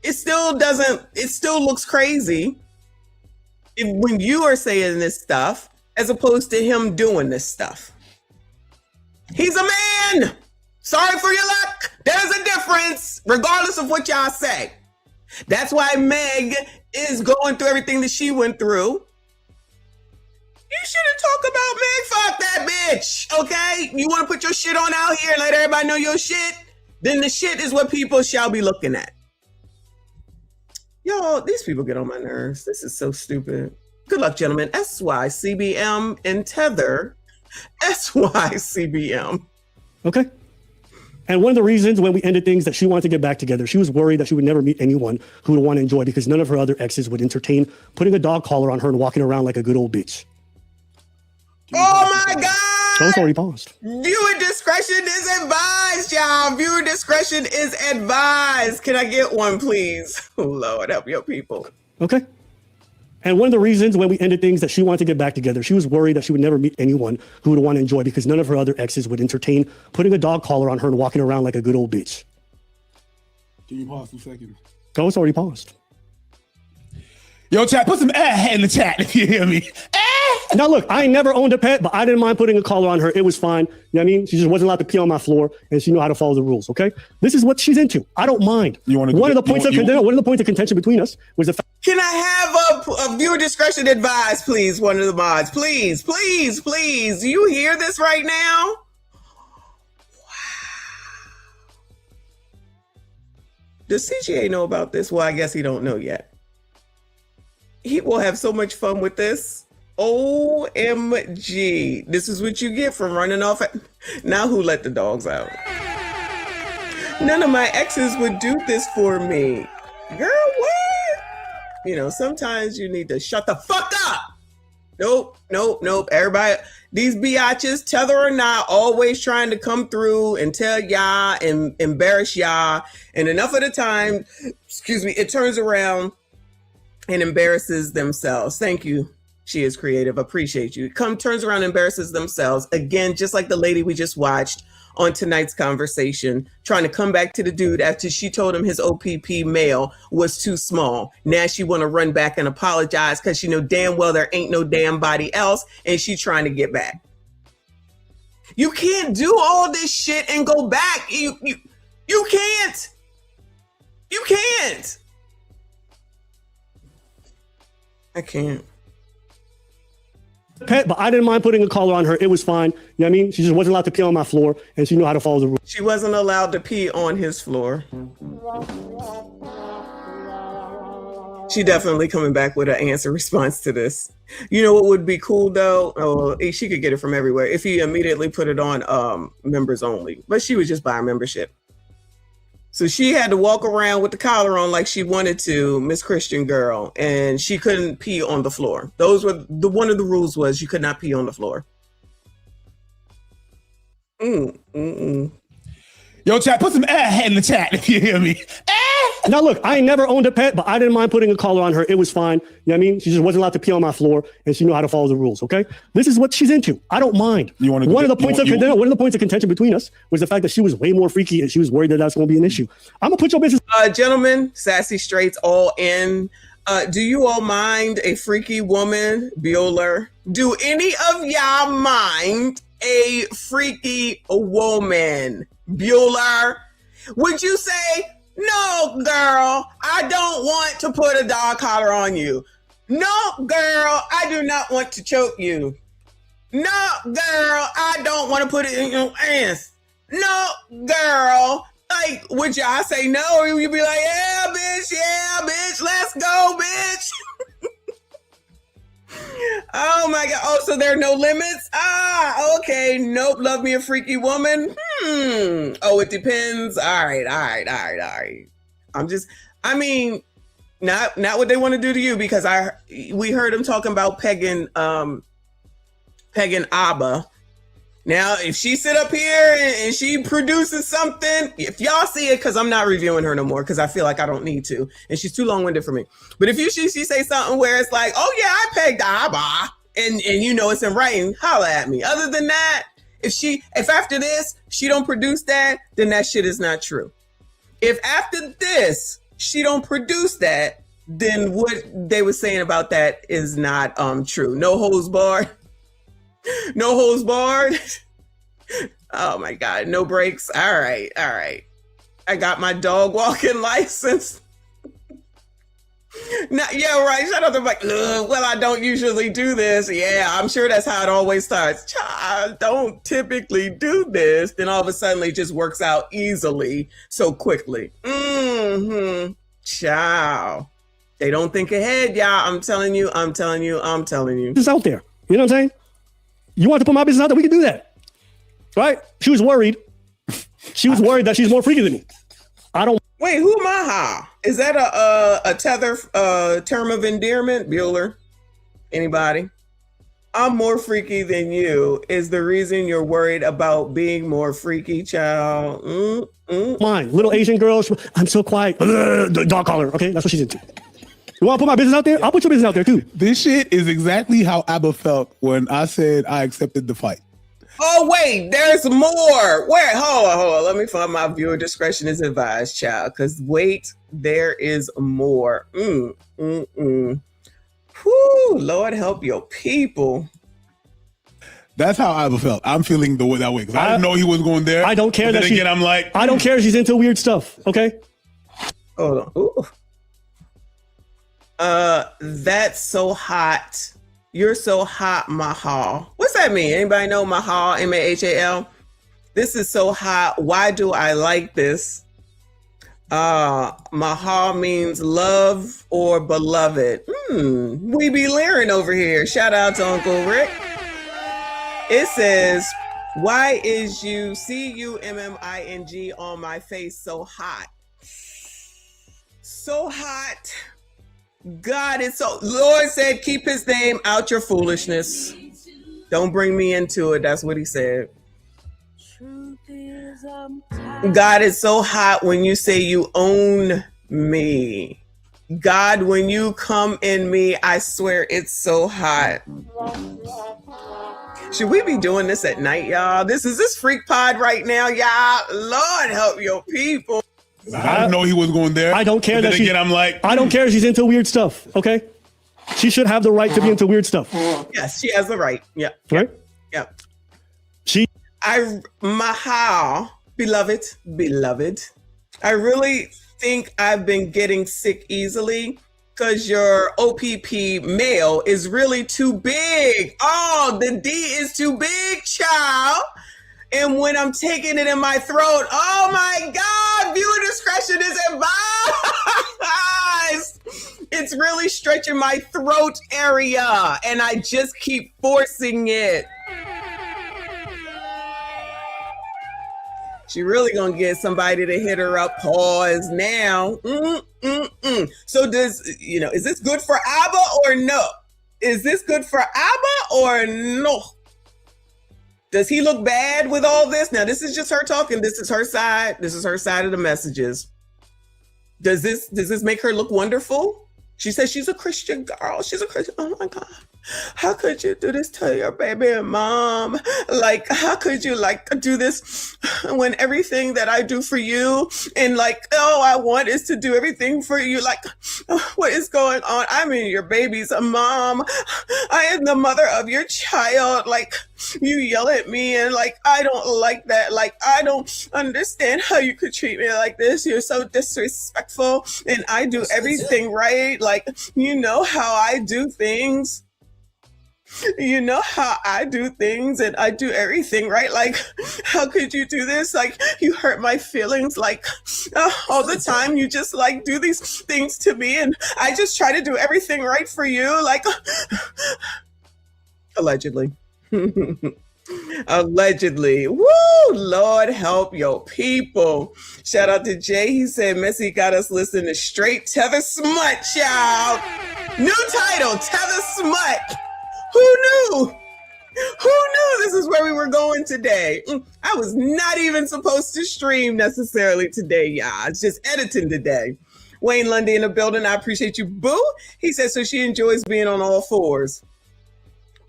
It still looks crazy when you are saying this stuff as opposed to him doing this stuff. He's a man. Sorry for your luck. There's a difference, regardless of what y'all say. That's why Meg is going through everything that she went through. You shouldn't talk about Meg. Fuck that bitch. Okay? You want to put your shit on out here and let everybody know your shit? Then the shit is what people shall be looking at. Y'all, these people get on my nerves. This is so stupid. Good luck, gentlemen. SYCBM and Tether. SYCBM. Okay. And one of the reasons when we ended things that she wanted to get back together, she was worried that she would never meet anyone who would want to enjoy because none of her other exes would entertain putting a dog collar on her and walking around like a good old bitch. Oh my God! So it's already paused. Viewer discretion is advised, y'all. Viewer discretion is advised. Can I get one, please? Oh, Lord, help your people. Okay. And one of the reasons when we ended things that she wanted to get back together, she was worried that she would never meet anyone who would want to enjoy because none of her other exes would entertain putting a dog collar on her and walking around like a good old bitch. Can you pause 2 seconds? Oh, it's already paused. Yo, chat, put some in the chat if you hear me. Now, look, I ain't never owned a pet, but I didn't mind putting a collar on her. It was fine. You know what I mean? She just wasn't allowed to pee on my floor, and she knew how to follow the rules, okay? This is what she's into. I don't mind. One of the points of contention between us was the fact. Can I have a viewer discretion advised, please? One of the mods. Please, please, please. Do you hear this right now? Wow. Does CGA know about this? Well, I guess he don't know yet. He will have so much fun with this. OMG. This is what you get from running off. Now who let the dogs out? None of my exes would do this for me. Girl, what? You know, sometimes you need to shut the fuck up. Nope, nope, nope. Everybody, these biatches, Tether or not, always trying to come through and tell y'all and embarrass y'all. And enough of the time, excuse me, it turns around and embarrasses themselves. Thank you. She is creative. Appreciate you. Turns around and embarrasses themselves. Again, just like the lady we just watched on tonight's conversation, trying to come back to the dude after she told him his OPP male was too small. Now she want to run back and apologize because she know damn well there ain't no damn body else and she trying to get back. You can't do all this shit and go back. You can't. You can't. I can't. Pet, but I didn't mind putting a collar on her. It was fine. You know what I mean? She just wasn't allowed to pee on my floor, and she knew how to follow the rules. She wasn't allowed to pee on his floor. She definitely coming back with an answer response to this. You know what would be cool though? Oh, she could get it from everywhere if he immediately put it on members only. But she was just buying membership. So she had to walk around with the collar on like she wanted to, Miss Christian girl, and she couldn't pee on the floor. Those were one of the rules was you could not pee on the floor. Yo, chat, put some in the chat if you hear me. Now, look, I ain't never owned a pet, but I didn't mind putting a collar on her. It was fine. You know what I mean? She just wasn't allowed to pee on my floor, and she knew how to follow the rules, okay? This is what she's into. I don't mind. One of the points of contention between us was the fact that she was way more freaky, and she was worried that that's going to be an issue. I'm going to put your business... Gentlemen, Sassy Straights all in. Do you all mind a freaky woman, Bueller? Do any of y'all mind a freaky woman, Bueller? Would you say... No, girl, I don't want to put a dog collar on you. No, girl, I do not want to choke you. No, girl, I don't want to put it in your ass. No, girl. Like, would y'all say no? Or you'd be like, yeah, bitch, let's go, bitch. Oh my God. Oh, so there are no limits? Ah, okay. Nope. Love me a freaky woman. Oh, it depends. All right. Not what they want to do to you, because we heard him talking about pegging Abba. Now, if she sit up here and she produces something, if y'all see it, because I'm not reviewing her no more, because I feel like I don't need to, and she's too long-winded for me. But if she say something where it's like, oh yeah, I pegged Abba, and you know it's in writing, holla at me. Other than that, if after this she don't produce that, then that shit is not true. If after this she don't produce that, then what they were saying about that is not true. No holds barred. No holds barred. Oh my God. No breaks. All right. I got my dog walking license. No, yeah, right. Shout out to like, well, I don't usually do this. Yeah, I'm sure that's how it always starts. I don't typically do this. Then all of a sudden it just works out easily so quickly. Ciao. They don't think ahead, y'all. I'm telling you. It's out there. You know what I'm saying? You want to put my business out there? We can do that. Right? She was worried. She was worried that she's more freaky than me. I don't. Wait, who Maha? Is that a tether term of endearment, Bueller? Anybody? I'm more freaky than you is the reason you're worried about being more freaky, child. Mine, little Asian girls. I'm so quiet. Dog collar. Okay, that's what she's into. You want to put my business out there? I'll put your business out there too. This shit is exactly how Abba felt when I said I accepted the fight. Oh, wait, there's more. Where? Hold on. Let me find my viewer discretion is advised, child. Because wait, there is more. Whew, Lord help your people. That's how Abba felt. I'm feeling that way because I didn't know he was going there. I don't care that again, I'm like, I don't care. She's into weird stuff. Okay. Hold on. Ooh. That's so hot. You're so hot, Mahal. What's that mean? Anybody know Mahal? M-A-H-A-L? This is so hot. Why do I like this? Mahal means love or beloved. We be leering over here. Shout out to Uncle Rick. It says, why is you C-U-M-M-I-N-G on my face so hot? So hot. God is so, Lord said, keep his name out your foolishness. Don't bring me into it. That's what he said. God is so hot when you say you own me. God, when you come in me, I swear it's so hot. Should we be doing this at night, y'all? This is this freak pod right now, y'all. Lord help your people. I didn't know he was going there. I don't care that again, I'm like, I don't care if she's into weird stuff. Okay. She should have the right to be into weird stuff. Yes, she has the right. Yeah. Right? Yeah. Mahal, beloved. I really think I've been getting sick easily because your OPP male is really too big. Oh, the D is too big, child. And when I'm taking it in my throat, oh my God, viewer discretion is advised. It's really stretching my throat area and I just keep forcing it. She really gonna get somebody to hit her up. Pause now. So is this good for Abba or no? Is this good for Abba or no? Does he look bad with all this? Now, this is just her talking. This is her side. This is her side of the messages. Does this make her look wonderful? She says she's a Christian girl. She's a Christian. Oh my God. How could you do this to your baby and mom? Like, how could you do this when everything that I do for you and all I want is to do everything for you? Like, what is going on? I mean, your baby's a mom. I am the mother of your child. Like, you yell at me and I don't like that. Like, I don't understand how you could treat me like this. You're so disrespectful and I do everything right. Like, you know how I do things. You know how I do things and I do everything right. Like, how could you do this? Like, you hurt my feelings. Like, all the time you just do these things to me and I just try to do everything right for you. Like, allegedly. Allegedly. Woo! Lord help your people. Shout out to Jay. He said Messy got us listening to straight Tether Smut, y'all. New title, Tether Smut. Who knew? Who knew this is where we were going today? I was not even supposed to stream necessarily today, y'all. It's just editing today. Wayne Lundy in the building. I appreciate you, boo. He says, so she enjoys being on all fours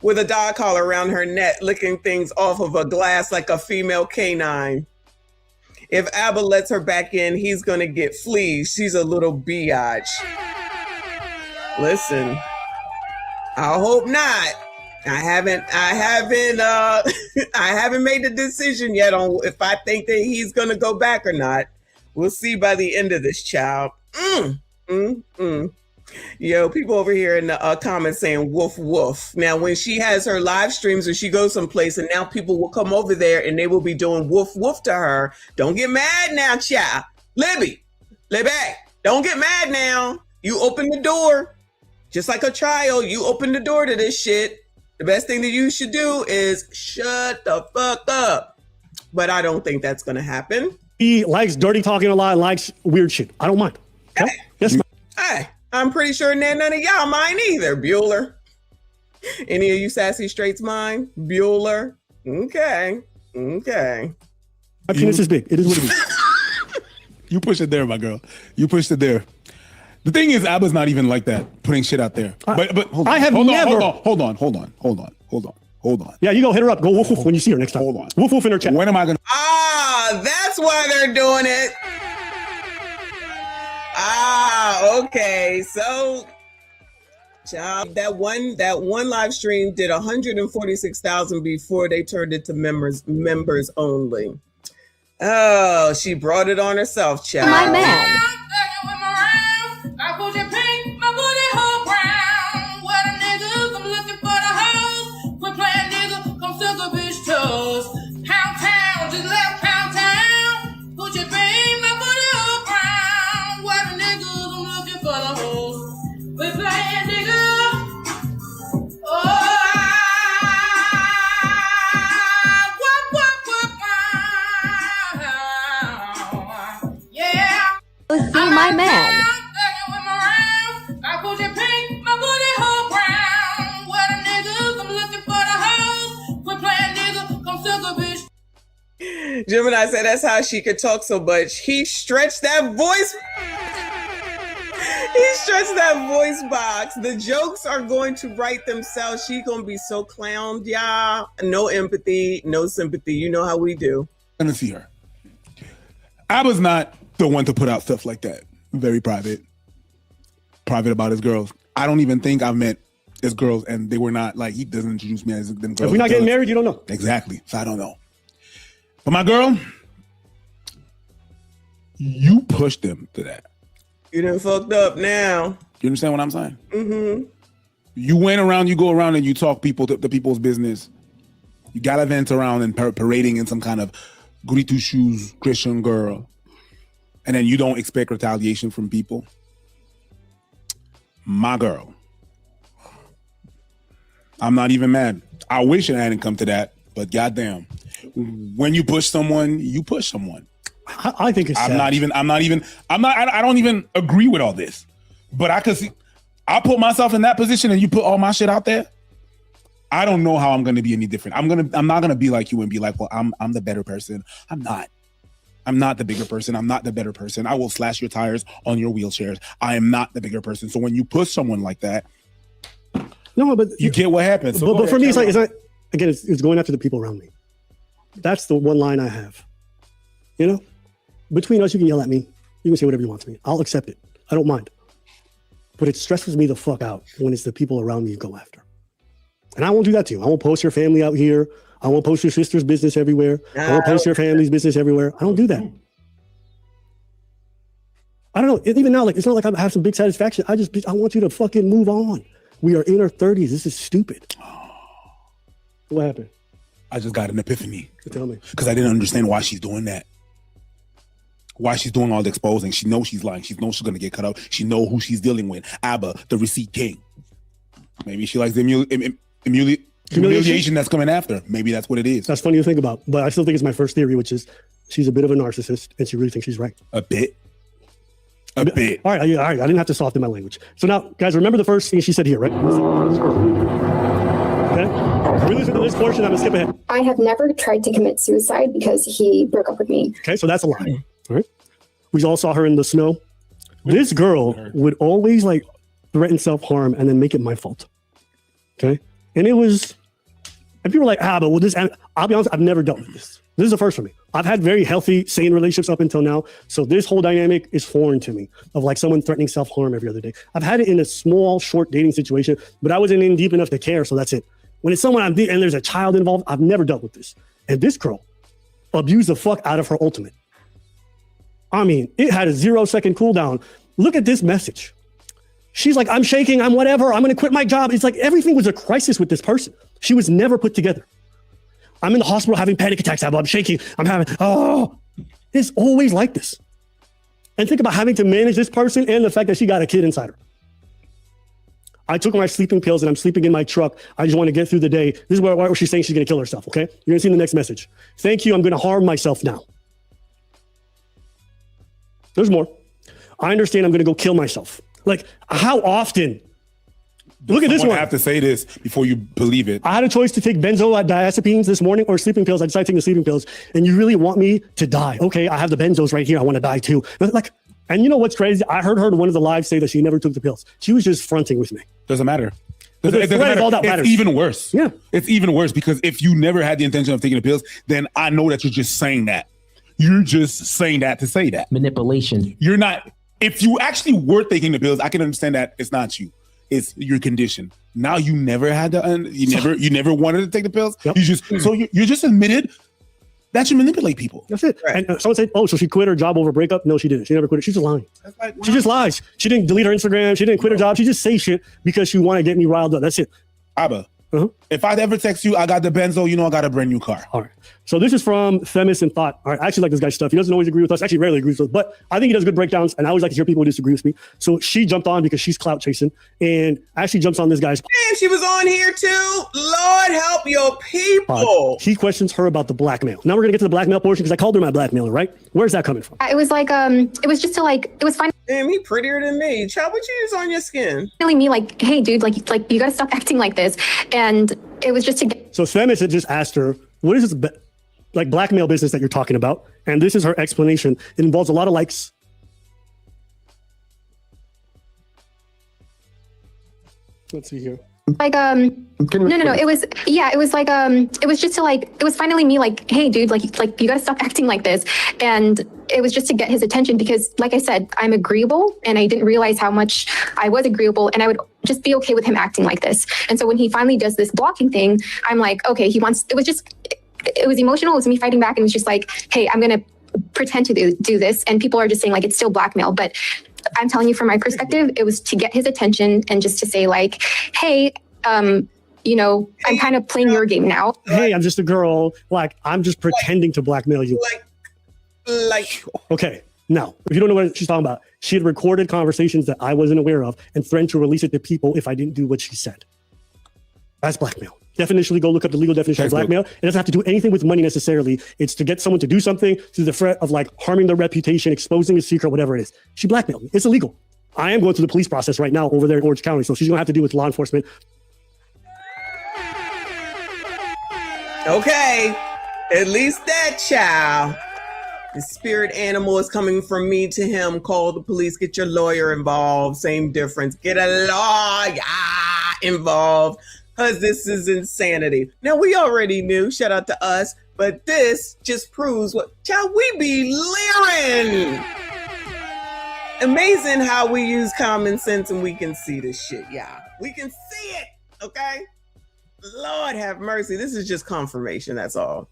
with a dog collar around her neck, licking things off of a glass like a female canine. If Abba lets her back in, he's going to get fleas. She's a little biatch. Listen. I hope not. I haven't made the decision yet on if I think that he's gonna go back or not. We'll see by the end of this, child. Yo, people over here in the comments saying woof woof. Now, when she has her live streams or she goes someplace and now people will come over there and they will be doing woof woof to her. Don't get mad now, child. Libby, don't get mad now. You open the door. Just like a child, you open the door to this shit. The best thing that you should do is shut the fuck up. But I don't think that's going to happen. He likes dirty talking a lot and likes weird shit. I don't mind. Okay? Yes, ma'am. Hey, I'm pretty sure none of y'all mind either, Bueller. Any of you sassy straights mind? Bueller? Okay. My penis is big. It is what it is. You pushed it there, my girl. You pushed it there. The thing is, Abba's not even like that, putting shit out there. But hold on. I have never. Hold on. Yeah, you go hit her up. Go woof woof when you see her next time. Hold on. Woof woof in her chat. When am I gonna? That's why they're doing it. Okay. So, child, that one live stream did 146,000 before they turned it to members only. Oh, she brought it on herself, child. My man. I put your pink, my booty hole brown. What a niggas, I'm looking for the hoes. Quit playing nigga, come suck a bitch toes. Pound town, just left pound town. Put your pink, my booty hole brown. What a niggas, I'm looking for the hoes. Quit playing nigga. See my man. Gemini said that's how she could talk so much. He stretched that voice. He stretched that voice box. The jokes are going to write themselves. She's going to be so clowned, y'all. No empathy, no sympathy. You know how we do. I'm gonna see her. Abba's not the one to put out stuff like that. Very private about his girls. I don't even think I've met his girls, and they were not like, he doesn't introduce me as them girls. If we're not getting married, you don't know. Exactly. So I don't know. But my girl, you pushed them to that. You done fucked up now. You understand what I'm saying? Mm-hmm. You go around and you talk people to people's business. You gallivant around and parading in some kind of goody two shoes Christian girl. And then you don't expect retaliation from people. My girl. I'm not even mad. I wish it hadn't come to that, but goddamn. When you push someone, you push someone. I think it's sad. I don't even agree with all this. But I could see, I put myself in that position and you put all my shit out there. I don't know how I'm gonna be any different. I'm not gonna be like you and be like, well, I'm the better person. I'm not. I'm not the bigger person. I'm not the better person. I will slash your tires on your wheelchairs. I am not the bigger person. So when you push someone like that, no, but you get what happens. So but for me, it's not. Again, it's going after the people around me. That's the one line I have. You know, between us, you can yell at me. You can say whatever you want to me. I'll accept it. I don't mind. But it stresses me the fuck out when it's the people around me you go after. And I won't do that to you. I won't post your family out here. I won't post your sister's business everywhere. I won't post your family's business everywhere. I don't do that. I don't know. Even now, like, it's not like I have some big satisfaction. I want you to fucking move on. We are in our 30s. This is stupid. What happened? I just got an epiphany. Tell me. Because I didn't understand why she's doing that. Why she's doing all the exposing. She knows she's lying. She knows she's going to get cut up. She knows who she's dealing with. Abba, the receipt king. Maybe she likes the humiliation that's coming after. Maybe that's what it is. That's funny to think about. But I still think it's my first theory, which is she's a bit of a narcissist and she really thinks she's right. A bit. All right. I didn't have to soften my language. So now, guys, remember the first thing she said here, right? Okay. We listen to this portion. I'm going to skip ahead. I have never tried to commit suicide because he broke up with me. Okay, so that's a lie. All right. We all saw her in the snow. This girl would always like threaten self-harm and then make it my fault. Okay. And it was, and people were like, but well, this, I'll be honest, I've never dealt with this. This is the first for me. I've had very healthy, sane relationships up until now. So this whole dynamic is foreign to me of like someone threatening self-harm every other day. I've had it in a small, short dating situation, but I wasn't in deep enough to care. So that's it. When it's someone and there's a child involved, I've never dealt with this. And this girl abused the fuck out of her ultimate. I mean, it had a 0-second cooldown. Look at this message. She's like, I'm shaking, I'm whatever, I'm going to quit my job. It's like everything was a crisis with this person. She was never put together. I'm in the hospital having panic attacks. I'm shaking. It's always like this. And think about having to manage this person and the fact that she got a kid inside her. I took my sleeping pills and I'm sleeping in my truck. I just want to get through the day. This is where she's saying she's going to kill herself, okay? You're going to see the next message. Thank you, I'm going to harm myself now. There's more. I understand I'm going to go kill myself. Like, how often? Look at this one. I have to say this before you believe it. I had a choice to take benzodiazepines this morning or sleeping pills. I decided to take the sleeping pills. And you really want me to die? Okay, I have the benzos right here. I want to die too. But like, and you know what's crazy? I heard her in one of the lives say that she never took the pills. She was just fronting with me. Doesn't matter. It doesn't matter. All that matters. It's even worse. Yeah. It's even worse because if you never had the intention of taking the pills, then I know that you're just saying that. You're just saying that to say that. Manipulation. You're not. If you actually were taking the pills, I can understand that it's not you. It's your condition. Now you never had to. You never wanted to take the pills. Yep. You just admitted that you manipulate people. That's it. Right. And someone said, "Oh, so she quit her job over a breakup?" No, she didn't. She never quit it. She's just lying. She just lies. She didn't delete her Instagram. She didn't quit her job. She just say shit because she wanted to get me riled up. That's it. Abba, if I ever text you, I got the benzo. You know, I got a brand new car. All right. So this is from Themis and Thought. All right, I actually like this guy's stuff. He doesn't always agree with us. Actually, rarely agrees with us, but I think he does good breakdowns. And I always like to hear people who disagree with me. So she jumped on because she's clout chasing, and actually jumps on this guy's. Damn, she was on here too. Lord help your people. He questions her about the blackmail. Now we're gonna get to the blackmail portion because I called her my blackmailer, right? Where's that coming from? It was like, it was just to like, it was fine. Damn, he prettier than me. Child, what you use on your skin? Telling me like, hey, dude, like you gotta stop acting like this. And it was just to get. So Themis had just asked her, what is this like blackmail business that you're talking about? And this is her explanation. It involves a lot of likes. Let's see here. Like no, it was like it was just to like, it was finally me like, hey dude, like you gotta stop acting like this. And it was just to get his attention because like I said, I'm agreeable and I didn't realize how much I was agreeable and I would just be okay with him acting like this. And so when he finally does this blocking thing, I'm like, okay, it was emotional. It was me fighting back and it was just like, hey, I'm gonna pretend to do this. And people are just saying like it's still blackmail, but I'm telling you from my perspective, it was to get his attention and just to say like, hey, you know, I'm kind of playing your game now. Hey, I'm just a girl. Like, I'm just pretending to blackmail you. Like. Okay, now, if you don't know what she's talking about, she had recorded conversations that I wasn't aware of and threatened to release it to people if I didn't do what she said. That's blackmail. Definitionally, go look up the legal definition of blackmail. It doesn't have to do anything with money necessarily. It's to get someone to do something to the threat of like harming their reputation, exposing a secret, whatever it is. She blackmailed me. It's illegal. I am going through the police process right now over there in Orange County, so she's going to have to deal with law enforcement. Okay, at least that child. The spirit animal is coming from me to him. Call the police, get your lawyer involved. Same difference. Get a lawyer involved. Because this is insanity. Now, we already knew, shout out to us, but this just proves what, child, we be leering. Amazing how we use common sense and we can see this shit, y'all. We can see it, okay? Lord have mercy. This is just confirmation, that's all.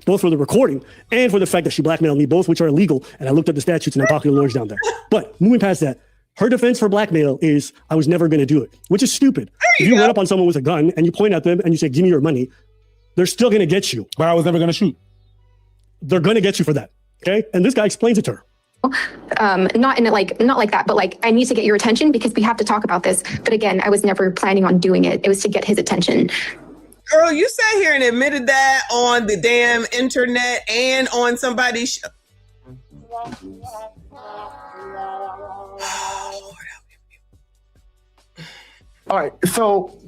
Both for the recording and for the fact that she blackmailed me, both which are illegal. And I looked up the statutes and I'm talking to lawyers down there. But moving past that, her defense for blackmail is I was never going to do it, which is stupid. If you run up on someone with a gun and you point at them and you say, give me your money, they're still going to get you. But I was never going to shoot. They're going to get you for that. Okay. And this guy explains it to her. Not like that, but like, I need to get your attention because we have to talk about this. But again, I was never planning on doing it. It was to get his attention. Girl, you sat here and admitted that on the damn internet and on somebody's show. All right, so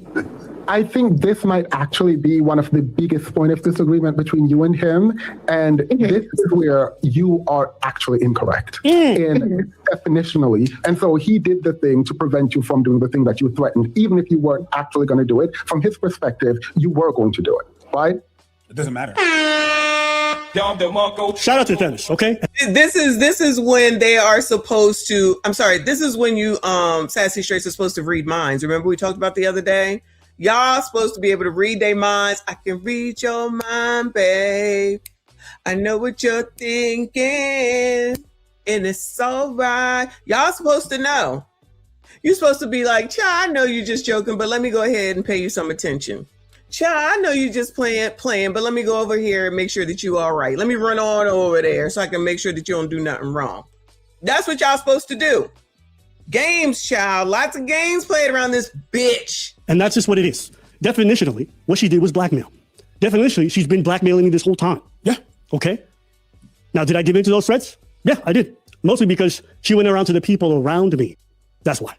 I think this might actually be one of the biggest points of disagreement between you and him, and this is where you are actually incorrect in definitionally. And so he did the thing to prevent you from doing the thing that you threatened, even if you weren't actually going to do it. From his perspective, you were going to do it, right? It doesn't matter. Shout out to Dennis, okay? This is when they are supposed to, I'm sorry, this is when you Sassy Straights are supposed to read minds. Remember we talked about the other day? Y'all supposed to be able to read their minds. I can read your mind, babe. I know what you're thinking. And it's all right. Y'all supposed to know. You're supposed to be like, child, I know you're just joking, but let me go ahead and pay you some attention. Child, I know you just playing, but let me go over here and make sure that you all right. Let me run on over there so I can make sure that you don't do nothing wrong. That's what y'all supposed to do. Games, child. Lots of games played around this bitch. And that's just what it is. Definitionally, what she did was blackmail. Definitionally, she's been blackmailing me this whole time. Yeah. Okay. Now, did I give in to those threats? Yeah, I did. Mostly because she went around to the people around me. That's why.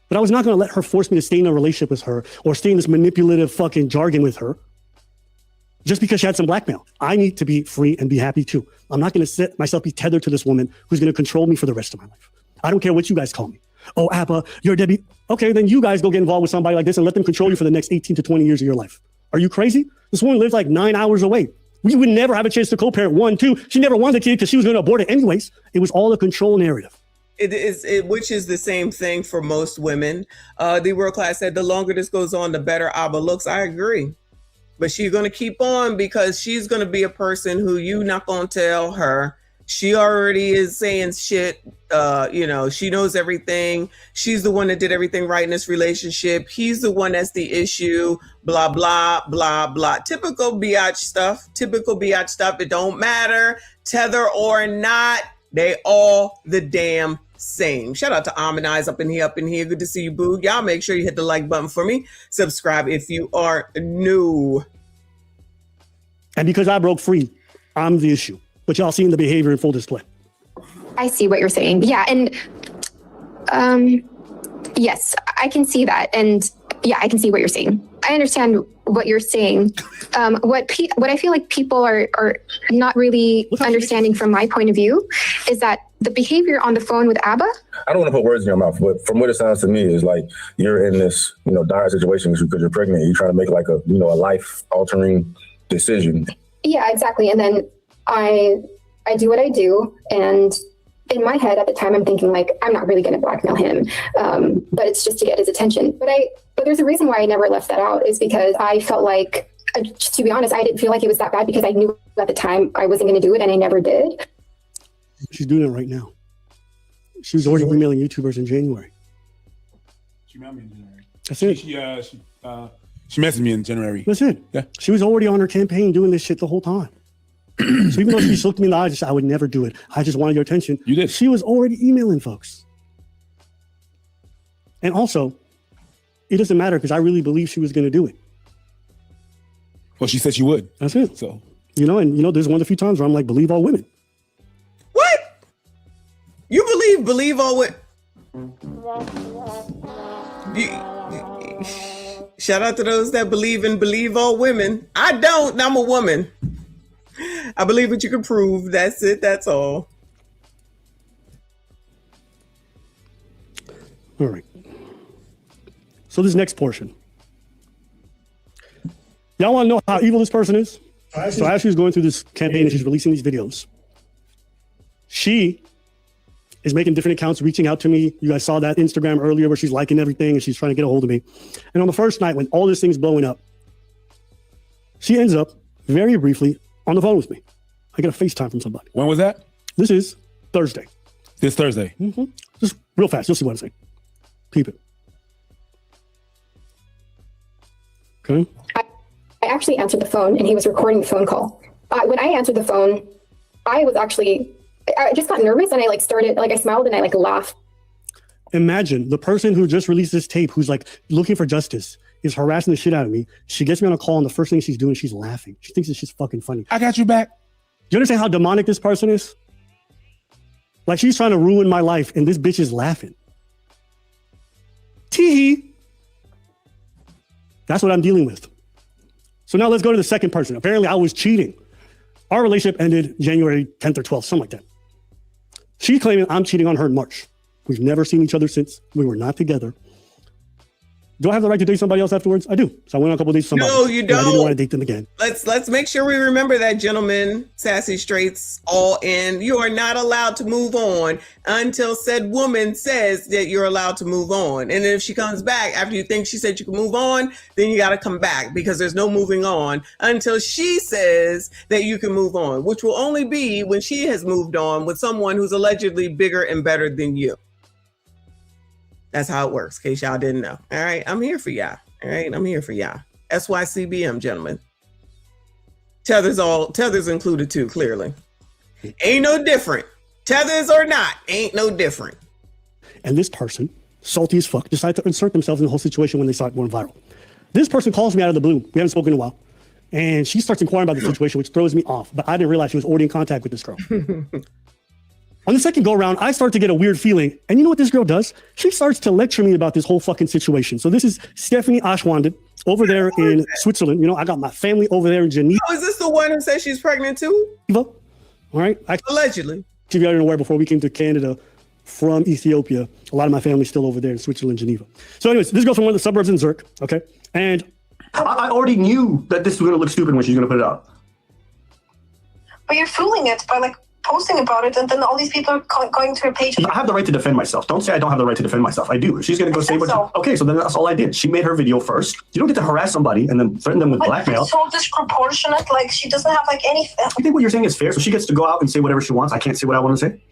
But I was not going to let her force me to stay in a relationship with her or stay in this manipulative fucking jargon with her just because she had some blackmail. I need to be free and be happy too. I'm not going to let myself be tethered to this woman who's going to control me for the rest of my life. I don't care what you guys call me. Oh, Abba, you're Debbie. Okay, then you guys go get involved with somebody like this and let them control you for the next 18 to 20 years of your life. Are you crazy? This woman lives like 9 hours away. We would never have a chance to co-parent. 1, 2. She never wanted a kid because she was going to abort it anyways. It was all a control narrative. Which is the same thing for most women. The world class said the longer this goes on, the better Abba looks. I agree. But she's going to keep on because she's going to be a person who you not going to tell her. She already is saying shit. She knows everything. She's the one that did everything right in this relationship. He's the one that's the issue. Blah, blah, blah, blah. Typical biatch stuff. It don't matter. Tether or not. They all the damn same. Shout out to MICHONDENYSE up in here. Good to see you, boo. Y'all make sure you hit the like button for me. Subscribe if you are new. And because I broke free, I'm the issue. But y'all seen the behavior in full display. I see what you're saying. Yeah, and yes, I can see that. And yeah, I can see what you're saying. I understand what you're saying. What I feel like people are not really understanding from my point of view is that the behavior on the phone with Abba. I don't want to put words in your mouth, but from what it sounds to me is like you're in this, dire situation because you're pregnant. You're trying to make like a life-altering decision. Yeah, exactly. And then I do what I do, and in my head at the time, I'm thinking like, I'm not really going to blackmail him, but it's just to get his attention. But there's a reason why I never left that out is because I felt like, to be honest, I didn't feel like it was that bad because I knew at the time I wasn't going to do it, and I never did. She's doing it right now. She was already emailing YouTubers in January. She emailed me in January. That's it. She messaged me in January. That's it. Yeah. She was already on her campaign doing this shit the whole time. So even though she looked me in the eyes, I would never do it. I just wanted your attention. You did. She was already emailing folks. And also, it doesn't matter because I really believe she was going to do it. Well, she said she would. That's it. So, there's one of the few times where I'm like, believe all women. What? You believe all women? Shout out to those that believe all women. I don't. I'm a woman. I believe what you can prove. That's it. That's all. All right. So this next portion. Y'all want to know how evil this person is? So as she's going through this campaign and she's releasing these videos, she is making different accounts, reaching out to me. You guys saw that Instagram earlier where she's liking everything and she's trying to get a hold of me. And on the first night when all this thing's blowing up, she ends up very briefly on the phone with me. I get a FaceTime from somebody. When was that? This is Thursday. This Thursday? Mm-hmm. Just real fast. You'll see what I'm saying. Keep it. Okay. I actually answered the phone and he was recording the phone call. When I answered the phone, I just got nervous and I smiled and I laughed. Imagine the person who just released this tape who's looking for justice is harassing the shit out of me. She gets me on a call and the first thing she's doing, she's laughing. She thinks it's just fucking funny. I got you back. Do you understand how demonic this person is? Like she's trying to ruin my life and this bitch is laughing. Tee-hee. That's what I'm dealing with. So now let's go to the second person. Apparently I was cheating. Our relationship ended January 10th or 12th, something like that. She's claiming I'm cheating on her in March. We've never seen each other since. We were not together. Do I have the right to date somebody else afterwards? I do. So I went on a couple of dates with somebody. No, you don't. I didn't want to date them again. Let's make sure we remember that, gentlemen. Sassy straights all in. You are not allowed to move on until said woman says that you're allowed to move on. And if she comes back after you think she said you can move on, then you got to come back because there's no moving on until she says that you can move on, which will only be when she has moved on with someone who's allegedly bigger and better than you. That's how it works, in case y'all didn't know. All right, I'm here for y'all. All right, I'm here for y'all. SYCBM, gentlemen. Tethers included too, clearly. Ain't no different. Tethers or not, ain't no different. And this person, salty as fuck, decided to insert themselves in the whole situation when they saw it going viral. This person calls me out of the blue. We haven't spoken in a while. And she starts inquiring about the situation, which throws me off. But I didn't realize she was already in contact with this girl. On the second go around, I start to get a weird feeling. And you know what this girl does? She starts to lecture me about this whole fucking situation. So this is Stephanie Ashwanden over there in Switzerland. You know, I got my family over there in Geneva. Oh, is this the one who says she's pregnant too? All right. Allegedly. If you already aware, before we came to Canada from Ethiopia, a lot of my family's still over there in Switzerland, Geneva. So anyways, this girl from one of the suburbs in Zurich, okay? And I already knew that this was going to look stupid when she's going to put it out. But you're fooling it by like posting about it, and then all these people are going to her page. I have the right to defend myself. Don't say I don't have the right to defend myself. I do. She's going to go say what. Okay, so then that's all I did. She made her video first. You don't get to harass somebody and then threaten them with blackmail. It's so disproportionate. Like she doesn't have like any. I think what you're saying is fair. So she gets to go out and say whatever she wants. I can't say what I want to say.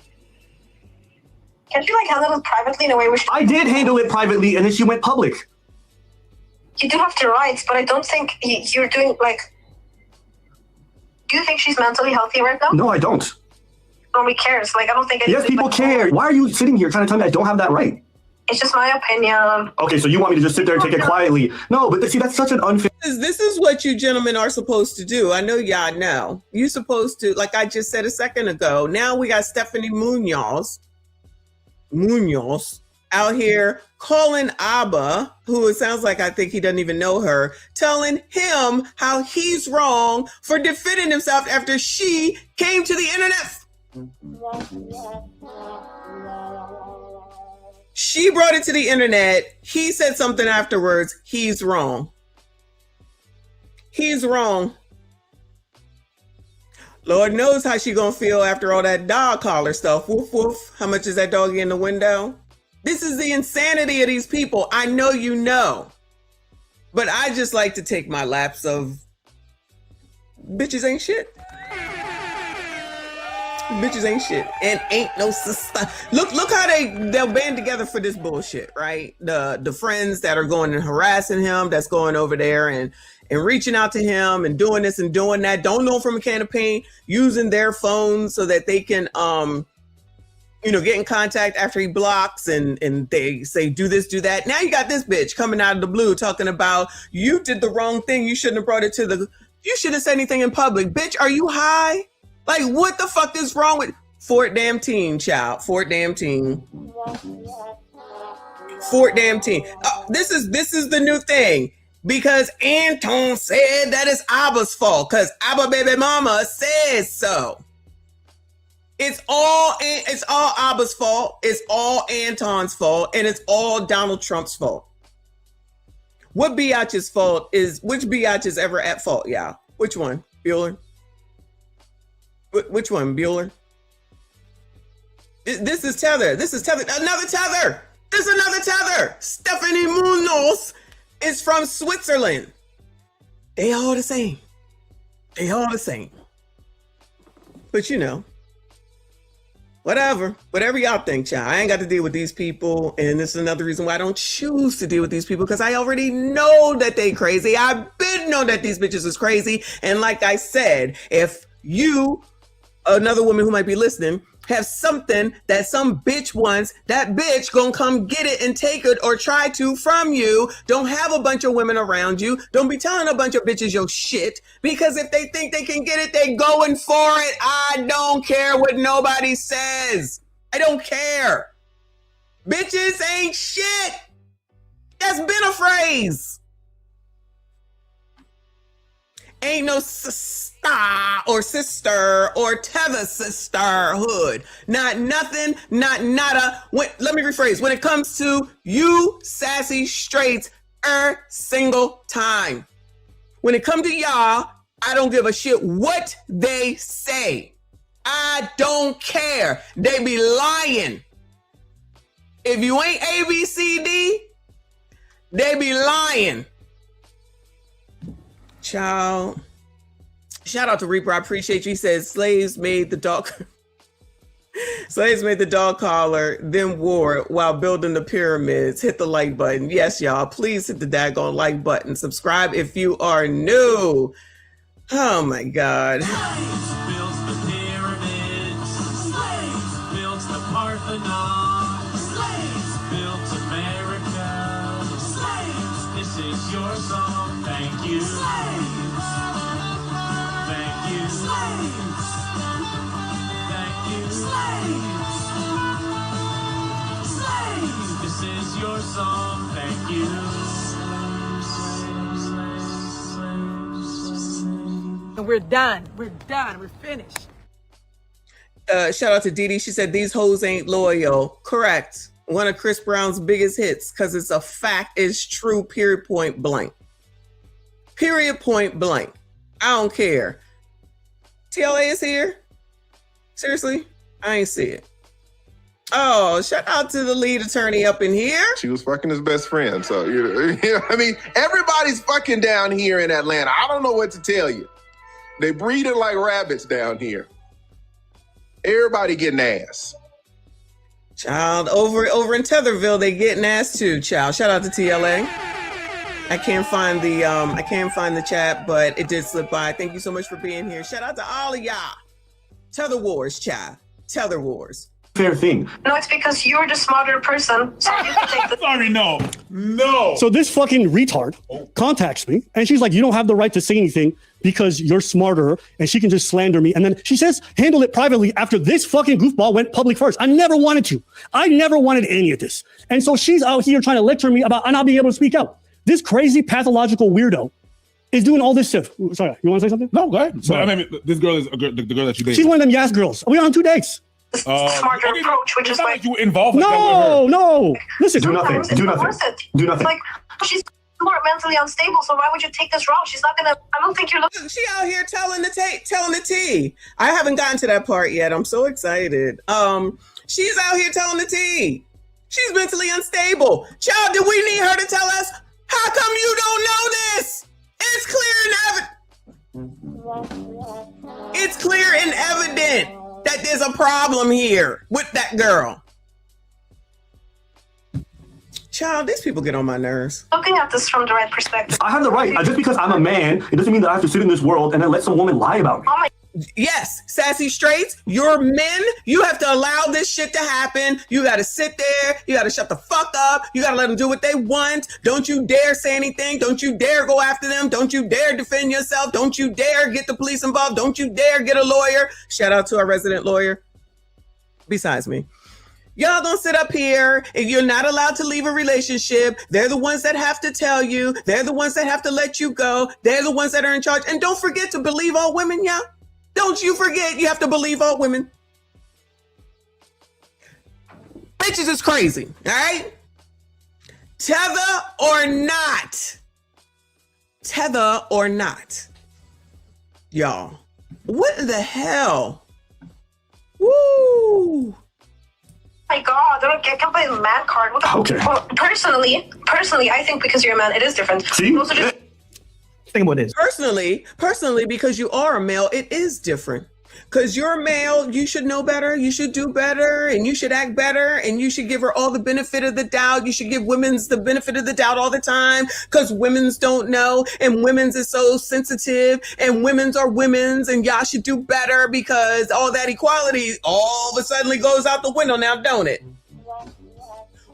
Can't you like handle it privately in a way where I did handle it privately, and then she went public. You do have the rights, but I don't think you're doing like. Do you think she's mentally healthy right now? No, I don't. Nobody cares. Like I don't think. Yes, people care. Why are you sitting here trying to tell me I don't have that right? It's just my opinion. Okay, so you want me to just sit there and take it quietly? No, but see, that's such an unfair. This is what you gentlemen are supposed to do. I know y'all know. You're supposed to, like I just said a second ago. Now we got Stephanie Munoz out here calling Abba, who it sounds like I think he doesn't even know her, telling him how he's wrong for defending himself after she came to the internet. She brought it to the internet. He said something afterwards. He's wrong. He's wrong. Lord knows how she gonna feel after all that dog collar stuff. Woof woof. How much is that doggy in the window? This is the insanity of these people. I know you know. But I just like to take my laps of bitches ain't shit. Bitches ain't shit and ain't no sister. Look how they'll band together for this bullshit, right? The friends that are going and harassing him, that's going over there and reaching out to him and doing this and doing that, don't know him from a can of paint, using their phones so that they can get in contact after he blocks and they say do this, do that. Now you got this bitch coming out of the blue talking about you did the wrong thing. You shouldn't have brought it to you shouldn't have said anything in public. Bitch, are you high? Like, what the fuck is wrong with Fort damn teen, child? Fort damn teen. Fort damn teen. This is the new thing because Anton said that it's Abba's fault because Abba baby mama says so. It's all Abba's fault. It's all Anton's fault, and it's all Donald Trump's fault. What biatch's fault is? Which biatch is ever at fault, y'all? Which one, Bueller? Which one, Bueller? This is Tether. This is Tether. Another Tether. There's another Tether. Stephanie Munoz is from Switzerland. They all the same. They all the same. But whatever y'all think, child. I ain't got to deal with these people. And this is another reason why I don't choose to deal with these people because I already know that they crazy. I've been known that these bitches is crazy. And like I said, if you, another woman who might be listening, have something that some bitch wants, that bitch gonna come get it and take it or try to from you. Don't have a bunch of women around you. Don't be telling a bunch of bitches your shit because if they think they can get it, they going for it. I don't care what nobody says. I don't care. Bitches ain't shit. That's been a phrase. Ain't no sister or sister or tether sisterhood. Not nothing, not nada. Let me rephrase. When it comes to you sassy straights, single time. When it comes to y'all, I don't give a shit what they say. I don't care. They be lying. If you ain't ABCD, they be lying. Child. Shout out to Reaper. I appreciate you. He says slaves made the dog. Slaves made the dog collar, then wore it while building the pyramids. Hit the like button. Yes, y'all. Please hit the daggone like button. Subscribe if you are new. Oh my God. Builds the pyramids. Slaves builds the Parthenon. Slaves built America. Slaves, this is your song. Thank you. Slaves. Thank you. Slaves. Thank you. Slaves. Slaves, this is your song. Thank you. We're done. We're done. We're finished. Shout out to Dee Dee. She said, these hoes ain't loyal. Correct. One of Chris Brown's biggest hits, because it's a fact, it's true, period, point blank. Period, point blank. I don't care. TLA is here? Seriously? I ain't see it. Oh, shout out to the lead attorney up in here. She was fucking his best friend. So, you know, I mean, everybody's fucking down here in Atlanta. I don't know what to tell you. They breeding like rabbits down here. Everybody getting ass. Child, over in Tetherville, they getting ass too, child. Shout out to TLA. I can't find the chat, but it did slip by. Thank you so much for being here. Shout out to all of y'all. Tether Wars, child. Tether Wars. Fair thing. No, it's because you're the smarter person. So you can take the Sorry, no. So this fucking retard contacts me and she's like, you don't have the right to say anything because you're smarter, and she can just slander me. And then she says, handle it privately after this fucking goofball went public first. I never wanted to. I never wanted any of this. And so she's out here trying to lecture me about not being able to speak out. This crazy pathological weirdo is doing all this stuff. Sorry, you want to say something? No, go ahead. But I mean, this girl is the girl that you dated. She's one of them yes girls. We on 2 dates. smarter approach, which is like you involved. No. Listen, do nothing. Do nothing. Do nothing. Like, she's more mentally unstable, so why would you take this wrong? She's not gonna. I don't think you're looking. She out here telling the tea. I haven't gotten to that part yet. I'm so excited. She's out here telling the tea. She's mentally unstable. Child, do we need her to tell us? How come you don't know this? It's clear and evident that there's a problem here with that girl. Child, these people get on my nerves. Looking at this from the right perspective. I have the right. Just because I'm a man, it doesn't mean that I have to sit in this world and then let some woman lie about me. Oh my. Yes, sassy straights, you're men. You have to allow this shit to happen. You got to sit there. You got to shut the fuck up. You got to let them do what they want. Don't you dare say anything. Don't you dare go after them. Don't you dare defend yourself. Don't you dare get the police involved. Don't you dare get a lawyer. Shout out to our resident lawyer. Besides me. Y'all don't sit up here. If you're not allowed to leave a relationship, they're the ones that have to tell you. They're the ones that have to let you go. They're the ones that are in charge. And don't forget to believe all women, y'all. Don't you forget, you have to believe all women. Bitches is crazy, all right? Tether or not. Tether or not. Y'all, what in the hell? Woo! My God, I can't play the man card. Okay. Well, personally, I think because you're a man, it is different. See? Those are just Think about this. Personally, because you are a male, it is different. Because you're a male, you should know better, you should do better, and you should act better, and you should give her all the benefit of the doubt. You should give women's the benefit of the doubt all the time, because women's don't know, and women's is so sensitive, and women's are women's, and y'all should do better because all that equality all of a sudden goes out the window now, don't it?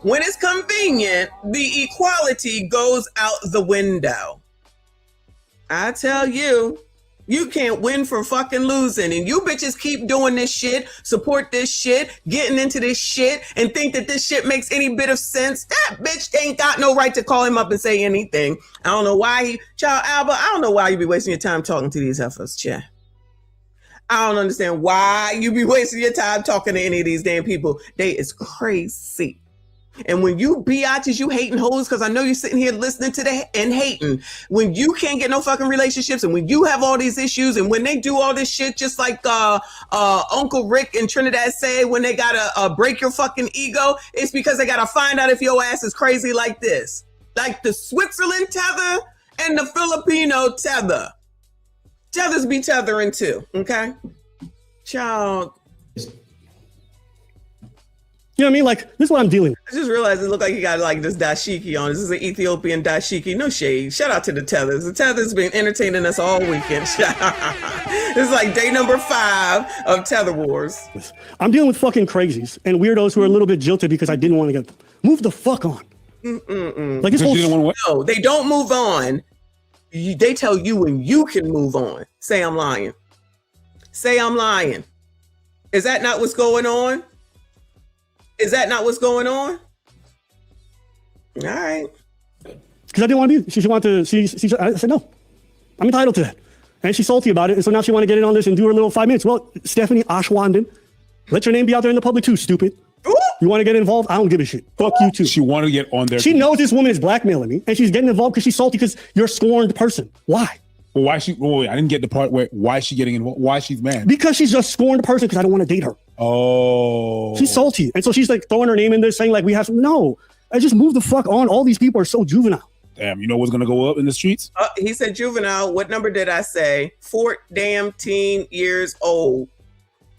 When it's convenient, the equality goes out the window. I tell you, you can't win for fucking losing. And you bitches keep doing this shit, support this shit, getting into this shit, and think that this shit makes any bit of sense. That bitch ain't got no right to call him up and say anything. I don't know why Child Alba, I don't know why you be wasting your time talking to these heifers, chat. I don't understand why you be wasting your time talking to any of these damn people. They is crazy. And when you biatches, you hating hoes, because I know you're sitting here listening to that and hating. When you can't get no fucking relationships, and when you have all these issues, and when they do all this shit, just like Uncle Rick and Trinidad say, when they gotta break your fucking ego, it's because they gotta find out if your ass is crazy like this. Like the Switzerland tether and the Filipino tether. Tethers be tethering too, okay? Child. You know what I mean? Like, this is what I'm dealing with. I just realized it looked like he got like this dashiki on. This is an Ethiopian dashiki. No shade. Shout out to the Tethers. The Tethers been entertaining us all weekend. This is like day number 5 of Tether Wars. I'm dealing with fucking crazies and weirdos who are a little bit jilted because I didn't want to get them. Move the fuck on. Like this whole no, they don't move on. They tell you when you can move on. Say I'm lying. Say I'm lying. Is that not what's going on? Is that not what's going on? All right. Because I didn't want to be. She wanted to. I said no. I'm entitled to that. And she's salty about it. And so now she want to get in on this and do her little 5 minutes. Well, Stephanie Ashwanden, let your name be out there in the public too, stupid. Ooh. You want to get involved? I don't give a shit. Fuck you too. She want to get on there. She knows this woman is blackmailing me, and she's getting involved because she's salty because you're a scorned person. Why? Well, why she? Wait, I didn't get the part where why is she getting involved? Why she's mad? Because she's a scorned person because I don't want to date her. Oh. She's salty. And so she's like throwing her name in there saying like we have some. No, I just move the fuck on. All these people are so juvenile. Damn, you know what's going to go up in the streets? He said juvenile. What number did I say? 14 years old.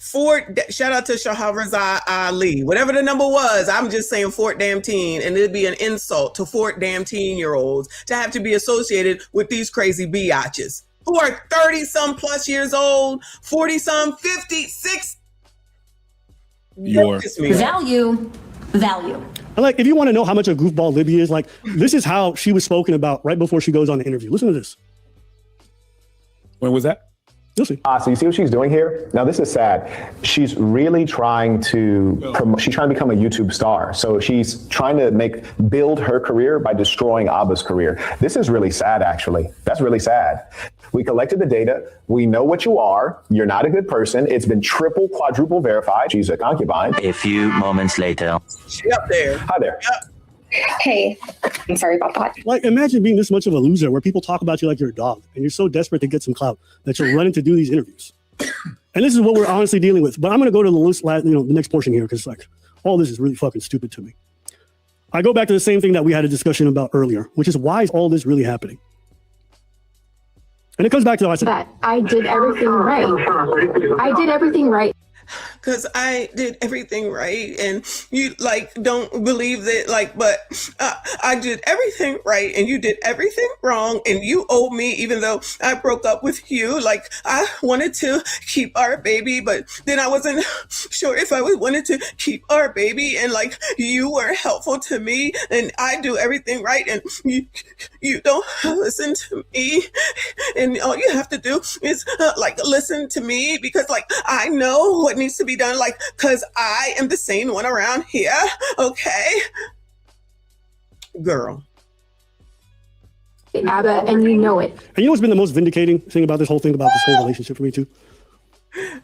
Shout out to Shahrazad Ali. Whatever the number was, I'm just saying 14, and it'd be an insult to 14-year-olds to have to be associated with these crazy biatches who are 30-some plus years old, 40-some, 50, 60. Value. And like, if you want to know how much a goofball Libby is, like, this is how she was spoken about right before she goes on the interview. Listen to this. When was that? So you see what she's doing here? Now, this is sad. She's really trying to become a YouTube star. So she's trying to build her career by destroying Abba's career. This is really sad, actually. That's really sad. We collected the data. We know what you are. You're not a good person. It's been triple, quadruple verified. She's a concubine. A few moments later. She up there. Hi there. Yep. Hey, I'm sorry about that. Like, imagine being this much of a loser where people talk about you like you're a dog and you're so desperate to get some clout that you're running to do these interviews. And this is what we're honestly dealing with. But I'm going to go to the next portion here because like all this is really fucking stupid to me. I go back to the same thing that we had a discussion about earlier, which is why is all this really happening? And it comes back to what I said. That I did everything right. I did everything right. Because I did everything right, and you like don't believe that, like, but I did everything right, and you did everything wrong, and you owe me, even though I broke up with you. Like, I wanted to keep our baby, but then I wasn't sure if I wanted to keep our baby, and like you were helpful to me, and I do everything right, and you don't listen to me, and all you have to do is like listen to me because like I know what needs to be done, like, because I am the sane one around here, okay? Girl. Abba, and you know it. And you know what's been the most vindicating thing about this whole relationship for me too?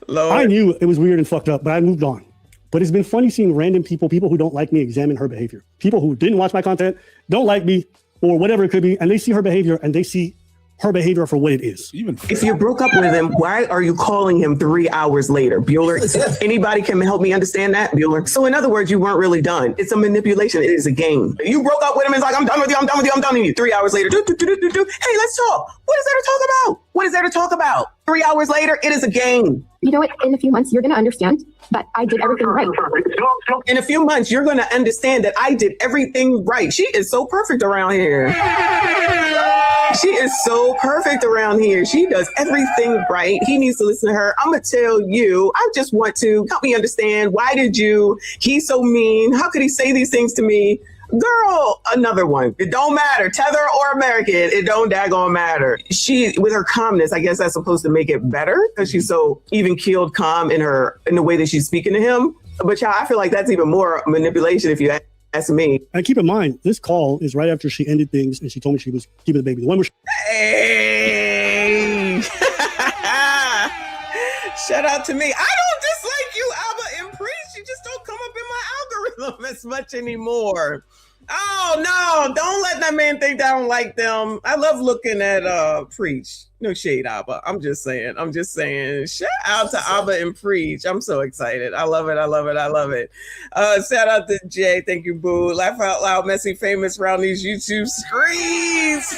Lord. I knew it was weird and fucked up, but I moved on. But it's been funny seeing random people who don't like me examine her behavior. People who didn't watch my content, don't like me, or whatever it could be, and they see her behavior and they see her behavior for what it is. If you broke up with him, why are you calling him 3 hours later? Bueller, anybody can help me understand that, Bueller? So in other words, you weren't really done. It's a manipulation. It is a game. You broke up with him. It's like, I'm done with you. I'm done with you. I'm done with you. 3 hours later, hey, let's talk. What is there to talk about? What is there to talk about? 3 hours later, it is a game. You know what? In a few months, you're going to understand that I did everything right. In a few months, you're going to understand that I did everything right. She is so perfect around here. She is so perfect around here. She does everything right. He needs to listen to her. I'm going to tell you, I just want to help me understand. He's so mean. How could he say these things to me? Girl, another one. It don't matter. Tether or American, it don't daggone matter. She, with her calmness, I guess that's supposed to make it better because she's so even-keeled, calm in the way that she's speaking to him. But y'all, I feel like that's even more manipulation if you ask me. And keep in mind, this call is right after she ended things and she told me she was keeping the baby. The one where Hey! Shout out to me. I don't dislike you, Abba and Preach. You just don't come up in my algorithm as much anymore. Oh, no. Don't let that man think that I don't like them. I love looking at Preach. No shade, Abba. I'm just saying. Shout out to Abba and Preach. I'm so excited. I love it. Shout out to Jay. Thank you, boo. Laugh out loud, messy, famous around these YouTube screens.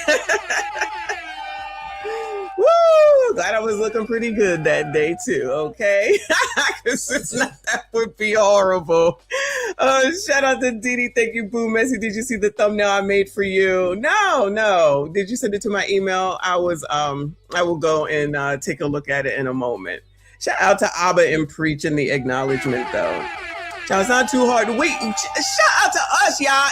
Woo! glad I was looking pretty good that day too, okay? Because it's not, that would be horrible. Shout out to Didi. Thank you, Boo Messy. Did you see the thumbnail I made for you? No. Did you send it to my email? I will go and take a look at it in a moment. Shout out to Abba and Preach in the acknowledgement though. Y'all, it's not too hard. Wait, shout out to us, y'all.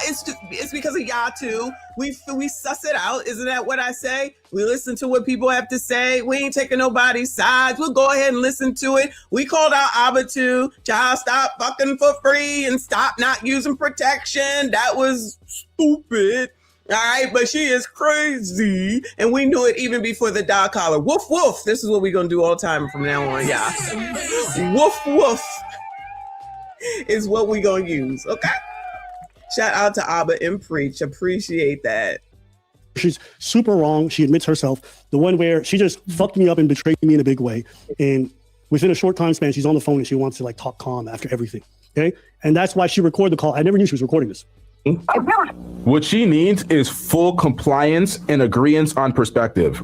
It's because of y'all too. We suss it out. Isn't that what I say? We listen to what people have to say. We ain't taking nobody's sides. We'll go ahead and listen to it. We called out Abba too. Y'all stop fucking for free and stop not using protection. That was stupid. All right, but she is crazy. And we knew it even before the dog collar. Woof, woof. This is what we're going to do all the time from now on, y'all. Woof, woof is what we gonna use, okay? Shout out to Abba and Preach. Appreciate that. She's super wrong. She admits herself. The one where she just fucked me up and betrayed me in a big way. And within a short time span, she's on the phone and she wants to like talk calm after everything. Okay. And that's why she recorded the call. I never knew she was recording this. What she needs is full compliance and agreement on perspective.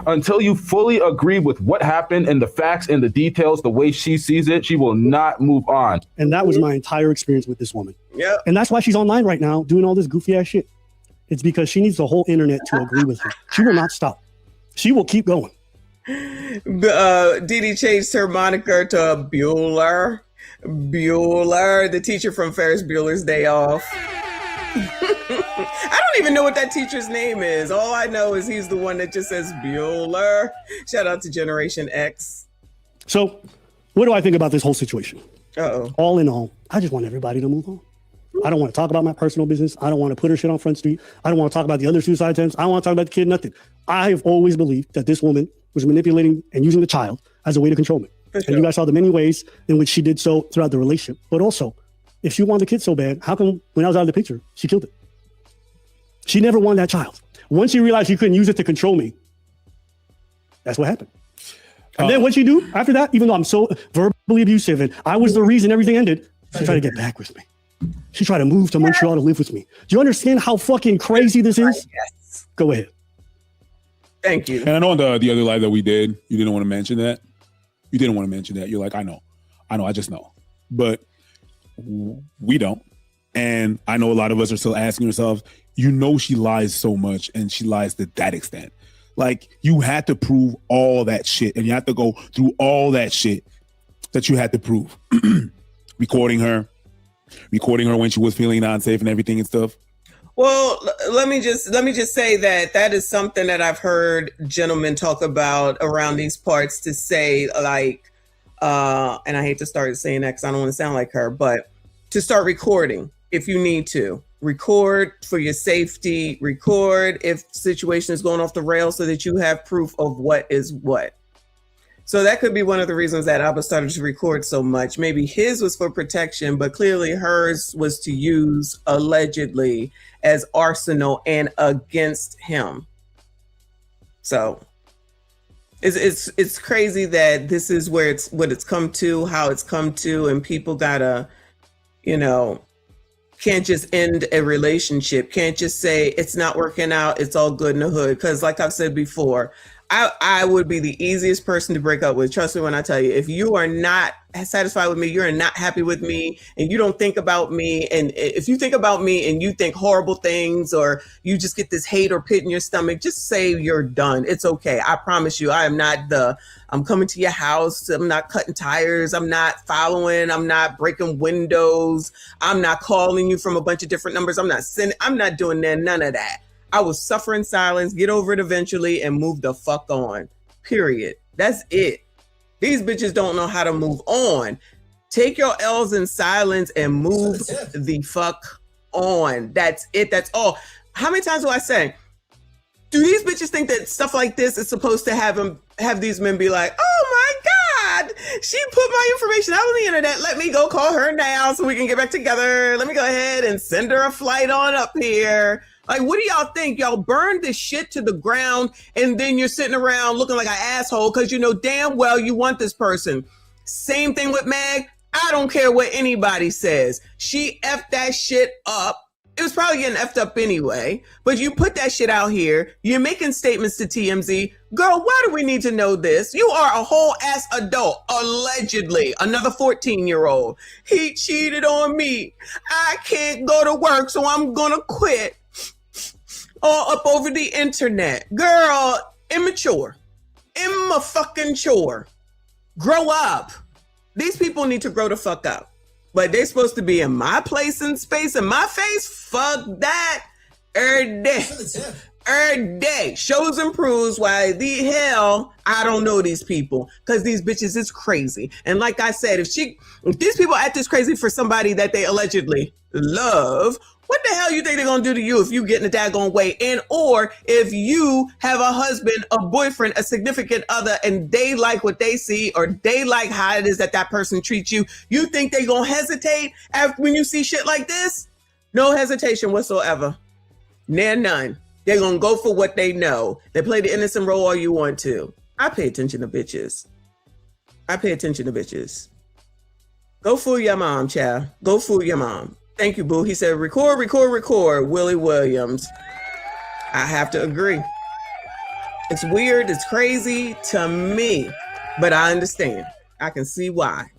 Until you fully agree with what happened and the facts and the details, the way she sees it, she will not move on. And that was my entire experience with this woman. Yeah. And that's why she's online right now doing all this goofy ass shit. It's because she needs the whole internet to agree with her. She will not stop. She will keep going. Didi changed her moniker to Bueller. Bueller, the teacher from Ferris Bueller's Day Off. I don't even know what that teacher's name is. All I know is he's the one that just says Bueller. Shout out to Generation X. So what do I think about this whole situation? Uh-oh. All in all, I just want everybody to move on. I don't want to talk about my personal business. I don't want to put her shit on Front Street. I don't want to talk about the other suicide attempts. I don't want to talk about the kid, nothing. I've always believed that this woman was manipulating and using the child as a way to control me. For sure. And you guys saw the many ways in which she did so throughout the relationship. But also, if she wanted the kid so bad, how come when I was out of the picture, she killed it? She never wanted that child. Once she realized she couldn't use it to control me, that's what happened. And then what she do after that, even though I'm so verbally abusive and I was the reason everything ended, she tried to get back with me. She tried to move to Montreal to live with me. Do you understand how fucking crazy this is? Yes. Go ahead. Thank you. And I know on the other live that we did, you didn't want to mention that. You didn't want to mention that. You're like, I know, I just know. But we don't. And I know a lot of us are still asking ourselves, you know, she lies so much and she lies to that extent. Like, you had to prove all that shit and you have to go through all that shit that you had to prove. recording her when she was feeling unsafe and everything and stuff. Well, let me just say that is something that I've heard gentlemen talk about around these parts, to say like, and I hate to start saying that because I don't want to sound like her, but to start recording if you need to. Record for your safety, record if situation is going off the rails so that you have proof of what is what. So that could be one of the reasons that Abba started to record so much. Maybe his was for protection, but clearly hers was to use allegedly as arsenal and against him. So it's crazy that this is where what it's come to, how it's come to, and people gotta, can't just end a relationship. Can't just say it's not working out, it's all good in the hood. Because like I've said before, I would be the easiest person to break up with. Trust me when I tell you, if you are not satisfied with me, you're not happy with me, and you don't think about me, and if you think about me and you think horrible things, or you just get this hate or pit in your stomach, just say you're done. It's okay. I promise you, I'm coming to your house. I'm not cutting tires. I'm not following. I'm not breaking windows. I'm not calling you from a bunch of different numbers. I'm not doing none of that. I will suffer in silence, get over it eventually, and move the fuck on. Period. That's it. These bitches don't know how to move on. Take your L's in silence and move the fuck on. That's it. That's all. How many times do I say, do these bitches think that stuff like this is supposed to have these men be like, oh my God, she put my information out on the internet. Let me go call her now so we can get back together. Let me go ahead and send her a flight on up here. Like, what do y'all think? Y'all burn this shit to the ground and then you're sitting around looking like an asshole because you know damn well you want this person. Same thing with Meg. I don't care what anybody says. She effed that shit up It was probably getting effed up anyway, but you put that shit out here. You're making statements to TMZ. Girl, why do we need to know this? You are a whole ass adult, allegedly. Another 14-year-old. He cheated on me. I can't go to work, so I'm gonna quit. All up over the internet. Girl, immature. Imma-fucking-ture. Grow up. These people need to grow the fuck up. But they're supposed to be in my place and space, in my face. Fuck that. Every day. Shows and proves why the hell I don't know these people. Because these bitches is crazy. And like I said, if these people act this crazy for somebody that they allegedly love, what the hell you think they're going to do to you if you get in a daggone way? And or if you have a husband, a boyfriend, a significant other, and they like what they see or they like how it is that person treats you, you think they're going to hesitate when you see shit like this? No hesitation whatsoever. None. They're going to go for what they know. They play the innocent role all you want to. I pay attention to bitches. Go fool your mom, child. Go fool your mom. Thank you, boo. He said, record, Willie Williams. I have to agree. It's weird. It's crazy to me, but I understand. I can see why.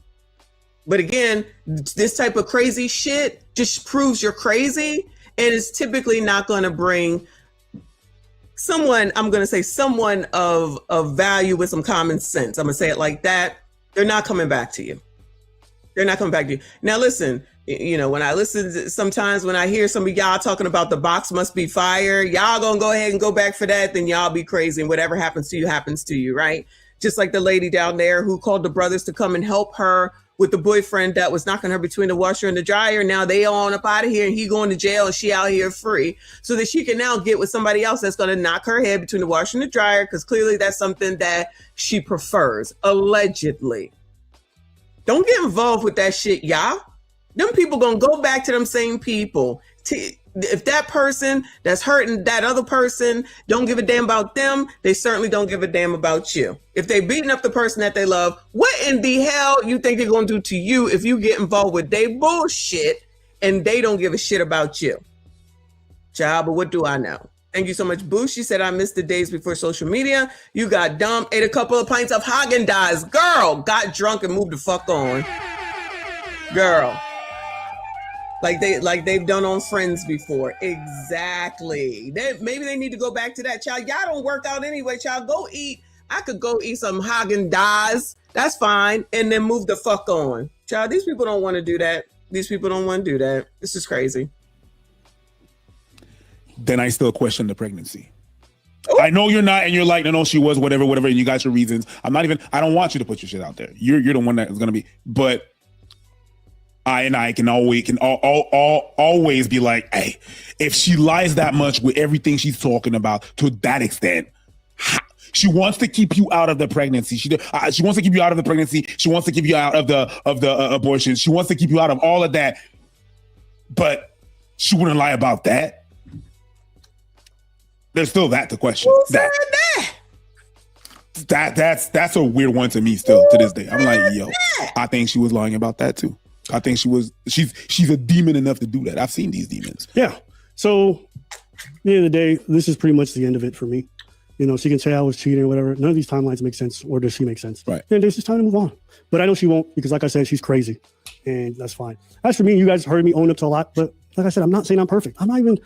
But again, this type of crazy shit just proves you're crazy, and it's typically not going to bring someone of value with some common sense. I'm going to say it like that. They're not coming back to you. Now, listen. You know, when I listen sometimes when I hear some of y'all talking about the box must be fire, y'all gonna go ahead and go back for that, then y'all be crazy and whatever happens to you, right? Just like the lady down there who called the brothers to come and help her with the boyfriend that was knocking her between the washer and the dryer. Now they on up out of here and he going to jail and she out here free so that she can now get with somebody else that's going to knock her head between the washer and the dryer because clearly that's something that she prefers, allegedly. Don't get involved with that shit, y'all. Them people gonna go back to them same people. If that person that's hurting that other person don't give a damn about them, they certainly don't give a damn about you. If they beating up the person that they love, what in the hell you think they're gonna do to you if you get involved with they bullshit and they don't give a shit about you? Child, but what do I know? Thank you so much, Boo. She said, I missed the days before social media. You got dumb, ate a couple of pints of Haagen-Dazs. Girl, got drunk and moved the fuck on. Girl. Like they've done on Friends before. Exactly. Maybe they need to go back to that. Child, y'all don't work out anyway. Child, go eat. I could go eat some Haagen-Dazs. That's fine. And then move the fuck on. Child, these people don't want to do that. This is crazy. Then I still question the pregnancy. Ooh. I know you're not, and you're like, no, she was, whatever, and you got your reasons. I don't want you to put your shit out there. You're the one that is going to be, but I can always be like, hey, if she lies that much with everything she's talking about to that extent, she wants to keep you out of the pregnancy. She wants to keep you out of the pregnancy. She wants to keep you out of the abortion. She wants to keep you out of all of that. But she wouldn't lie about that. There's still that to question. Who said that? That's a weird one to me still to this day. I'm like, yo, I think she was lying about that too. I think she's a demon enough to do that. I've seen these demons. Yeah. So at the end of the day, this is pretty much the end of it for me. You know, she can say I was cheating or whatever. None of these timelines make sense, or does she make sense? Right. And it's just time to move on. But I know she won't because, like I said, she's crazy, and that's fine. As for me, you guys heard me own up to a lot, but like I said, I'm not saying I'm perfect. I'm not even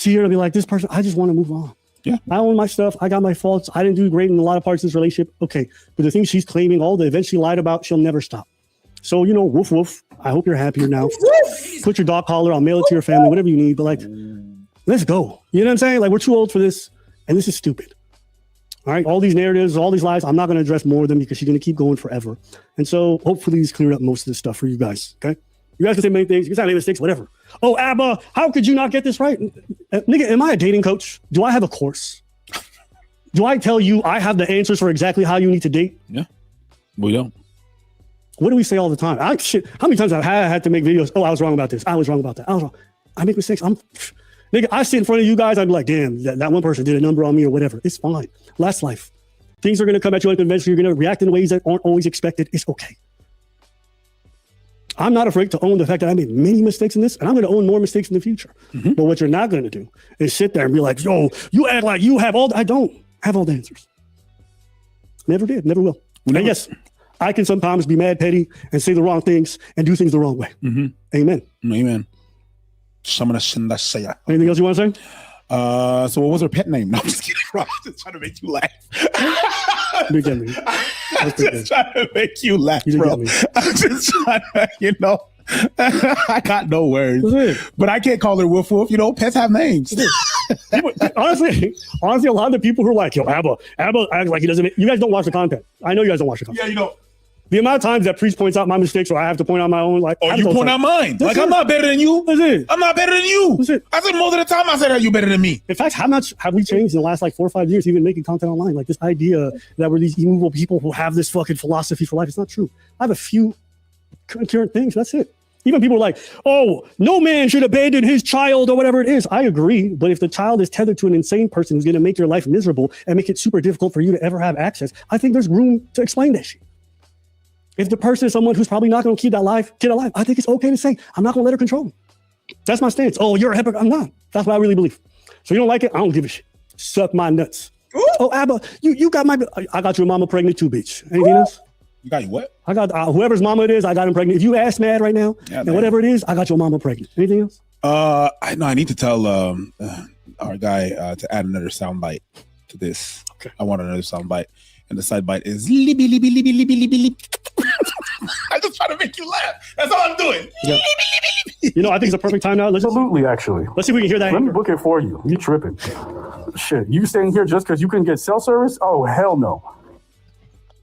here to be like this person. I just want to move on. Yeah. I own my stuff. I got my faults. I didn't do great in a lot of parts of this relationship. Okay. But the things she's claiming, all the events she lied about, she'll never stop. So, you know, woof, woof. I hope you're happier now. Put your dog collar. I'll mail it to your family, whatever you need. But, like, let's go. You know what I'm saying? Like, we're too old for this, and this is stupid. All right? All these narratives, all these lies, I'm not going to address more of them because she's going to keep going forever. And so, hopefully, this cleared up most of this stuff for you guys, okay? You guys can say many things. You can say many mistakes, whatever. Oh, Abba, how could you not get this right? Nigga, am I a dating coach? Do I have a course? Do I tell you I have the answers for exactly how you need to date? Yeah, we don't. What do we say all the time? How many times have I had to make videos? Oh, I was wrong about this. I was wrong about that. I was wrong. I make mistakes. Nigga, I sit in front of you guys. I'm like, damn, that one person did a number on me or whatever. It's fine. Last life. Things are going to come at you unconventional. You're going to react in ways that aren't always expected. It's okay. I'm not afraid to own the fact that I made many mistakes in this, and I'm going to own more mistakes in the future. But what you're not going to do is sit there and be like, yo, you act like you have all. I don't have all the answers. Never did, never will. And yes, I can sometimes be mad, petty, and say the wrong things and do things the wrong way. Amen. Amen. Anything else you want to say? So what was her pet name? No, I'm just kidding, bro. I'm just trying to make you laugh. You get me. I'm just trying to make you laugh, bro. I'm just trying to, I got no words. But I can't call her Woof Woof. Pets have names. honestly, a lot of the people who are like, yo, Abba acts like he doesn't. You guys don't watch the content. I know you guys don't watch the content. Yeah, you don't. The amount of times that Priest points out my mistakes, or I have to point out my own, like, you point out mine. Like, I'm not better than you. That's it. I'm not better than you. That's it. I said most of the time, I said, are you better than me? In fact, how much have we changed in the last 4 or 5 years, even making content online? Like this idea that we're these immovable people who have this fucking philosophy for life. It's not true. I have a few current things. That's it. Even people are like, oh, no man should abandon his child or whatever it is. I agree. But if the child is tethered to an insane person who's going to make your life miserable and make it super difficult for you to ever have access, I think there's room to explain that shit. If the person is someone who's probably not going to keep that kid alive, I think it's okay to say, I'm not going to let her control me. That's my stance. Oh, you're a hypocrite. I'm not. That's what I really believe. So you don't like it? I don't give a shit. Suck my nuts. Ooh. Oh, Abba, you got I got your mama pregnant too, bitch. Anything else? You got what? I got whoever's mama it is, I got him pregnant. If you ask Mad right now, and whatever it is, I got your mama pregnant. Anything else? I need to tell our guy to add another soundbite to this. Okay. I want another soundbite. And the side bite is Libby, Libby, Libby, Libby, Libby, Libby. I'm just trying to make you laugh. That's all I'm doing. Yeah. I think it's a perfect time now. Absolutely, actually. Let's see if we can hear that. Let me book it for you. You tripping. Shit, you staying here just because you couldn't get cell service? Oh, hell no.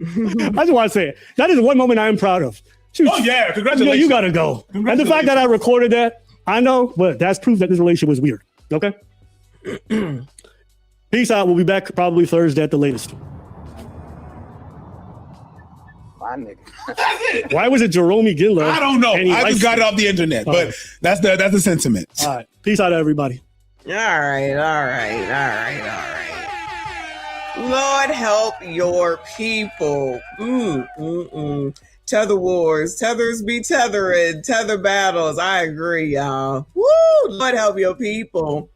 I just want to say it. That is one moment I am proud of. Oh, yeah. Congratulations. You got to go. And the fact that I recorded that, I know, but that's proof that this relationship was weird. Okay? Peace out. We'll be back probably Thursday at the latest. My nigga. Why was it Jerome Gilla? I don't know. I just got it off the internet, but that's the sentiment. All right. Peace out, everybody. All right. Lord help your people. Tether wars. Tethers be tethering. Tether battles. I agree, y'all. Woo! Lord help your people.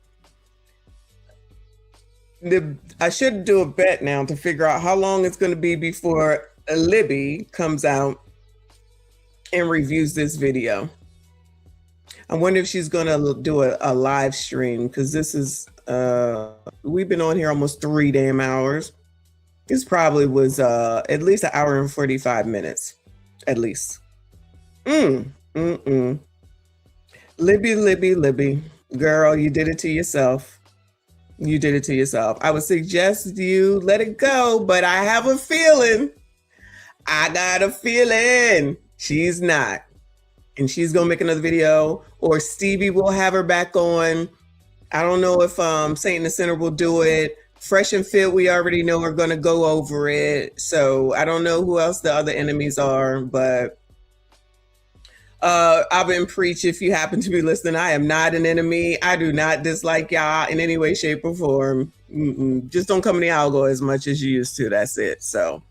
I should do a bet now to figure out how long it's going to be before Libby comes out and reviews this video. I wonder if she's going to do a live stream, because this is we've been on here almost 3 damn hours. This probably was at least 1 hour and 45 minutes, at least. Libby, girl, you did it to yourself. You did it to yourself. I would suggest you let it go, but I have a feeling. I got a feeling she's not. And she's going to make another video, or Stevie will have her back on. I don't know if Saint the Sinner will do it. Fresh and Fit, we already know are going to go over it. So I don't know who else the other enemies are, but I've been preach. If you happen to be listening, I am not an enemy. I do not dislike y'all in any way, shape, or form. Just don't come in the algo as much as you used to. That's it. So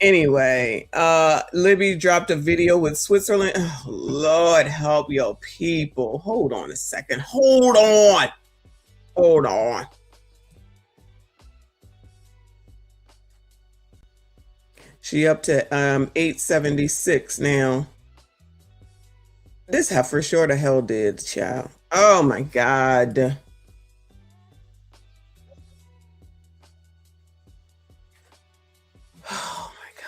anyway, Libby dropped a video with Switzerland. Oh, Lord help your people. Hold on a second. Hold on. She up to 876 now. This heifer sure the hell did, child. Oh my God. Oh my God.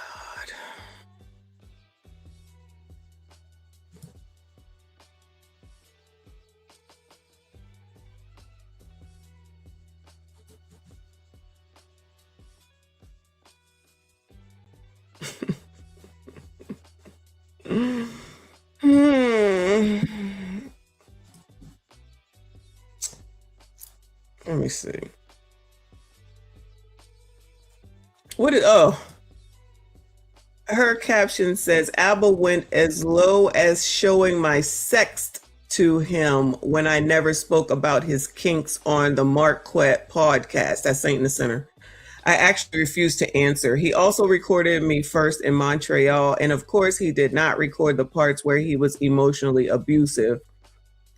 Let me see. Her caption says, Abba went as low as showing my sext to him when I never spoke about his kinks on the Marquette podcast. That's Saint in the Center. I actually refused to answer. He also recorded me first in Montreal, and of course he did not record the parts where he was emotionally abusive.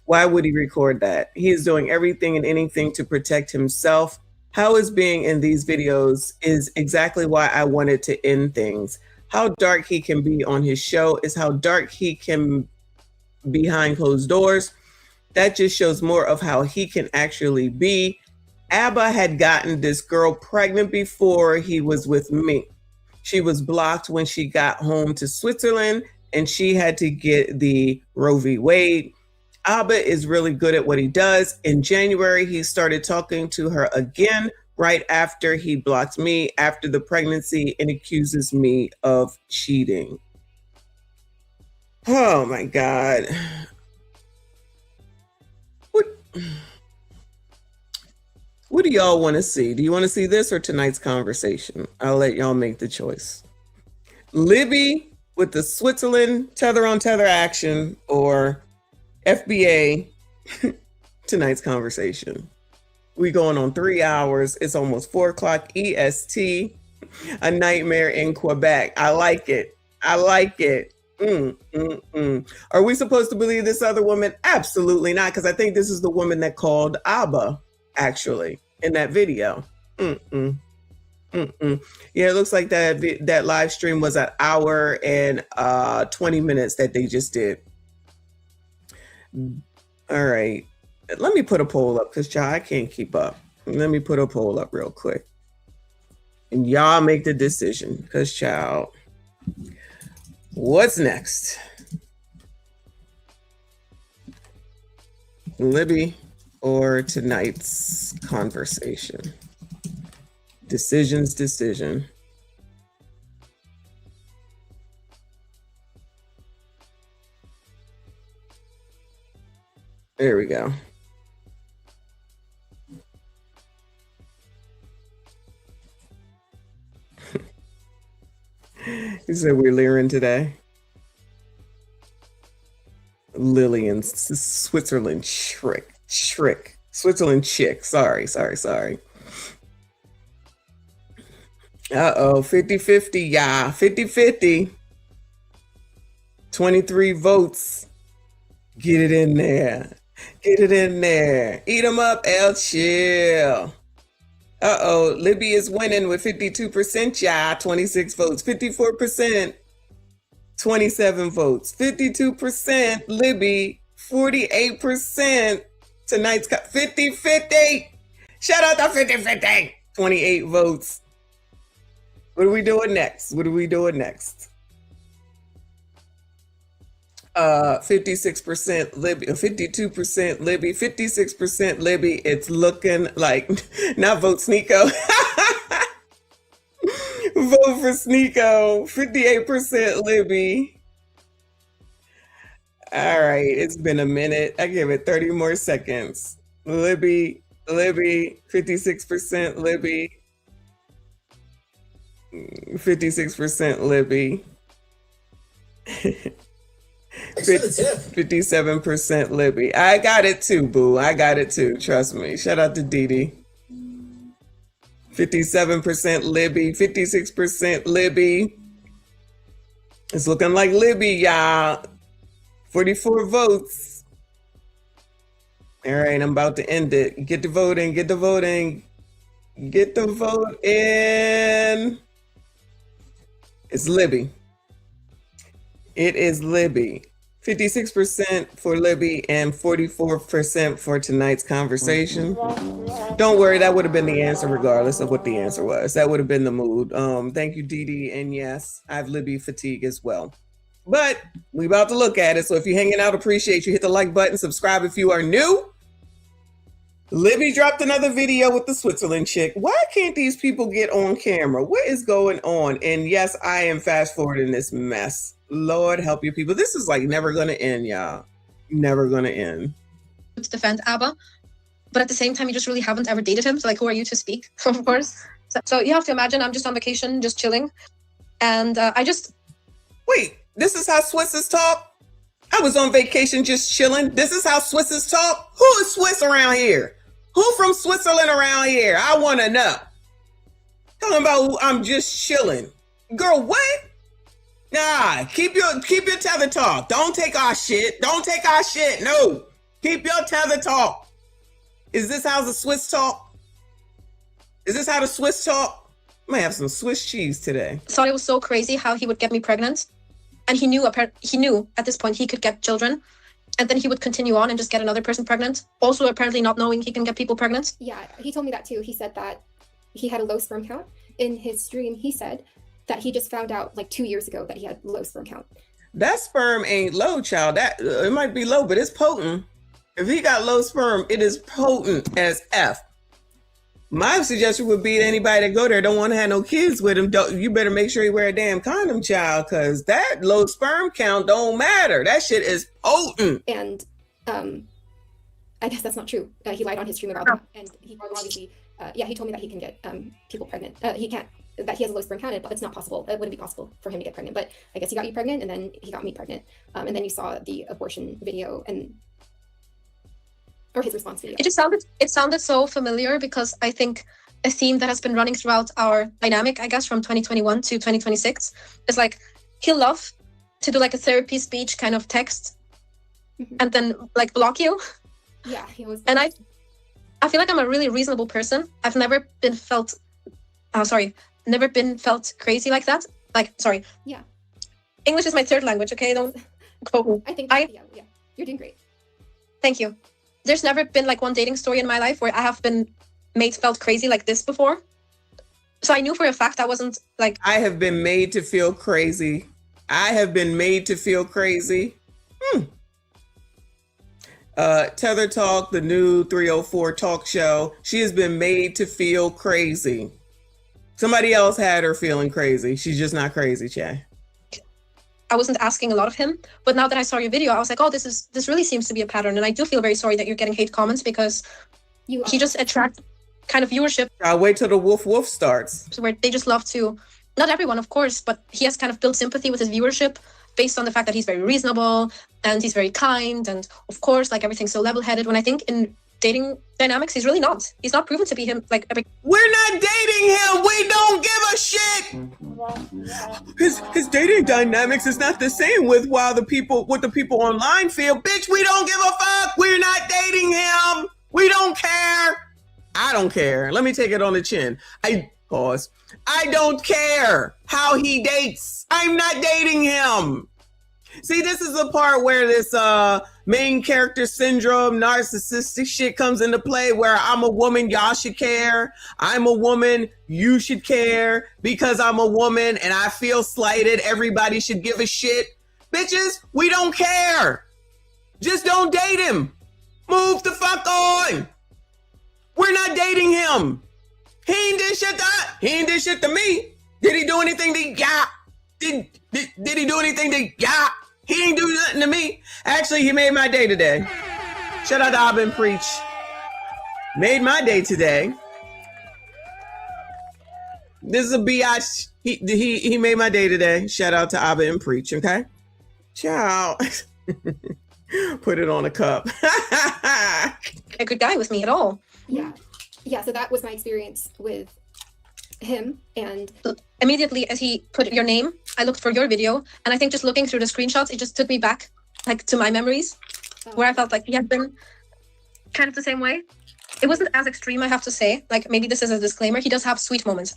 Why would he record that? He is doing everything and anything to protect himself. How his being in these videos is exactly why I wanted to end things. How dark he can be on his show is how dark he can behind closed doors. That just shows more of how he can actually be. Abba had gotten this girl pregnant before he was with me. She was blocked when she got home to Switzerland, and she had to get the Roe v. Wade. Abba is really good at what he does. In January, he started talking to her again right after he blocked me after the pregnancy and accuses me of cheating. Oh my God. What do y'all want to see? Do you want to see this or tonight's conversation? I'll let y'all make the choice. Libby with the Switzerland tether on tether action, or FBA tonight's conversation. We going on 3 hours. It's almost 4 o'clock EST. A nightmare in Quebec. I like it. I like it. Are we supposed to believe this other woman? Absolutely not, because I think this is the woman that called Abba, actually, in that video. Yeah, it looks like that live stream was an hour and 20 minutes that they just did. All right. Let me put a poll up, because y'all, I can't keep up. Let me put a poll up real quick. And y'all make the decision, because child, what's next? Libby or tonight's conversation? Decision. There we go. He said we're leering today. Lillian, Switzerland trick. Switzerland chick. Sorry. Uh-oh, 50-50, y'all. 50-50. 23 votes. Get it in there. Eat them up, El Chill. Uh-oh, Libby is winning with 52%, y'all. 26 votes. 54%. 27 votes. 52%, Libby. 48%. Tonight's got 50-50. Shout out to 50-50. 28 votes. What are we doing next? 56% Libby, 52% Libby, 56% Libby. It's looking like, not vote Sneeko. Vote for Sneeko. 58% Libby. All right, it's been a minute. I give it 30 more seconds. Libby, 56% Libby. 56% Libby. 57% Libby. I got it too, boo. I got it too. Trust me. Shout out to Dee Dee. 57% Libby. 56% Libby. It's looking like Libby, y'all. 44 votes. All right, I'm about to end it. Get the voting. Get the vote in. It's Libby. It is Libby. 56% for Libby and 44% for tonight's conversation. Don't worry, that would have been the answer regardless of what the answer was. That would have been the mood. Thank you, Dee Dee. And yes, I have Libby fatigue as well. But we about to look at it. So if you're hanging out, appreciate you. Hit the like button, subscribe if you are new. Libby dropped another video with the Switzerland chick. Why can't these people get on camera? What is going on? And yes, I am fast forwarding this mess. Lord help you people. This is like never gonna end, y'all. Never gonna end. To defend Abba, but at the same time, you just really haven't ever dated him. So like, who are you to speak? Of course. So you have to imagine I'm just on vacation, just chilling. And I just... Wait, this is how Swisses talk? I was on vacation just chilling. This is how Swisses talk? Who is Swiss around here? Who from Switzerland around here? I want to know. Talking about I'm just chilling. Girl, what? Nah, keep your tether talk. Don't take our shit. Don't take our shit. No. Keep your tether talk. Is this how the Swiss talk? Is this how the Swiss talk? I might have some Swiss cheese today. Thought it was so crazy how he would get me pregnant. And he knew at this point he could get children. And then he would continue on and just get another person pregnant. Also apparently not knowing he can get people pregnant. Yeah, he told me that too. He said that he had a low sperm count. In his stream, he said that he just found out like 2 years ago that he had low sperm count. That sperm ain't low, child. That it might be low, but it's potent. If he got low sperm, it is potent as F. My suggestion would be to anybody that go there don't want to have no kids with him. You better make sure you wear a damn condom, child, because that low sperm count don't matter. That shit is potent. And I guess that's not true. He lied on his stream about that, and he obviously, he told me that he can get people pregnant. He can't. That he has a low sperm count, but it's not possible. It wouldn't be possible for him to get pregnant. But I guess he got you pregnant, and then he got me pregnant. And then you saw the abortion video or his response video. It sounded so familiar because I think a theme that has been running throughout our dynamic, I guess, from 2021 to 2026 is like he'll love to do like a therapy speech kind of text and then like block you. Yeah, he was. And I feel like I'm a really reasonable person. I've never been felt crazy like that. Yeah. English is my third language, okay? Don't quote me. I think yeah. You're doing great. Thank you. There's never been like one dating story in my life where I have been felt crazy like this before. So I knew for a fact I wasn't like... I have been made to feel crazy. Tether Talk, the new 304 talk show. She has been made to feel crazy. Somebody else had her feeling crazy. She's just not crazy, Che. I wasn't asking a lot of him, but now that I saw your video, I was like, oh, this really seems to be a pattern. And I do feel very sorry that you're getting hate comments because he just attracts kind of viewership. I'll wait till the woof woof starts. Where they just love to, not everyone, of course, but he has kind of built sympathy with his viewership based on the fact that he's very reasonable and he's very kind. And of course, like everything's so level-headed when I think in dating dynamics, he's really not. He's not proven to be him. We're not dating him. We don't give a shit. His dating dynamics is not the same with what the people online feel. Bitch, we don't give a fuck. We're not dating him. We don't care. I don't care. Let me take it on the chin. I don't care how he dates. I'm not dating him. See, this is the part where this main character syndrome, narcissistic shit comes into play where I'm a woman, y'all should care. I'm a woman, you should care. Because I'm a woman and I feel slighted, everybody should give a shit. Bitches, we don't care. Just don't date him. Move the fuck on. We're not dating him. He ain't did shit to me. Did he do anything to ya? Did he do anything to ya? He ain't do nothing to me. Actually, he made my day today. Shout out to Abba and Preach. Made my day today. This is a biatch. He made my day today. Shout out to Abba and Preach, okay? Ciao. Put it on a cup. A good guy with me at all. Yeah, so that was my experience with him. And immediately as he put your name, I looked for your video, and I think just looking through the screenshots, it just took me back like to my memories where I felt like he had been kind of the same way. It wasn't as extreme, I have to say. Like maybe this is a disclaimer. He does have sweet moments.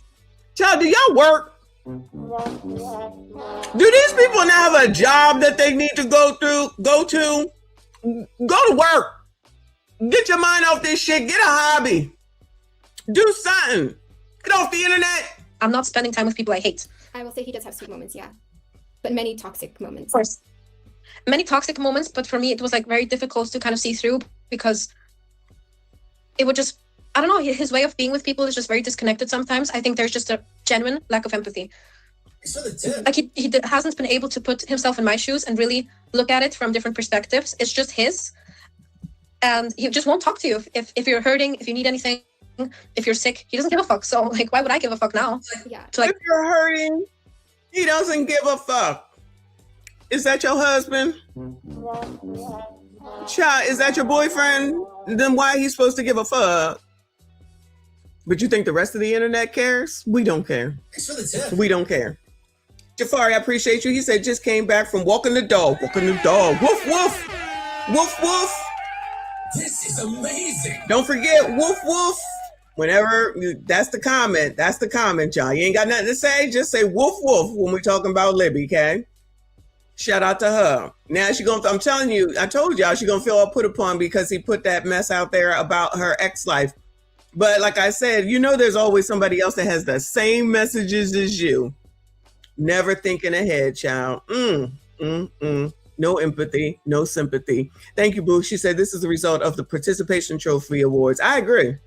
Child, do y'all work? Do these people now have a job that they need to go to? Go to work. Get your mind off this shit. Get a hobby. Do something. Get off the internet. I'm not spending time with people I hate. I will say he does have sweet moments, yeah. But many toxic moments. Of course. Many toxic moments, but for me it was like very difficult to kind of see through because it would just, I don't know, his way of being with people is just very disconnected sometimes. I think there's just a genuine lack of empathy. Like he hasn't been able to put himself in my shoes and really look at it from different perspectives. It's just his. And he just won't talk to you. If you're hurting, if you need anything, if you're sick, he doesn't give a fuck. So like, why would I give a fuck now? Yeah. If you're hurting, he doesn't give a fuck. Is that your husband? Child, is that your boyfriend? Then why he's supposed to give a fuck? But you think the rest of the internet cares? We don't care. It's for the tip. We don't care. Jafari, I appreciate you. He said just came back from walking the dog. Walking the dog. Woof, woof. Woof, woof. This is amazing. Don't forget, woof, woof. Whenever that's the comment. That's the comment, y'all. You ain't got nothing to say. Just say woof, woof when we're talking about Libby, okay? Shout out to her. Now she gonna, I'm telling you, I told y'all she gonna feel all put upon because he put that mess out there about her ex-life. But like I said, you know there's always somebody else that has the same messages as you. Never thinking ahead, child. No empathy, no sympathy. Thank you, Boo. She said this is the result of the Participation Trophy Awards. I agree.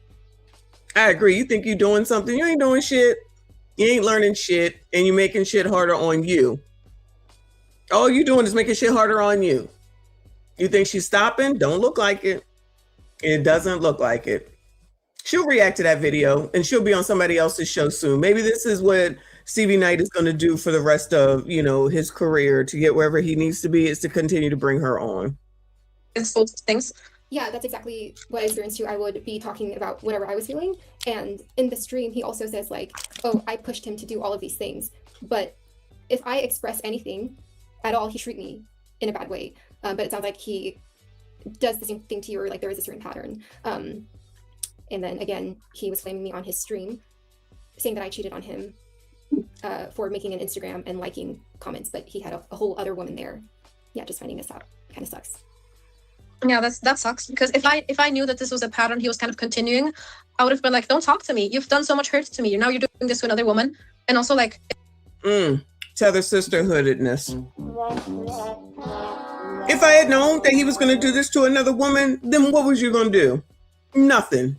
I agree. You think you're doing something, you ain't doing shit. You ain't learning shit, and you're making shit harder on you. All you doing is making shit harder on you. You think she's stopping? Don't look like it. It doesn't look like it. She'll react to that video, and she'll be on somebody else's show soon. Maybe this is what Stevie Knight is going to do for the rest of, his career to get wherever he needs to be, is to continue to bring her on. It's both things. Yeah, that's exactly what I experienced too. I would be talking about whatever I was feeling. And in the stream, he also says like, oh, I pushed him to do all of these things. But if I express anything at all, he treat me in a bad way. But it sounds like he does the same thing to you, or like there is a certain pattern. And then again, he was flaming me on his stream, saying that I cheated on him for making an Instagram and liking comments, but he had a whole other woman there. Yeah, just finding this out kind of sucks. Yeah, that sucks, because if I knew that this was a pattern he was kind of continuing, I would have been like, don't talk to me. You've done so much hurt to me. Now you're doing this to another woman. And also like Tether sisterhoodedness. If I had known that he was going to do this to another woman, then what was you going to do? Nothing.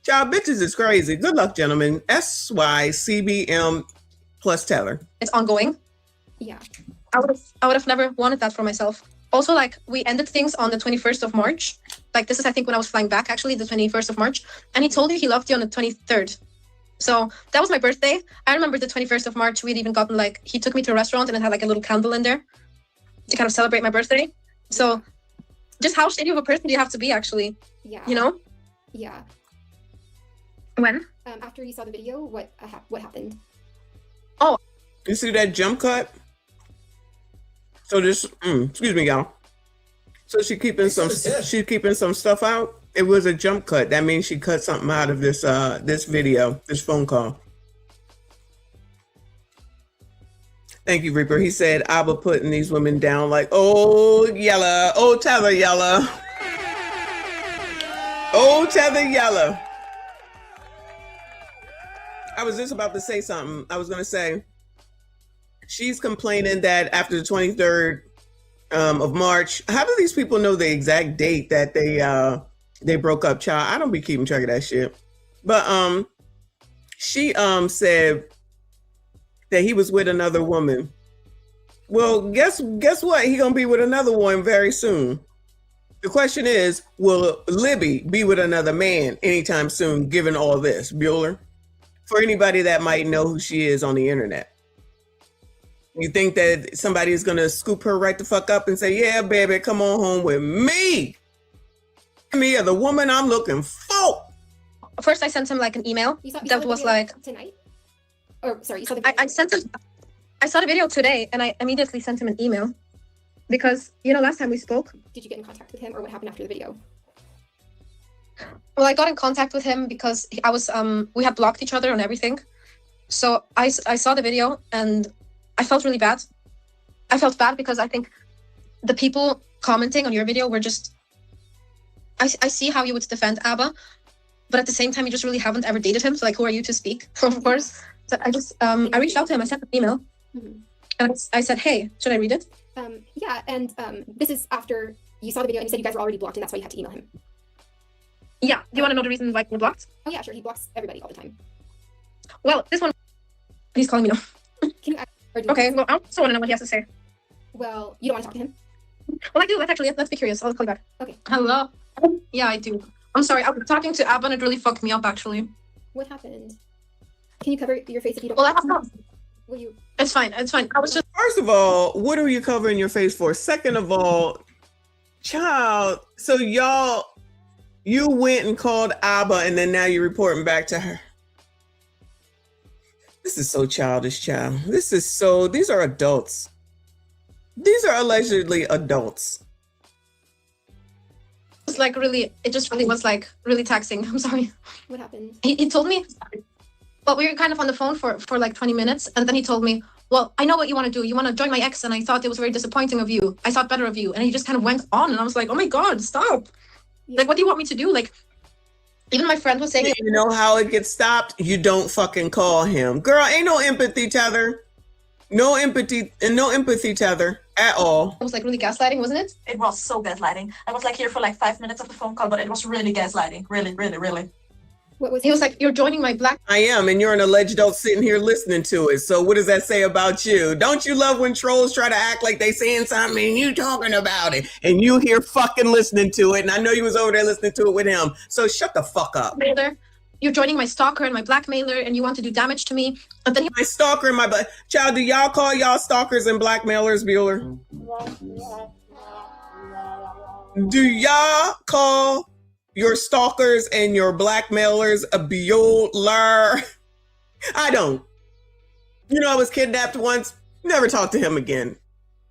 Child, bitches is crazy. Good luck, gentlemen. SYCBM plus Tether. It's ongoing. Yeah. I would have never wanted that for myself. Also, like, we ended things on the 21st of March. Like, this is, I think, when I was flying back, actually, the 21st of March. And he told you he loved you on the 23rd. So that was my birthday. I remember the 21st of March, we'd even gotten, like, he took me to a restaurant and it had, like, a little candle in there to kind of celebrate my birthday. So just how shitty of a person do you have to be, actually? Yeah. You know? Yeah. When? After you saw the video, what happened? Oh. You see that jump cut? So this, excuse me, y'all. So she's keeping some stuff out. It was a jump cut. That means she cut something out of this this video, this phone call. Thank you, Reaper. He said, Abba putting these women down like, oh, Yella, oh, Tether Yella. Oh, Tether Yella. I was just about to say something. I was going to say, she's complaining that after the 23rd of March, how do these people know the exact date that they broke up, child? I don't be keeping track of that shit. But she said that he was with another woman. Well, guess what? He gonna be with another one very soon. The question is, will Libby be with another man anytime soon, given all this, Bueller? For anybody that might know who she is on the internet. You think that somebody is going to scoop her right the fuck up and say, yeah, baby, come on home with me. Me or the woman I'm looking for. First, I sent him like an email that was like tonight. Or sorry, you saw the video? I saw the video today, and I immediately sent him an email because last time we spoke. Did you get in contact with him, or what happened after the video? Well, I got in contact with him because I was we had blocked each other on everything. So I saw the video and I felt really bad. I felt bad because I think the people commenting on your video were just, I see how you would defend Abba, but at the same time, you just really haven't ever dated him. So like, who are you to speak, of course? So I just, I reached out to him, I sent an email and I said, hey, should I read it? Yeah, and this is after you saw the video and you said you guys were already blocked and that's why you had to email him. Yeah, do you want to know the reason why we're blocked? Oh yeah, sure, he blocks everybody all the time. Well, this one, he's calling me now. Can you Okay, well, I also want to know what he has to say. Well, you don't want to talk to him? Well, I do. Let's be curious. I'll call you back. Okay. Hello? Yeah, I do. I'm sorry. I was talking to Abba and it really fucked me up, actually. What happened? Can you cover your face if you don't? Well, I have not. Will you? It's fine. It's fine. I was just. First of all, what are you covering your face for? Second of all, child, so you went and called Abba and then now you're reporting back to her. This is so childish, child. These are adults. These are allegedly adults. It's like it just really was like really taxing. I'm sorry. What happened? He told me, well, we were kind of on the phone for like 20 minutes. And then he told me, well, I know what you want to do. You want to join my ex. And I thought it was very disappointing of you. I thought better of you. And he just kind of went on. And I was like, oh my God, stop. Like, what do you want me to do? Like, even my friend was saying, you know how it gets stopped? You don't fucking call him. Girl, ain't no empathy tether. No empathy tether at all. It was like really gaslighting, wasn't it? It was so gaslighting. I was like here for like 5 minutes of the phone call, but it was really gaslighting. Really, really, really. He was like, you're joining my black. I am, and you're an alleged adult sitting here listening to it. So what does that say about you? Don't you love when trolls try to act like they saying something and you talking about it and you here fucking listening to it? And I know you was over there listening to it with him. So shut the fuck up. You're joining my stalker and my blackmailer and you want to do damage to me. And then my stalker and my child, do y'all call y'all stalkers and blackmailers, Bueller? Do y'all call your stalkers and your blackmailers a Bueller? I don't. You know, I was kidnapped once. Never talked to him again.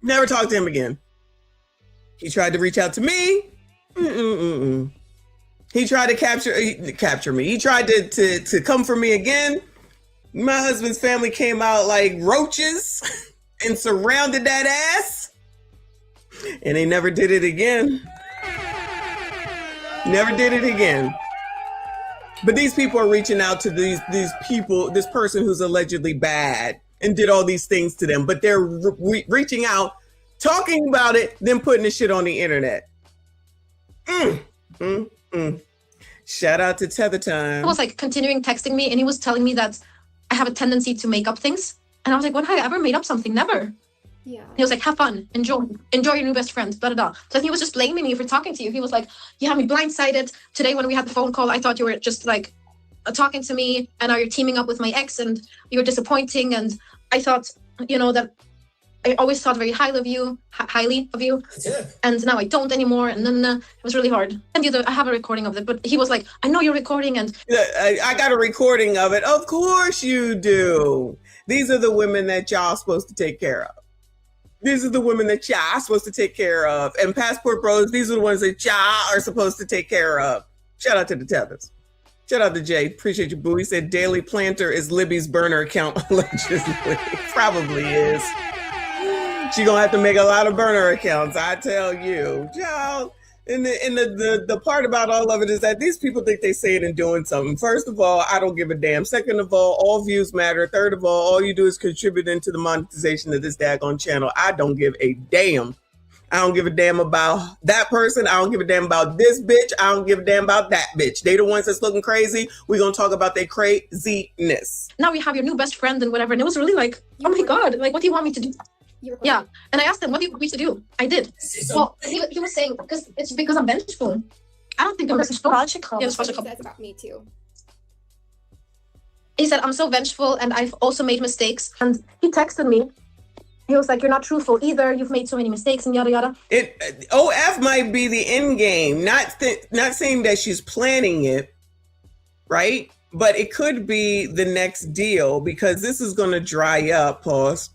Never talked to him again. He tried to reach out to me. He tried to capture me. He tried to come for me again. My husband's family came out like roaches and surrounded that ass. And they never did it again. Never did it again. But these people are reaching out to these people, this person who's allegedly bad and did all these things to them. But they're reaching out, talking about it, then putting the shit on the internet. Shout out to Tether Time. He was like continuing texting me and he was telling me that I have a tendency to make up things. And I was like, when have I ever made up something? Never. Yeah. He was like, have fun, enjoy your new best friend, blah, blah, blah. So he was just blaming me for talking to you. He was like, you have me blindsided. Today when we had the phone call, I thought you were just like talking to me and now you're teaming up with my ex and you're disappointing. And I thought, you know, that I always thought very highly of you. And now I don't anymore. And then it was really hard. And I have a recording of it, but he was like, I know you're recording. And I got a recording of it. Of course you do. These are the women that y'all supposed to take care of. These are the women that y'all supposed to take care of. And Passport Bros, these are the ones that y'all are supposed to take care of. Shout out to the Tethers. Shout out to Jay. Appreciate you, boo. He said Daily Planter is Libby's burner account. Allegedly. Probably is. She gonna have to make a lot of burner accounts, I tell you. Child. And the part about all of it is that these people think they say it and doing something. First of all, I don't give a damn. Second of all views matter. Third of all you do is contribute into the monetization of this daggone channel. I don't give a damn. I don't give a damn about that person. I don't give a damn about this bitch. I don't give a damn about that bitch. They the ones that's looking crazy. We're gonna talk about their craziness. Now we have your new best friend and whatever. And it was really like, oh my God, like, what do you want me to do? Yeah. And I asked him, what do you want me to do? I did. Well, he was saying, because I'm vengeful. I don't think I'm vengeful. Yeah, that's about me too. He said, I'm so vengeful and I've also made mistakes. And he texted me. He was like, you're not truthful either. You've made so many mistakes and yada, yada. OF might be the end game. Not saying that she's planning it, right? But it could be the next deal because this is going to dry up, pause.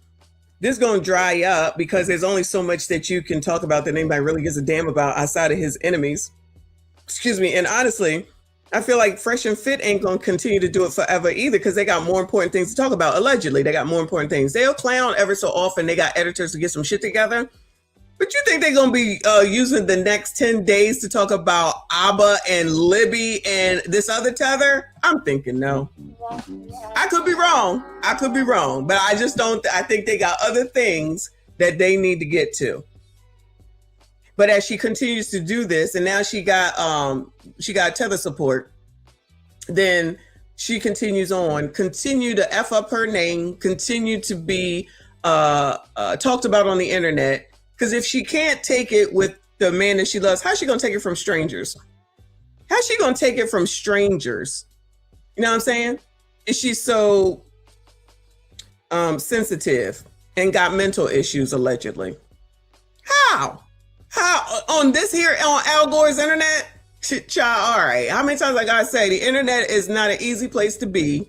This is going to dry up because there's only so much that you can talk about that anybody really gives a damn about outside of his enemies. Excuse me. And honestly, I feel like Fresh and Fit ain't going to continue to do it forever either because they got more important things to talk about. Allegedly, they got more important things. They'll clown ever so often. They got editors to get some shit together. But you think they're going to be using the next 10 days to talk about Abba and Libby and this other tether? I'm thinking no. I could be wrong. But I just don't. I think they got other things that they need to get to. But as she continues to do this, and now she got tether support, then she continues on, continue to F up her name, continue to be talked about on the internet. Because if she can't take it with the man that she loves, how's she going to take it from strangers? How's she going to take it from strangers? You know what I'm saying? Is she so sensitive and got mental issues, allegedly? How on this here, on Al Gore's internet? Child, all right. How many times I got to say, the internet is not an easy place to be.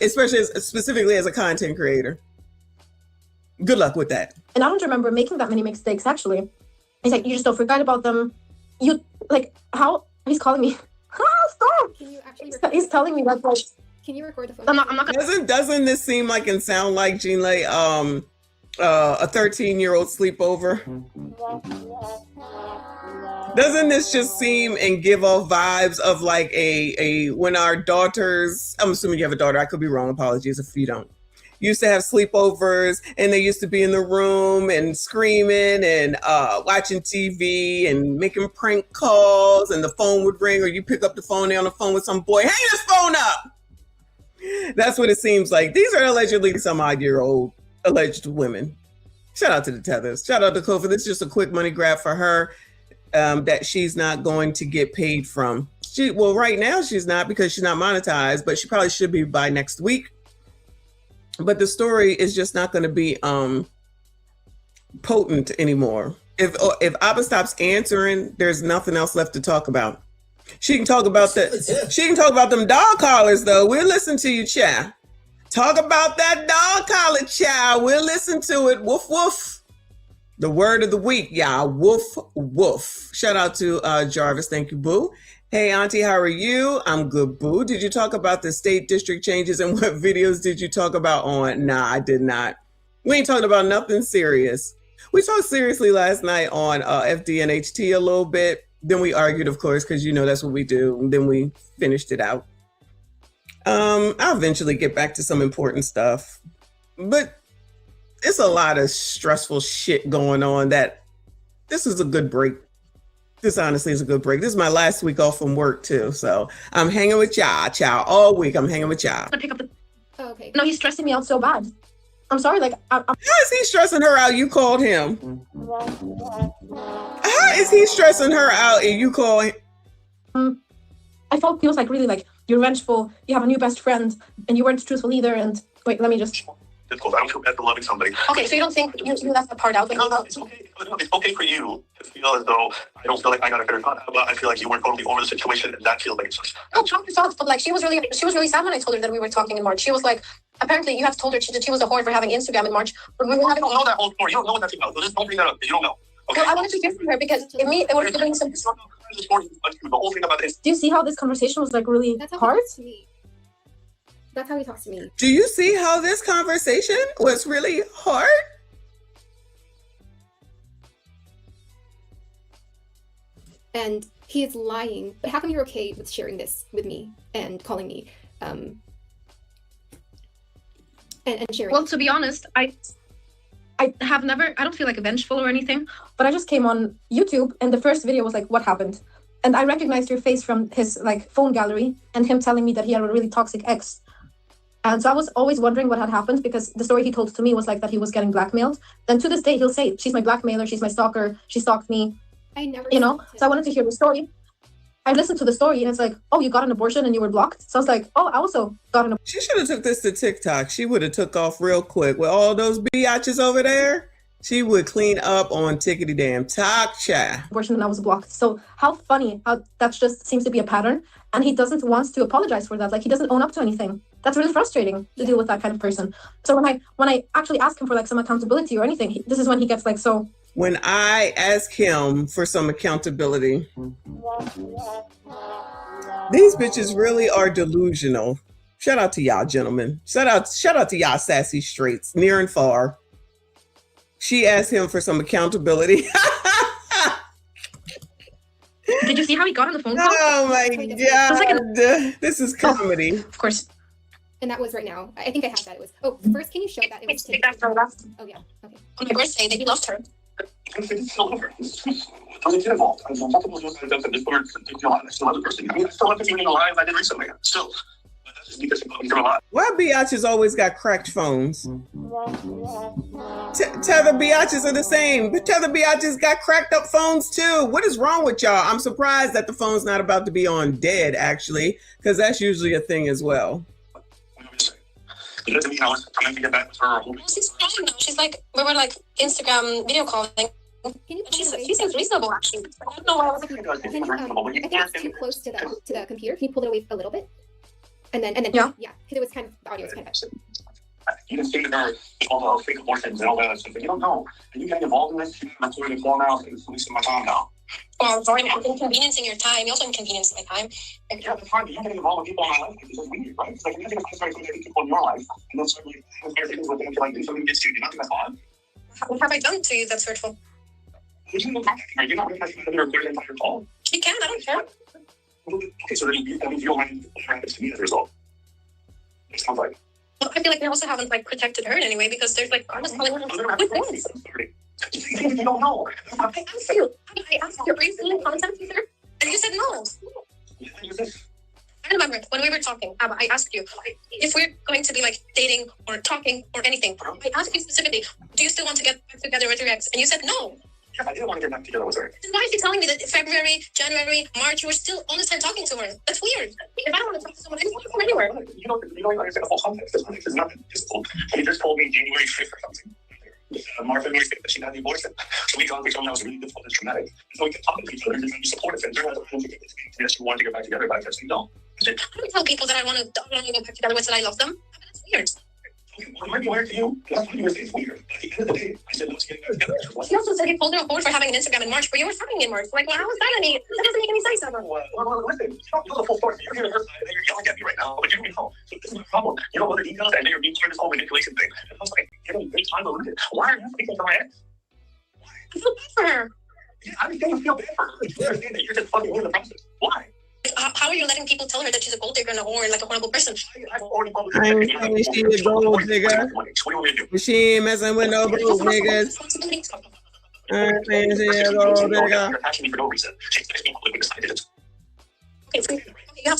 especially specifically as a content creator. Good luck with that. And I don't remember making that many mistakes, actually. He's like, you just don't forget about them. You, like, how? He's calling me. Stop! Can you actually He's telling me that, like, can you record the phone? I'm not gonna... Doesn't this seem like and sound like, Jean Lay, a 13-year-old sleepover? Doesn't this just seem and give off vibes of like a when our daughters, I'm assuming you have a daughter, I could be wrong, apologies if you don't, used to have sleepovers and they used to be in the room and screaming and watching TV and making prank calls, and the phone would ring, or you pick up the phone, they're on the phone with some boy, hang this phone up. That's what it seems like. These are allegedly some odd-year-old alleged women. Shout out to the Tethers. Shout out to Kofi. This is just a quick money grab for her that she's not going to get paid from. Well, right now she's not, because she's not monetized, but she probably should be by next week. But the story is just not going to be potent anymore. If Abba stops answering, there's nothing else left to talk about. She can talk about them dog collars, though. We'll listen to you, child. Talk about that dog collar, child. We'll listen to it. Woof, woof. The word of the week, y'all. Woof, woof. Shout out to Jarvis. Thank you, boo. Hey, auntie, how are you? I'm good, boo. Did you talk about the state district changes, and what videos did you talk about on? Nah, I did not. We ain't talking about nothing serious. We talked seriously last night on FDNHT a little bit. Then we argued, of course, because you know that's what we do. And then we finished it out. I'll eventually get back to some important stuff, but it's a lot of stressful shit going on that this is a good break. This honestly is a good break. This is my last week off from work too. So I'm hanging with y'all, all week. I'm hanging with y'all. Pick up the... Oh, okay. No, he's stressing me out so bad. I'm sorry, like... How is he stressing her out? You called him. How is he stressing her out and you call him? I felt he was like really like, you're vengeful, you have a new best friend, and you weren't truthful either, and wait, let me just... Difficult. I don't feel bad for loving somebody. Okay, so you don't think you left that part out? No, it's okay. It's okay for you to feel as though I don't feel like I got a better cut, but I feel like you weren't totally over the situation, and that feels like it sucks. No, talk yourself, but like she was really sad when I told her that we were talking in March. She was like, apparently you have told her that she was a whore for having Instagram in March. But we were having... You don't know that whole story. You don't know what that's about. So just don't bring that up. You don't know. Okay? Well, I wanted to hear from her because it would bring some... The whole thing about this. Do you see how this conversation was like really hard? That's how he talks to me. Do you see how this conversation was really hard? And he is lying. But how come you're okay with sharing this with me and calling me and sharing? Well, to be honest, I don't feel like vengeful or anything, but I just came on YouTube and the first video was like, what happened? And I recognized your face from his like phone gallery and him telling me that he had a really toxic ex. And so I was always wondering what had happened, because the story he told to me was like that he was getting blackmailed. Then to this day, he'll say, she's my blackmailer, she's my stalker, she stalked me. I never, you know? So I wanted to hear the story. I listened to the story and it's like, oh, you got an abortion and you were blocked? So I was like, oh, I also got an abortion. She should have took this to TikTok. She would have took off real quick with all those biatches over there. She would clean up on tickety damn talk, child. Abortion and I was blocked. So how funny how that just seems to be a pattern. And he doesn't want to apologize for that. Like he doesn't own up to anything. That's really frustrating to deal with that kind of person. So when I actually ask him for like some accountability or anything, this is when he gets like so. When I ask him for some accountability, these bitches really are delusional. Shout out to y'all, gentlemen. Shout out to y'all sassy straights, near and far. She asked him for some accountability. Did you see how he got on the phone call? Oh my God. This is comedy. Of course. And that was right now. I think I have that. It was, oh, first, can you show that? It was take that from last. Oh, yeah. Okay. On my birthday, that he loved her. It's still over. It's only your fault. I'm not supposed to have done this for I still have the person. I mean, I still have continuing alive. I did recently. Still. But that's just because you're alive. Why biatches always got cracked phones? Tether biatches are the same. But Tether biatches got cracked up phones too. What is wrong with y'all? I'm surprised that the phone's not about to be on dead, actually, because that's usually a thing as well. It doesn't mean I was trying to get back with her. She's fine now. She's like, we were like Instagram video calling. She seems reasonable, actually. I don't know why I was like, I think it's too close to the computer. Can you pull it away a little bit? And then yeah, because it was kind of, the audio was kind of. You can say to her all the fake abortions and all that stuff, but you don't know. And you getting involved in this, that's where the phone out and it's wasting my time now. Well, for inconveniencing your time, you also inconvenience my time. Yeah, that's fine, but you're getting involved with people in my life. It's just weird, right? It's like, imagine if I started talking to people in your life and then suddenly having things with them, like, if something gets to you, do you not think that's odd? What have I done to you that's hurtful? You're not recognizing that you're recording the entire call. You can, I don't care. Okay, so then that means you don't mind what happens to me as a result. It sounds like. Well, I feel like we also haven't like protected her in any way because there's like I was telling her with this. You don't know. I asked you, are you feeling content with her? And you said no. I remember when we were talking, I asked you if we're going to be like dating or talking or anything. I asked you specifically, do you still want to get back together with your ex? And you said no. Yeah, I didn't want to get back together with her. Then why are you telling me that February, January, March, you were still all this time talking to her? That's weird. If I don't want to talk to someone, I don't want to go anywhere. You don't even understand the whole context. This context is nothing. He just told me January 5th or something. March, February 5th that she had the abortion. So we talked to each other, that was really difficult and traumatic. And so we kept talking to each other and be supportive. And during that time, she wanted to get back together, but I kept saying no. I don't tell people that I want to go back together with that I love them. That's weird. Well, it might be weird to you. That's what you were saying. It's weird. But at the end of the day, I said, let's get back together. He also said he pulled her forward for having an Instagram in March, but you were fucking in March. Like, well, how is that any? That doesn't make any sense ever. Well, listen, you don't know the full story. You're hearing her side, and you're yelling at me right now, but you don't know. So this is my problem. You don't know the details, and then you're being part of this whole manipulation thing. And I was like, getting big time to lose it. Why are you speaking for my ex? Why? I feel bad for her. Yeah, I understand you feel bad for her. You understand that you're just fucking in the process. Why? How are you letting people tell her that she's a gold digger and a whore and like a horrible person? I've already published I ain't saying she a gold digger. But she ain't messing with no broke niggas. I ain't saying she a gold digger. You're attacking me for no reason. She expects me to because I did it. All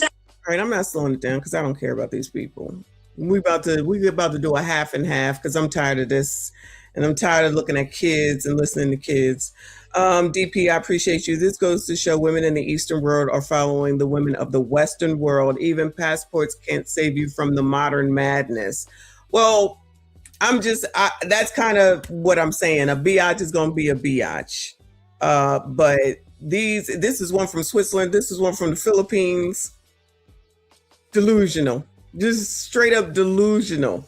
right, I'm not slowing it down because I don't care about these people. We about to do a half and half because I'm tired of this, and I'm tired of looking at kids and listening to kids. DP, I appreciate you. This goes to show women in the Eastern world are following the women of the Western world. Even passports can't save you from the modern madness. Well, that's kind of what I'm saying. A biatch is going to be a biatch. But this is one from Switzerland. This is one from the Philippines. Delusional. Just straight up delusional.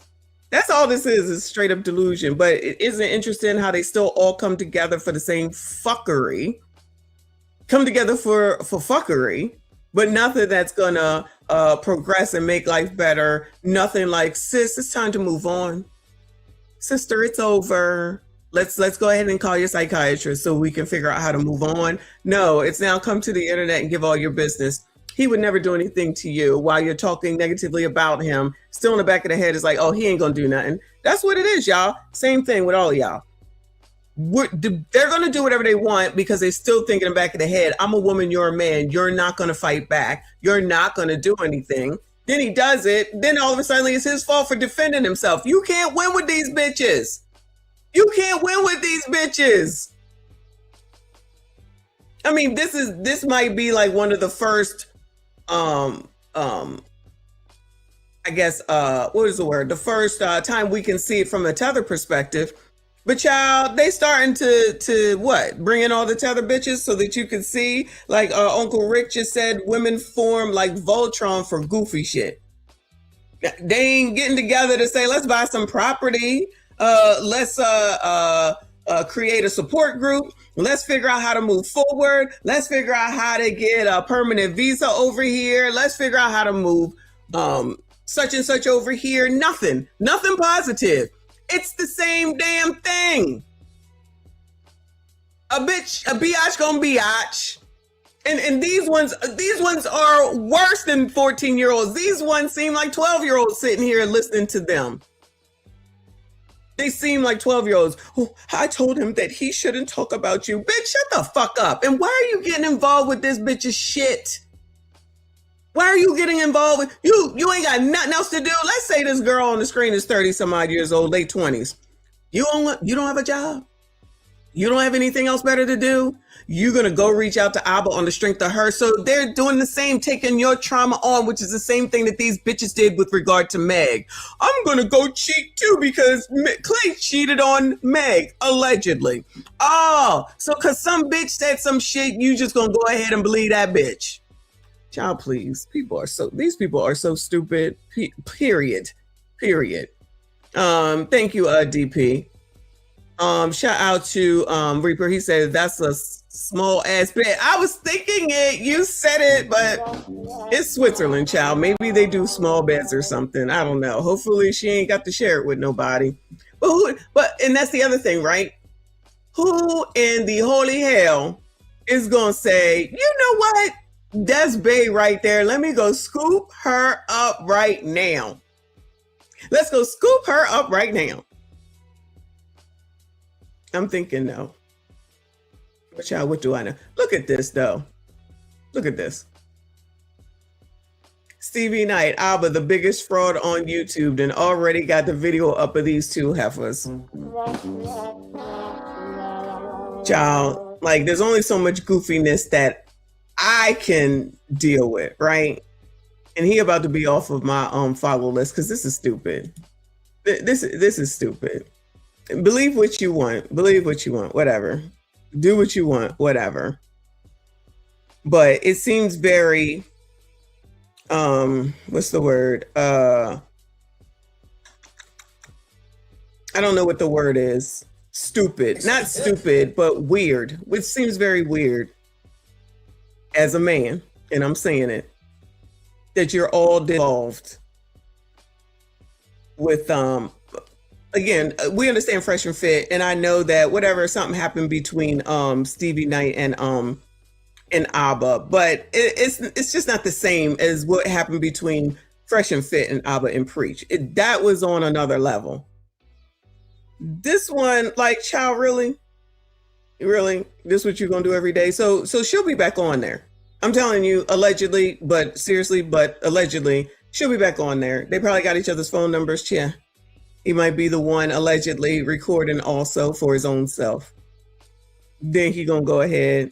That's all this is straight up delusion. But it isn't interesting how they still all come together for the same fuckery. Come together for fuckery, but nothing that's gonna progress and make life better. Nothing like, sis, it's time to move on. Sister, it's over. Let's go ahead and call your psychiatrist so we can figure out how to move on. No, it's now come to the internet and give all your business. He would never do anything to you while you're talking negatively about him. Still in the back of the head is like, oh, he ain't gonna do nothing. That's what it is, y'all. Same thing with all of y'all. They're gonna do whatever they want because they still think in the back of the head, I'm a woman, you're a man. You're not gonna fight back. You're not gonna do anything. Then he does it. Then all of a sudden it's his fault for defending himself. You can't win with these bitches. You can't win with these bitches. I mean, this might be like one of the first I guess, what is the word? The first time we can see it from a tether perspective. But child, they starting to what? Bring in all the tether bitches so that you can see, like Uncle Rick just said, women form like Voltron for goofy shit. They ain't getting together to say, let's buy some property. Let's create a support group. Let's figure out how to move forward. Let's figure out how to get a permanent visa over here. Let's figure out how to move such and such over here. Nothing positive. It's the same damn thing. A biatch gonna biatch. And these ones are worse than 14-year-olds. These ones seem like 12-year-olds sitting here listening to them. They seem like 12-year-olds. Oh, I told him that he shouldn't talk about you. Bitch, shut the fuck up. And why are you getting involved with this bitch's shit? Why are you getting involved with you ain't got nothing else to do? Let's say this girl on the screen is 30 some odd years old, late 20s. You don't have a job. You don't have anything else better to do. You're going to go reach out to Abba on the strength of her. So they're doing the same, taking your trauma on, which is the same thing that these bitches did with regard to Meg. I'm going to go cheat too because Clay cheated on Meg, allegedly. Oh, so because some bitch said some shit, you just going to go ahead and believe that bitch. Child, please. These people are so stupid. Period. Thank you, DP. Shout out to Reaper. He said that's a small ass bed. I was thinking it. You said it, but it's Switzerland, child. Maybe they do small beds or something. I don't know. Hopefully she ain't got to share it with nobody. But and that's the other thing, right? Who in the holy hell is gonna say, you know what? That's Bae right there. Let me go scoop her up right now. Let's go scoop her up right now. I'm thinking no. But child, what do I know? Look at this though. Look at this. Stevie Knight, Abba, the biggest fraud on YouTube, and already got the video up of these two heifers. Child, like there's only so much goofiness that I can deal with, right? And he about to be off of my follow list because this is stupid. This is stupid. Believe what you want. Believe what you want. Whatever. Do what you want. Whatever. But it seems very what's the word? I don't know what the word is. Stupid. Not stupid, but weird. Which seems very weird as a man, and I'm saying it, that you're all involved with again, we understand Fresh and Fit, and I know that whatever something happened between Stevie Knight and Abba, but it's just not the same as what happened between Fresh and Fit and Abba and Preach. That was on another level. This one, like, child, really, this what you're gonna do every day? So she'll be back on there. I'm telling you, allegedly, but seriously, but allegedly, she'll be back on there. They probably got each other's phone numbers. Yeah, he might be the one allegedly recording also for his own self. Then he gonna go ahead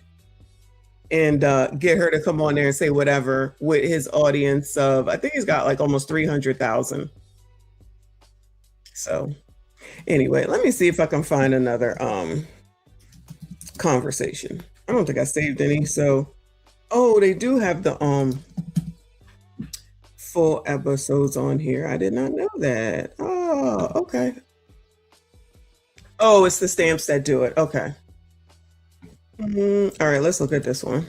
and get her to come on there and say whatever with his audience of, I think he's got like almost 300,000. So anyway, let me see if I can find another conversation. I don't think I saved any. So, oh, they do have the full episodes on here. I did not know that. Oh, okay. Oh, it's the stamps that do it. Okay. All right, let's look at this one.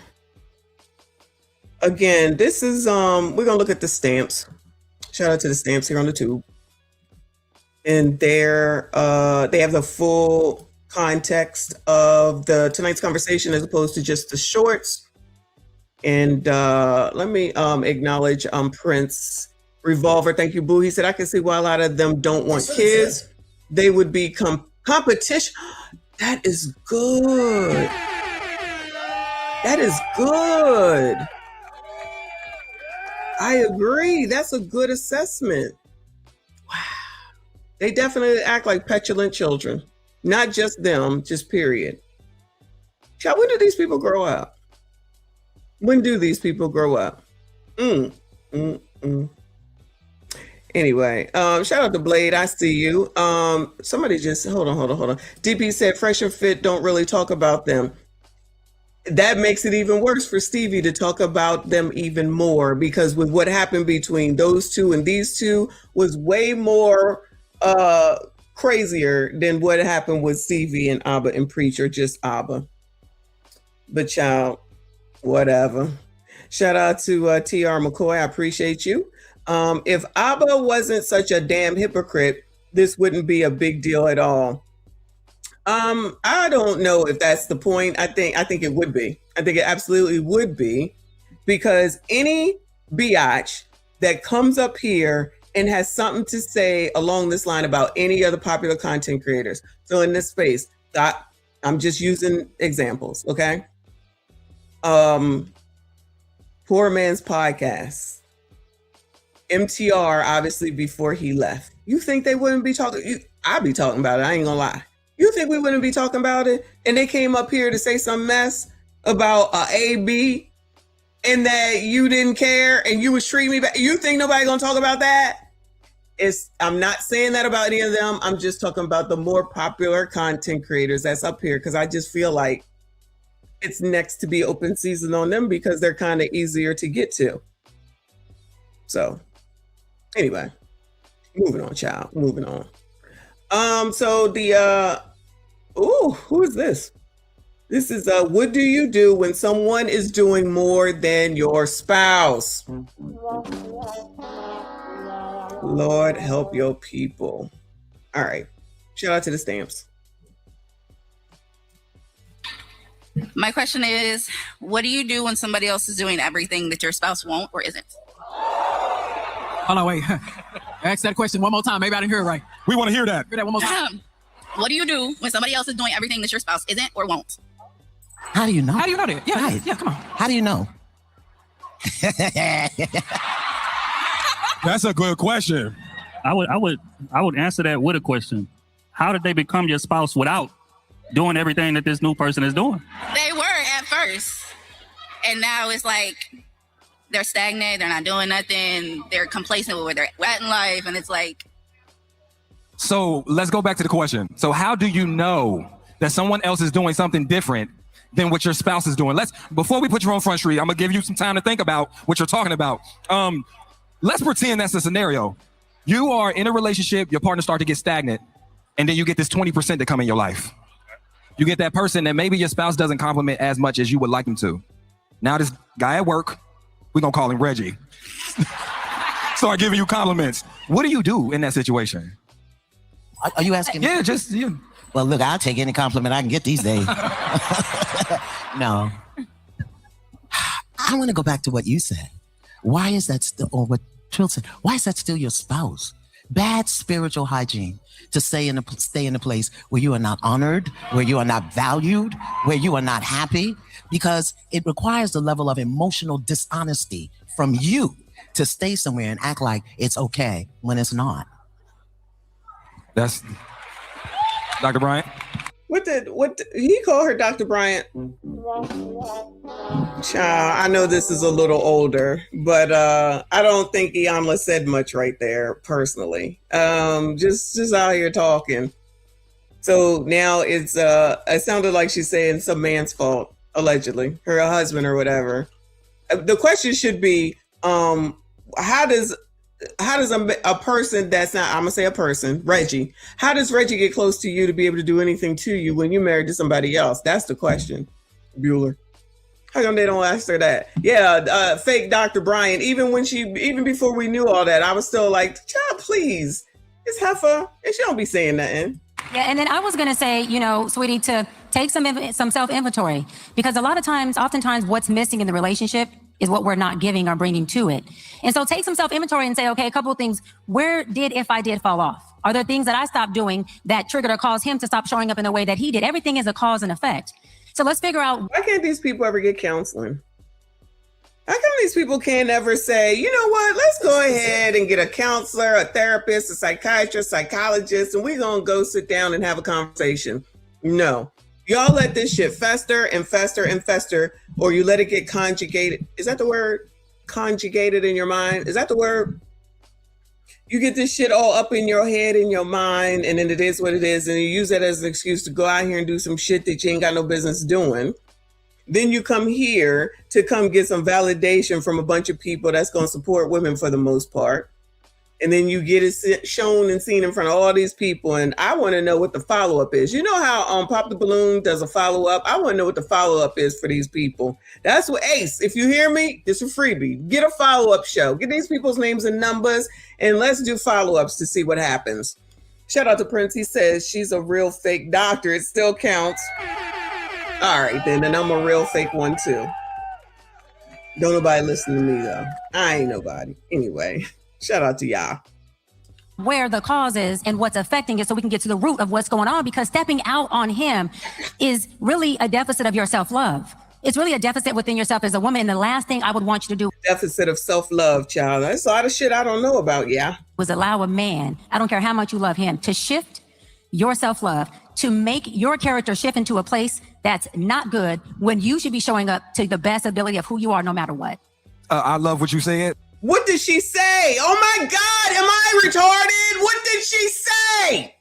Again, this is we're gonna look at the stamps. Shout out to the stamps here on the tube. And they have the full context of tonight's conversation as opposed to just the shorts. And let me acknowledge Prince Revolver. Thank you, Boo. He said, I can see why a lot of them don't want kids. They would be competition. That is good. That is good. I agree. That's a good assessment. Wow. They definitely act like petulant children. Not just them, just period. Child, when do these people grow up? When do these people grow up? Anyway, shout out to Blade. I see you. Somebody just, hold on. DP said Fresh and Fit don't really talk about them. That makes it even worse for Stevie to talk about them even more, because with what happened between those two and these two was way more crazier than what happened with Stevie and Abba and Preach, or just Abba. But child, whatever. Shout out to TR McCoy. I appreciate you. If Abba wasn't such a damn hypocrite, this wouldn't be a big deal at all. I don't know if that's the point. I think it would be. I think it absolutely would be, because any biatch that comes up here and has something to say along this line about any other popular content creators. So in this space, I'm just using examples, okay? Poor Man's Podcast. MTR, obviously, before he left. You think they wouldn't be talking? I'd be talking about it. I ain't gonna lie. You think we wouldn't be talking about it? And they came up here to say some mess about AB, and that you didn't care and you was treating me bad. You think nobody gonna talk about that? I'm not saying that about any of them. I'm just talking about the more popular content creators that's up here, because I just feel like it's next to be open season on them because they're kind of easier to get to. So anyway, moving on, child. Moving on. So the who is this? This is what do you do when someone is doing more than your spouse? Lord help your people. All right. Shout out to the stamps. My question is, what do you do when somebody else is doing everything that your spouse won't or isn't? Hold on, wait. Ask that question one more time. Maybe I didn't hear it right. We want to hear that. Hear that one more time. What do you do when somebody else is doing everything that your spouse isn't or won't? How do you know? How do you know that? Yeah, right. Yeah, come on. How do you know? That's a good question. I would answer that with a question. How did they become your spouse without doing everything that this new person is doing? They were at first. And now it's like they're stagnant, they're not doing nothing, they're complacent with where they're at in life, and it's like. So let's go back to the question. So how do you know that someone else is doing something different than what your spouse is doing? Before we put you on Front Street, I'm gonna give you some time to think about what you're talking about. Let's pretend that's the scenario. You are in a relationship, your partner starts to get stagnant, and then you get this 20% to come in your life. You get that person that maybe your spouse doesn't compliment as much as you would like him to. Now this guy at work, we're gonna call him Reggie, start giving you compliments. What do you do in that situation? Are you asking? Yeah, just you. Well, look, I'll take any compliment I can get these days. No. I want to go back to what you said. Why is that still, or what Trill said, why is that still your spouse? Bad spiritual hygiene to stay in a place where you are not honored, where you are not valued, where you are not happy, because it requires a level of emotional dishonesty from you to stay somewhere and act like it's okay when it's not. That's Dr. Bryant. What did he call her, Dr. Bryant? Child, I know this is a little older, but I don't think Iyanla said much right there personally. Just out here talking. So now it's it sounded like she's saying some man's fault, allegedly, her husband or whatever. The question should be, how does a person that's not, I'm gonna say a person, Reggie, how does Reggie get close to you to be able to do anything to you when you're married to somebody else? That's the question, Bueller. How come they don't ask her that? Yeah, fake Dr. Bryant, even before we knew all that, I was still like, child, please, it's heifer, and she don't be saying nothing. Yeah, and then I was gonna say, sweetie, to take some self-inventory, because oftentimes what's missing in the relationship is what we're not giving or bringing to it. And so take some self-inventory and say, okay, a couple of things. Where did, if I did, fall off? Are there things that I stopped doing that triggered or caused him to stop showing up in the way that he did? Everything is a cause and effect. So let's figure out. Why can't these people ever get counseling? How come these people can't ever say, you know what, let's go ahead and get a counselor, a therapist, a psychiatrist, psychologist, and we're going to go sit down and have a conversation? No. Y'all let this shit fester and fester and fester, or you let it get conjugated. Is that the word? Conjugated in your mind? Is that the word? You get this shit all up in your head, in your mind, and then it is what it is, and you use that as an excuse to go out here and do some shit that you ain't got no business doing. Then you come here to come get some validation from a bunch of people that's going to support women for the most part. And then you get it shown and seen in front of all these people. And I want to know what the follow-up is. You know how Pop the Balloon does a follow-up? I want to know what the follow-up is for these people. That's what, Ace, if you hear me, it's a freebie. Get a follow-up show. Get these people's names and numbers, and let's do follow-ups to see what happens. Shout out to Prince. He says she's a real fake doctor. It still counts. All right, then. And I'm a real fake one, too. Don't nobody listen to me, though. I ain't nobody. Anyway. Shout out to y'all. Where the cause is and what's affecting it so we can get to the root of what's going on, because stepping out on him is really a deficit of your self-love. It's really a deficit within yourself as a woman. And the last thing I would want you to do. Deficit of self-love, child. That's a lot of shit I don't know about, yeah. Was allow a man, I don't care how much you love him, to shift your self-love, to make your character shift into a place that's not good when you should be showing up to the best ability of who you are no matter what. I love what you said. What did she say? Oh my God, am I retarded? What did she say?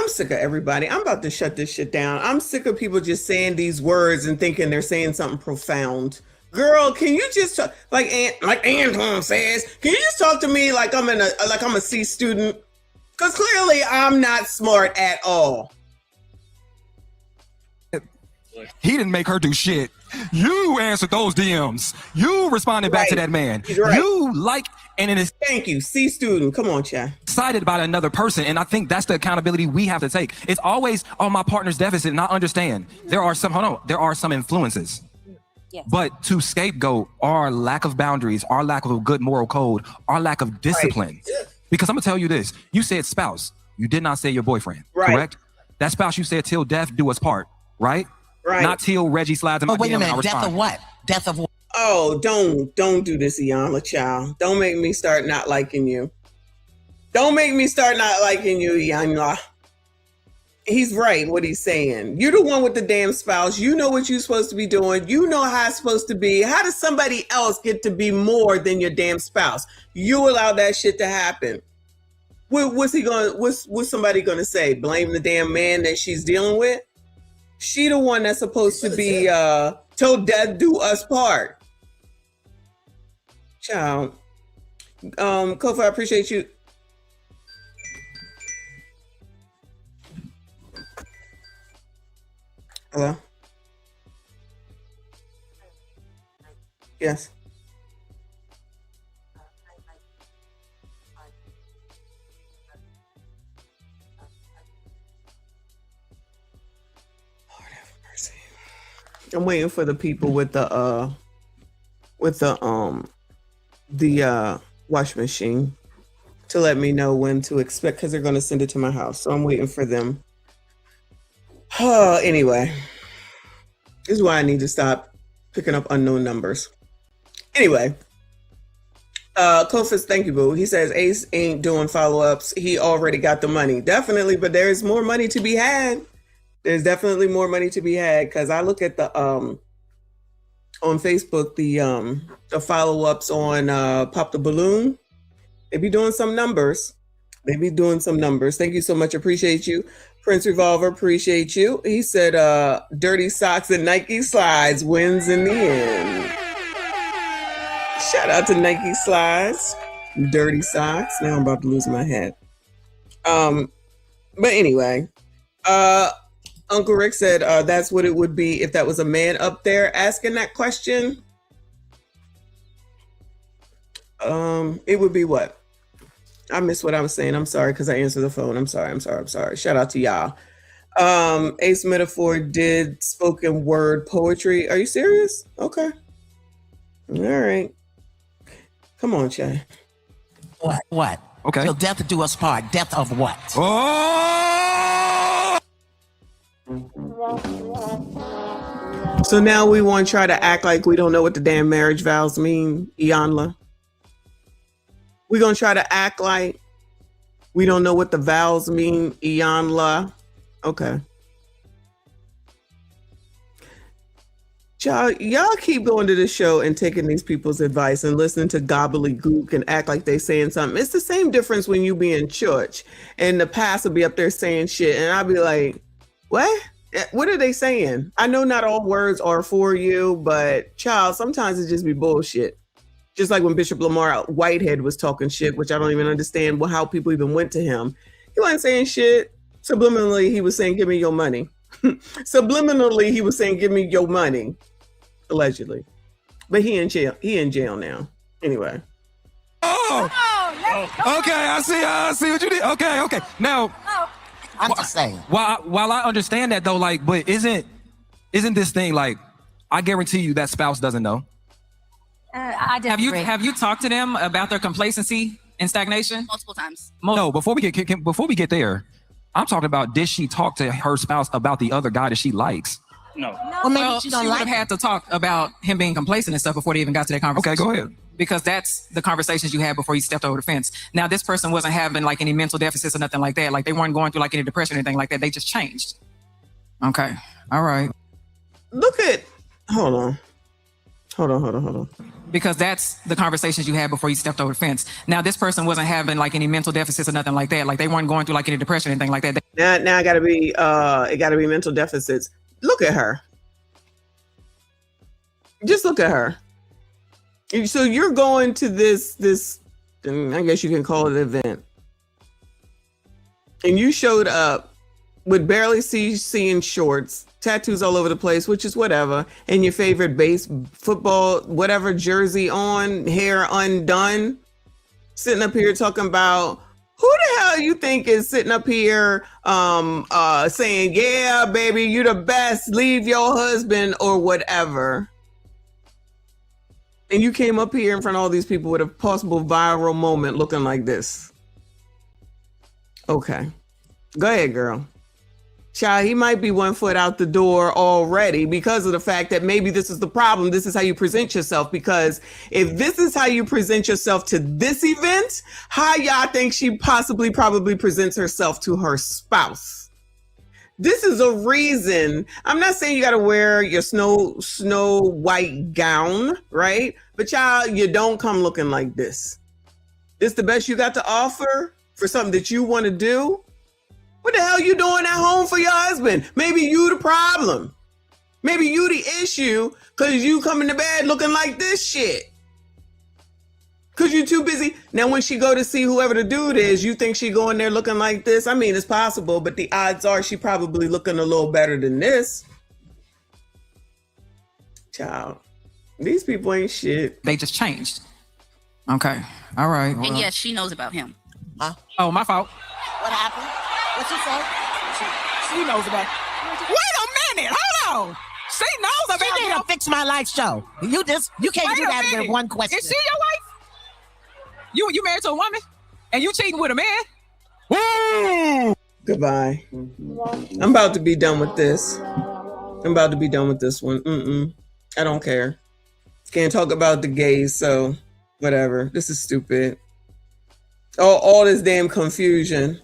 I'm sick of everybody. I'm about to shut this shit down. I'm sick of people just saying these words and thinking they're saying something profound. Girl, can you just talk, like Antoine says? Can you just talk to me like I'm a C student? Because clearly I'm not smart at all. He didn't make her do shit. You answered those DMs. You responded back to that man. Right. You and it is. Thank you, C student. Come on, chat. Excited about another person, and I think that's the accountability we have to take. It's always on my partner's deficit, and I understand there are some influences. Yes. But to scapegoat our lack of boundaries, our lack of a good moral code, our lack of discipline. Right. Because I'm gonna tell you this: you said spouse, you did not say your boyfriend, correct? That spouse you said till death do us part, right? Right. Not till Reggie slides in my wait a DM minute, death of what? Death of what? Oh, don't do this, Iyanla, child. Don't make me start not liking you. Don't make me start not liking you, Iyanla. He's right, what he's saying. You're the one with the damn spouse. You know what you're supposed to be doing. You know how it's supposed to be. How does somebody else get to be more than your damn spouse? You allow that shit to happen. What's somebody gonna say? Blame the damn man that she's dealing with? She the one that's supposed to be till death do us part. Child. Kofi, I appreciate you. Hello? Yes. I'm waiting for the people with the wash machine to let me know when to expect, because they're going to send it to my house. So I'm waiting for them. Anyway, this is why I need to stop picking up unknown numbers. Anyway, Kofis, thank you, boo. He says Ace ain't doing follow-ups. He already got the money. Definitely, but there's more money to be had. There's definitely more money to be had, because I look at the on Facebook, the follow-ups on Pop the Balloon. They be doing some numbers. Thank you so much. Appreciate you. Prince Revolver, appreciate you. He said Dirty Socks and Nike Slides wins in the end. Shout out to Nike Slides. Dirty Socks. Now I'm about to lose my head. But anyway, Uncle Rick said that's what it would be if that was a man up there asking that question. It would be what? I missed what I was saying. I'm sorry, because I answered the phone. I'm sorry. Shout out to y'all. Ace Metaphor did spoken word poetry. Are you serious? Okay. All right. Come on, Shay. What? Okay. Till death do us part. Death of what? Oh! So now we want to try to act like we don't know what the damn marriage vows mean, Iyanla. We're going to try to act like we don't know what the vows mean, Iyanla. Okay. Y'all keep going to this show and taking these people's advice and listening to gobbledygook and act like they saying something. It's the same difference when you be in church and the pastor be up there saying shit and I'll be like, what? What are they saying? I know not all words are for you, but child, sometimes it just be bullshit. Just like when Bishop Lamar Whitehead was talking shit, which I don't even understand how people even went to him. He wasn't saying shit. Subliminally, he was saying, give me your money. Subliminally, he was saying, give me your money. Allegedly. But he in jail. He in jail now. Anyway. Okay, I see what you did. Okay. Now, I'm just saying. While I understand that though, like, but isn't this thing like, I guarantee you that spouse doesn't know. Have you talked to them about their complacency and stagnation? Multiple times. No, before we get there, I'm talking about, did she talk to her spouse about the other guy that she likes? No. Well, maybe She would have had to talk about him being complacent and stuff before they even got to that conversation. Okay, go ahead. Because that's the conversations you had before you stepped over the fence. Now, this person wasn't having like any mental deficits or nothing like that. Like they weren't going through like any depression or anything like that. They just changed. Okay. All right. Hold on. Because that's the conversations you had before you stepped over the fence. Now, this person wasn't having like any mental deficits or nothing like that. Like they weren't going through like any depression or anything like that. Now I gotta be it gotta be mental deficits. Look at her. Just look at her. So you're going to this I guess you can call it an event. And you showed up with barely seeing shorts, tattoos all over the place, which is whatever, and your favorite base football, whatever jersey on, hair undone, sitting up here talking about who the hell you think is sitting up here saying, yeah, baby, you the best, leave your husband or whatever. And you came up here in front of all these people with a possible viral moment looking like this. Okay. Go ahead, girl. Child, he might be 1 foot out the door already because of the fact that maybe this is the problem. This is how you present yourself. Because if this is how you present yourself to this event, how y'all think she probably presents herself to her spouse? This is a reason. I'm not saying you got to wear your snow white gown, right? But y'all, you don't come looking like this. This the best you got to offer for something that you want to do? What the hell you doing at home for your husband? Maybe you the problem. Maybe you the issue because you coming to bed looking like this shit. Because you're too busy. Now, when she go to see whoever the dude is, you think she going there looking like this? I mean, it's possible, but the odds are she probably looking a little better than this. Child, these people ain't shit. They just changed. Okay. All right. Well. And yes, she knows about him. Huh? Oh, my fault. What happened? What you say? She knows about. Wait a minute. Hold on. She knows about She need him. to fix my life show. You can't Wait do a that minute. with one question. Is she your wife? You married to a woman? And you cheating with a man? Woo! Goodbye. I'm about to be done with this. I'm about to be done with this one. I don't care. Can't talk about the gays, so whatever. This is stupid. All this damn confusion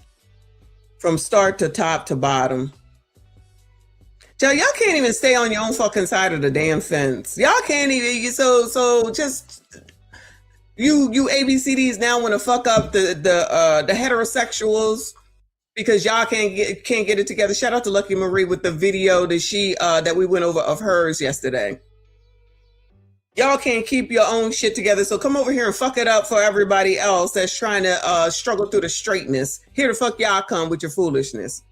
from start to top to bottom. Y'all can't even stay on your own fucking side of the damn fence. Y'all can't even. So just you ABCDs now want to fuck up the heterosexuals because y'all can't get it together. Shout out to Lucky Marie with the video that we went over of hers yesterday. Y'all can't keep your own shit together, so come over here and fuck it up for everybody else that's trying to struggle through the straightness. Here the fuck y'all come with your foolishness.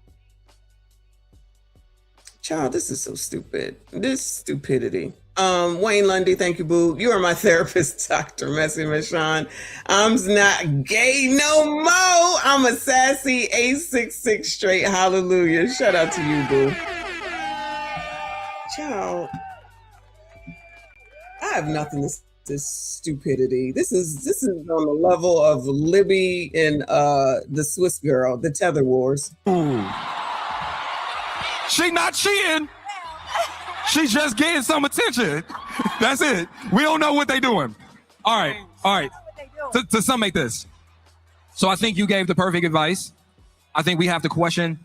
Child, this is so stupid. This stupidity. Wayne Lundy, thank you, boo. You are my therapist, Dr. Messy Michonne. I'm not gay no more. I'm a sassy 866 straight. Hallelujah. Shout out to you, boo. Child. I have nothing to this stupidity. This is on the level of Libby and the Swiss girl, the Tether Wars. She not cheating. She's just getting some attention. That's it. We don't know what they doing. All right. To summate this. So I think you gave the perfect advice. I think we have to question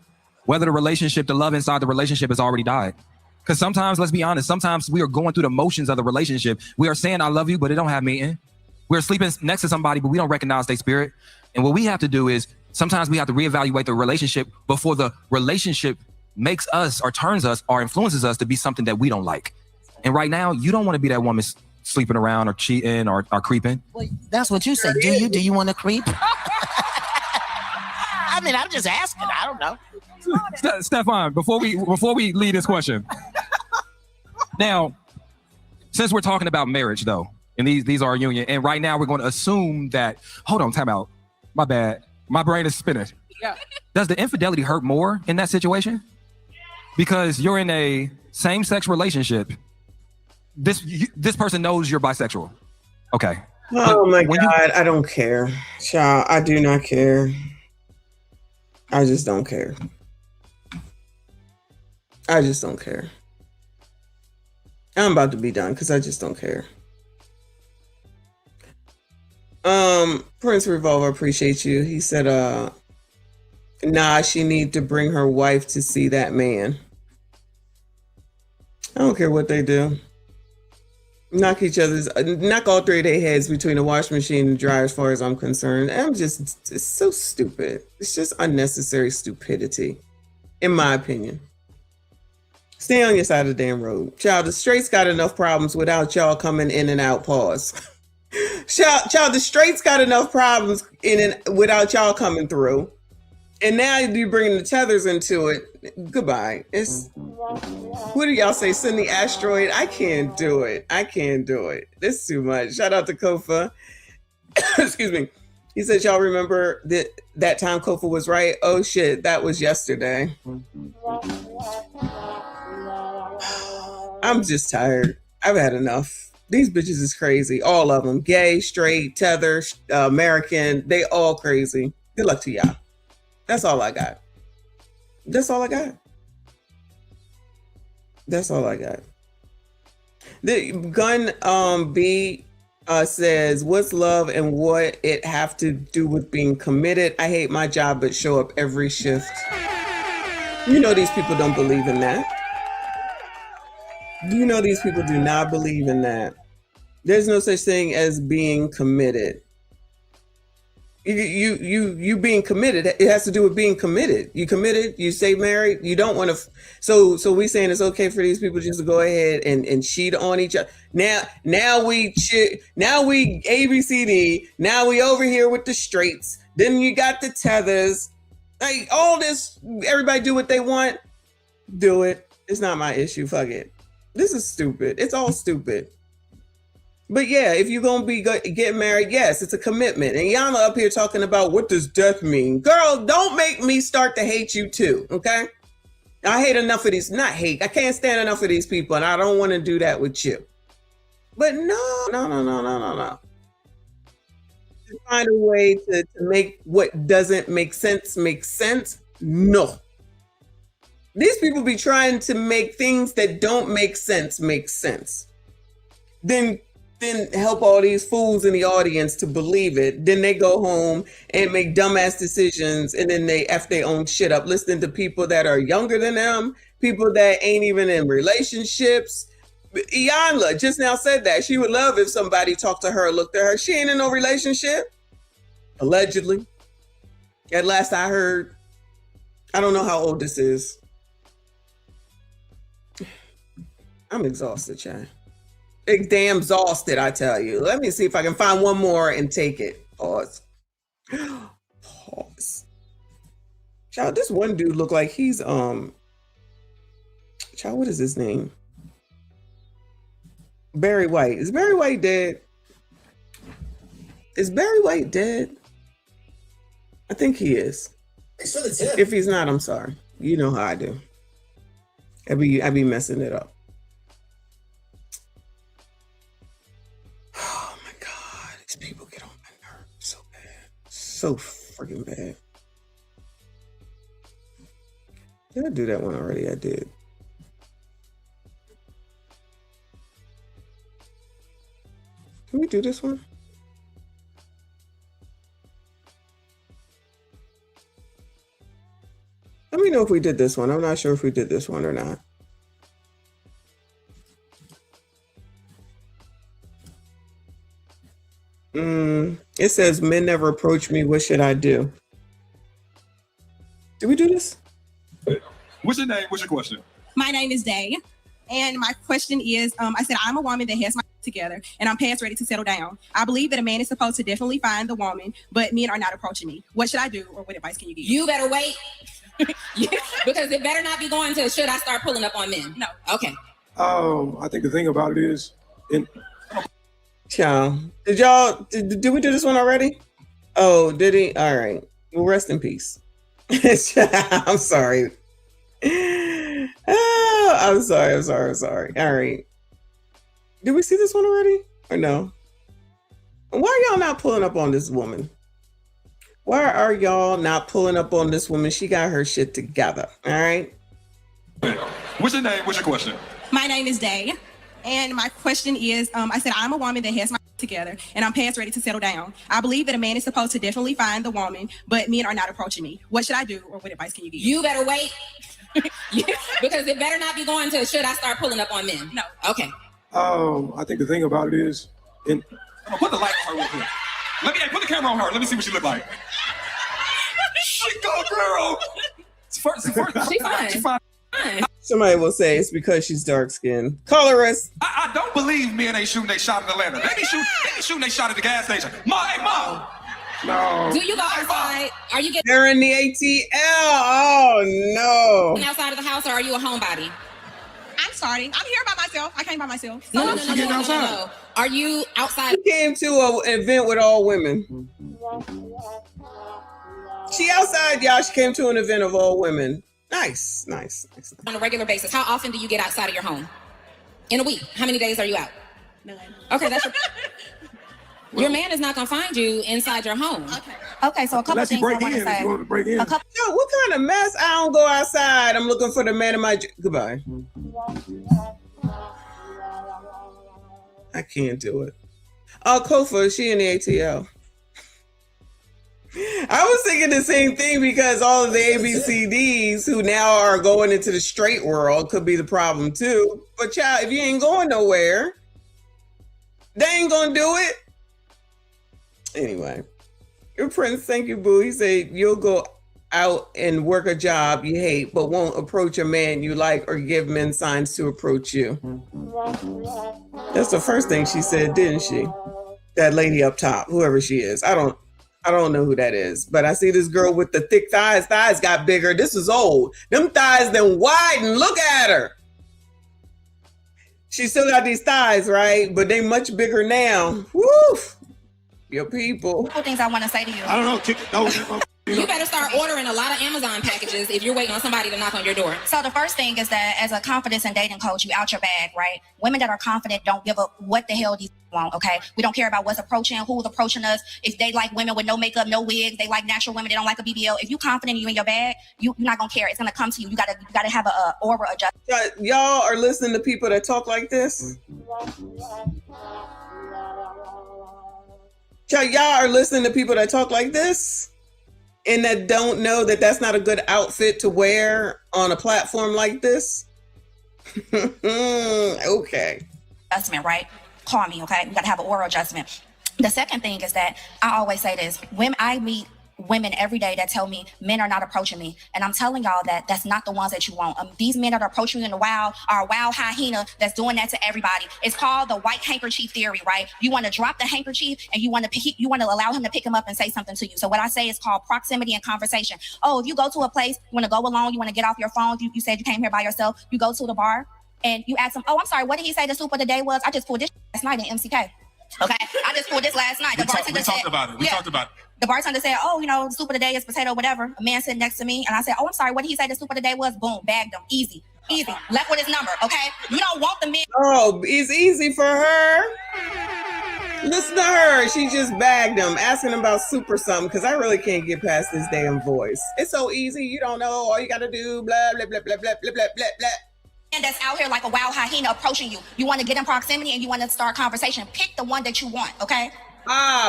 whether the love inside the relationship has already died. Because sometimes, let's be honest, sometimes we are going through the motions of the relationship. We are saying, I love you, but it don't have meaning. We're sleeping next to somebody, but we don't recognize their spirit. And what we have to do is sometimes we have to reevaluate the relationship before the relationship makes us or turns us or influences us to be something that we don't like. And right now, you don't want to be that woman sleeping around or cheating or creeping. Well, that's what you say. Do you want to creep? I mean, I'm just asking. I don't know. Stefan, before we leave this question. Now, since we're talking about marriage though, and these are a union, and right now we're going to assume that, hold on, time out. My bad. My brain is spinning. Yeah. Does the infidelity hurt more in that situation? Because you're in a same-sex relationship. This person knows you're bisexual. Okay. Oh my God, I don't care. Child, I do not care. I just don't care. I just don't care. I'm about to be done because I just don't care. Prince Revolver, appreciate you. He said, nah, she need to bring her wife to see that man. I don't care what they do. Knock all three of their heads between the washing machine and the dryer as far as I'm concerned. It's so stupid. It's just unnecessary stupidity. in my opinion. Stay on your side of the damn road. Child, the straights got enough problems without y'all coming in and out. Pause. Child, the straights got enough problems in and without y'all coming through. And now you're bringing the tethers into it. Goodbye. What do y'all say? Send the asteroid? I can't do it. I can't do it. This is too much. Shout out to Kofa. Excuse me. He said, y'all remember that time Kofa was right? Oh shit, that was yesterday. I'm just tired. I've had enough. These bitches is crazy. All of them. Gay, straight, tether, American. They all crazy. Good luck to y'all. That's all I got. That's all I got. That's all I got. The Gun B says, what's love and what it have to do with being committed? I hate my job, but show up every shift. You know these people don't believe in that. You know these people do not believe in that. There's no such thing as being committed. You being committed, it has to do with being committed. You committed, you stay married, you don't want to. So we saying it's okay for these people just to go ahead and cheat on each other. Now we ABCD. Now we over here with the straights. Then you got the tethers. Like all this, everybody do what they want. Do it. It's not my issue. Fuck it. This is stupid. It's all stupid. But yeah, if you're going to be getting married, yes, it's a commitment. And Yana up here talking about what does death mean? Girl, don't make me start to hate you too, okay? I hate enough of these, not hate. I can't stand enough of these people, and I don't want to do that with you. But no. To find a way to make what doesn't make sense. No. These people be trying to make things that don't make sense make sense. Then help all these fools in the audience to believe it. Then they go home and make dumbass decisions, and then they F their own shit up, listening to people that are younger than them, people that ain't even in relationships. Iyanla just now said that. She would love if somebody talked to her, looked at her. She ain't in no relationship. Allegedly. At last I heard. I don't know how old this is. I'm exhausted, child. Damn exhausted, I tell you. Let me see if I can find one more and take it. Pause. Pause. Child, this one dude look like he's child, what is his name? Barry White. Is Barry White dead? Is Barry White dead? I think he is. If he's not, I'm sorry. You know how I do. I be messing it up. People get on my nerves so bad. So freaking bad. Did I do that one already? I did. Can we do this one? Let me know if we did this one. I'm not sure if we did this one or not. It says men never approach me. What should I do? Did we do this? What's your name? What's your question? My name is Day, and my question is, I said I'm a woman that has my together, and I'm past ready to settle down. I believe that a man is supposed to definitely find the woman, but men are not approaching me. What should I do, or what advice can you give? You better wait. Because it better not be going to should I start pulling up on men? No. Okay. I think the thing about it is, Ciao. Did we do this one already? Oh, did he? All right. Well, rest in peace. I'm sorry. Oh, I'm sorry. All right. Did we see this one already? Or no? Why are y'all not pulling up on this woman? Why are y'all not pulling up on this woman? She got her shit together. All right. What's your name? What's your question? My name is Day, and my question is, I said I'm a woman that has my together, and I'm past ready to settle down. I believe that a man is supposed to definitely find the woman, but men are not approaching me. What should I do, or what advice can you give? You better wait. Because it better not be going to should I start pulling up on men? No. Okay. I think the thing about it is, Put the light on her real quick. Put the camera on her. Let me see what she look like. She go, girl. She's fine. Somebody will say it's because she's dark skinned. Colorist. I don't believe men ain't shooting they shot in Atlanta. They be shooting they shot at the gas station. Mom. No. Do you go outside? Are you getting They're in the ATL. Oh no. outside of the house, or are you a homebody? I'm starting. I'm here by myself. I came by myself. No. Are you outside? She came to an event with all women. She outside, y'all. She came to an event of all women. Nice. On a regular basis, how often do you get outside of your home? In a week, how many days are you out? None. Okay, that's your man is not gonna find you inside your home. Okay, so a couple things I want to say. Yo, what kind of mess? I don't go outside. I'm looking for the man of my goodbye. I can't do it. Oh, Kofa, she in the ATL. I was thinking the same thing because all of the ABCDs who now are going into the straight world could be the problem too. But child, if you ain't going nowhere, they ain't gonna do it. Anyway, your prince, thank you, boo. He said you'll go out and work a job you hate, but won't approach a man you like or give men signs to approach you. That's the first thing she said, didn't she? That lady up top, whoever she is. I don't know who that is, but I see this girl with the thick thighs. Thighs got bigger. This is old. Them thighs then widen. Look at her. She still got these thighs, right? But they much bigger now. Woof. Your people. Couple things I want to say to you. I don't know. You better start ordering a lot of Amazon packages if you're waiting on somebody to knock on your door. So the first thing is that as a confidence and dating coach, you out your bag, right? Women that are confident don't give up what the hell these want, okay? We don't care about what's approaching, who's approaching us. If they like women with no makeup, no wigs, they like natural women, they don't like a BBL. If you confident you in your bag, you're not gonna care. It's gonna come to you. You gotta have a aura adjustment. Y'all are listening to people that talk like this? Y'all are listening to people that talk like this? And that don't know that that's not a good outfit to wear on a platform like this? Okay. Adjustment, right? Call me, okay? You gotta have an oral adjustment. The second thing is that I always say this. I meet women every day that tell me men are not approaching me. And I'm telling y'all that that's not the ones that you want. These men that are approaching you in the wild are a wild hyena that's doing that to everybody. It's called the white handkerchief theory, right? You want to drop the handkerchief and you want to allow him to pick him up and say something to you. So what I say is called proximity and conversation. Oh, if you go to a place, you want to go alone, you want to get off your phone, you said you came here by yourself, you go to the bar and you ask him, oh, I'm sorry, what did he say the soup of the day was? I just pulled this last night in MCK. Okay, I just pulled this last night. We talked about it. The bartender said, oh, the soup of the day is potato, whatever. A man sitting next to me. And I said, oh, I'm sorry. What did he say the soup of the day was? Boom, bagged him. Easy. Left with his number, okay? You don't want the man. Oh, it's easy for her. Listen to her. She just bagged him, asking him about soup or something, because I really can't get past this damn voice. It's so easy. You don't know. All you got to do, blah, blah, blah, blah, blah, blah, blah, blah, blah. And that's out here like a wild hyena approaching you. You want to get in proximity and you want to start conversation. Pick the one that you want, okay?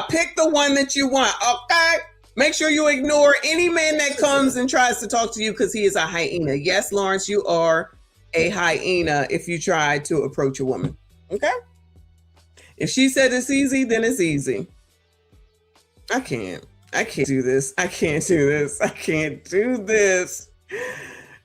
Pick the one that you want, okay? Make sure you ignore any man that comes and tries to talk to you because he is a hyena. Yes, Lawrence, you are a hyena if you try to approach a woman, okay? If she said it's easy, then it's easy. I can't do this. I can't do this.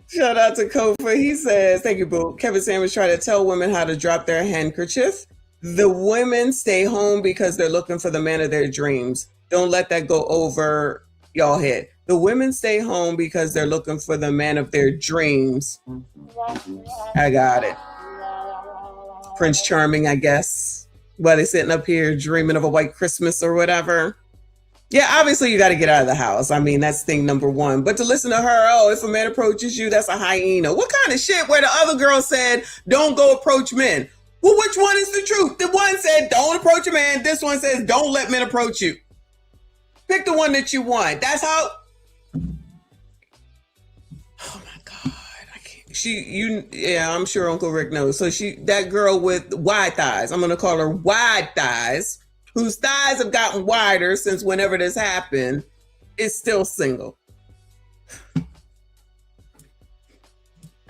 Shout out to Kofa. He says, thank you, boo. Kevin Sanders try to tell women how to drop their handkerchief. The women stay home because they're looking for the man of their dreams. Don't let that go over y'all head. The women stay home because they're looking for the man of their dreams. I got it. Prince Charming, I guess. While they're sitting up here dreaming of a white Christmas or whatever. Yeah, obviously you got to get out of the house. I mean, that's thing number one. But to listen to her, oh, if a man approaches you, that's a hyena. What kind of shit where the other girl said, don't go approach men? Well, which one is the truth? The one said, don't approach a man. This one says, don't let men approach you. Pick the one that you want. That's how. Oh my God. I can't. Yeah, I'm sure Uncle Rick knows. So that girl with wide thighs, I'm going to call her wide thighs, whose thighs have gotten wider since whenever this happened, is still single.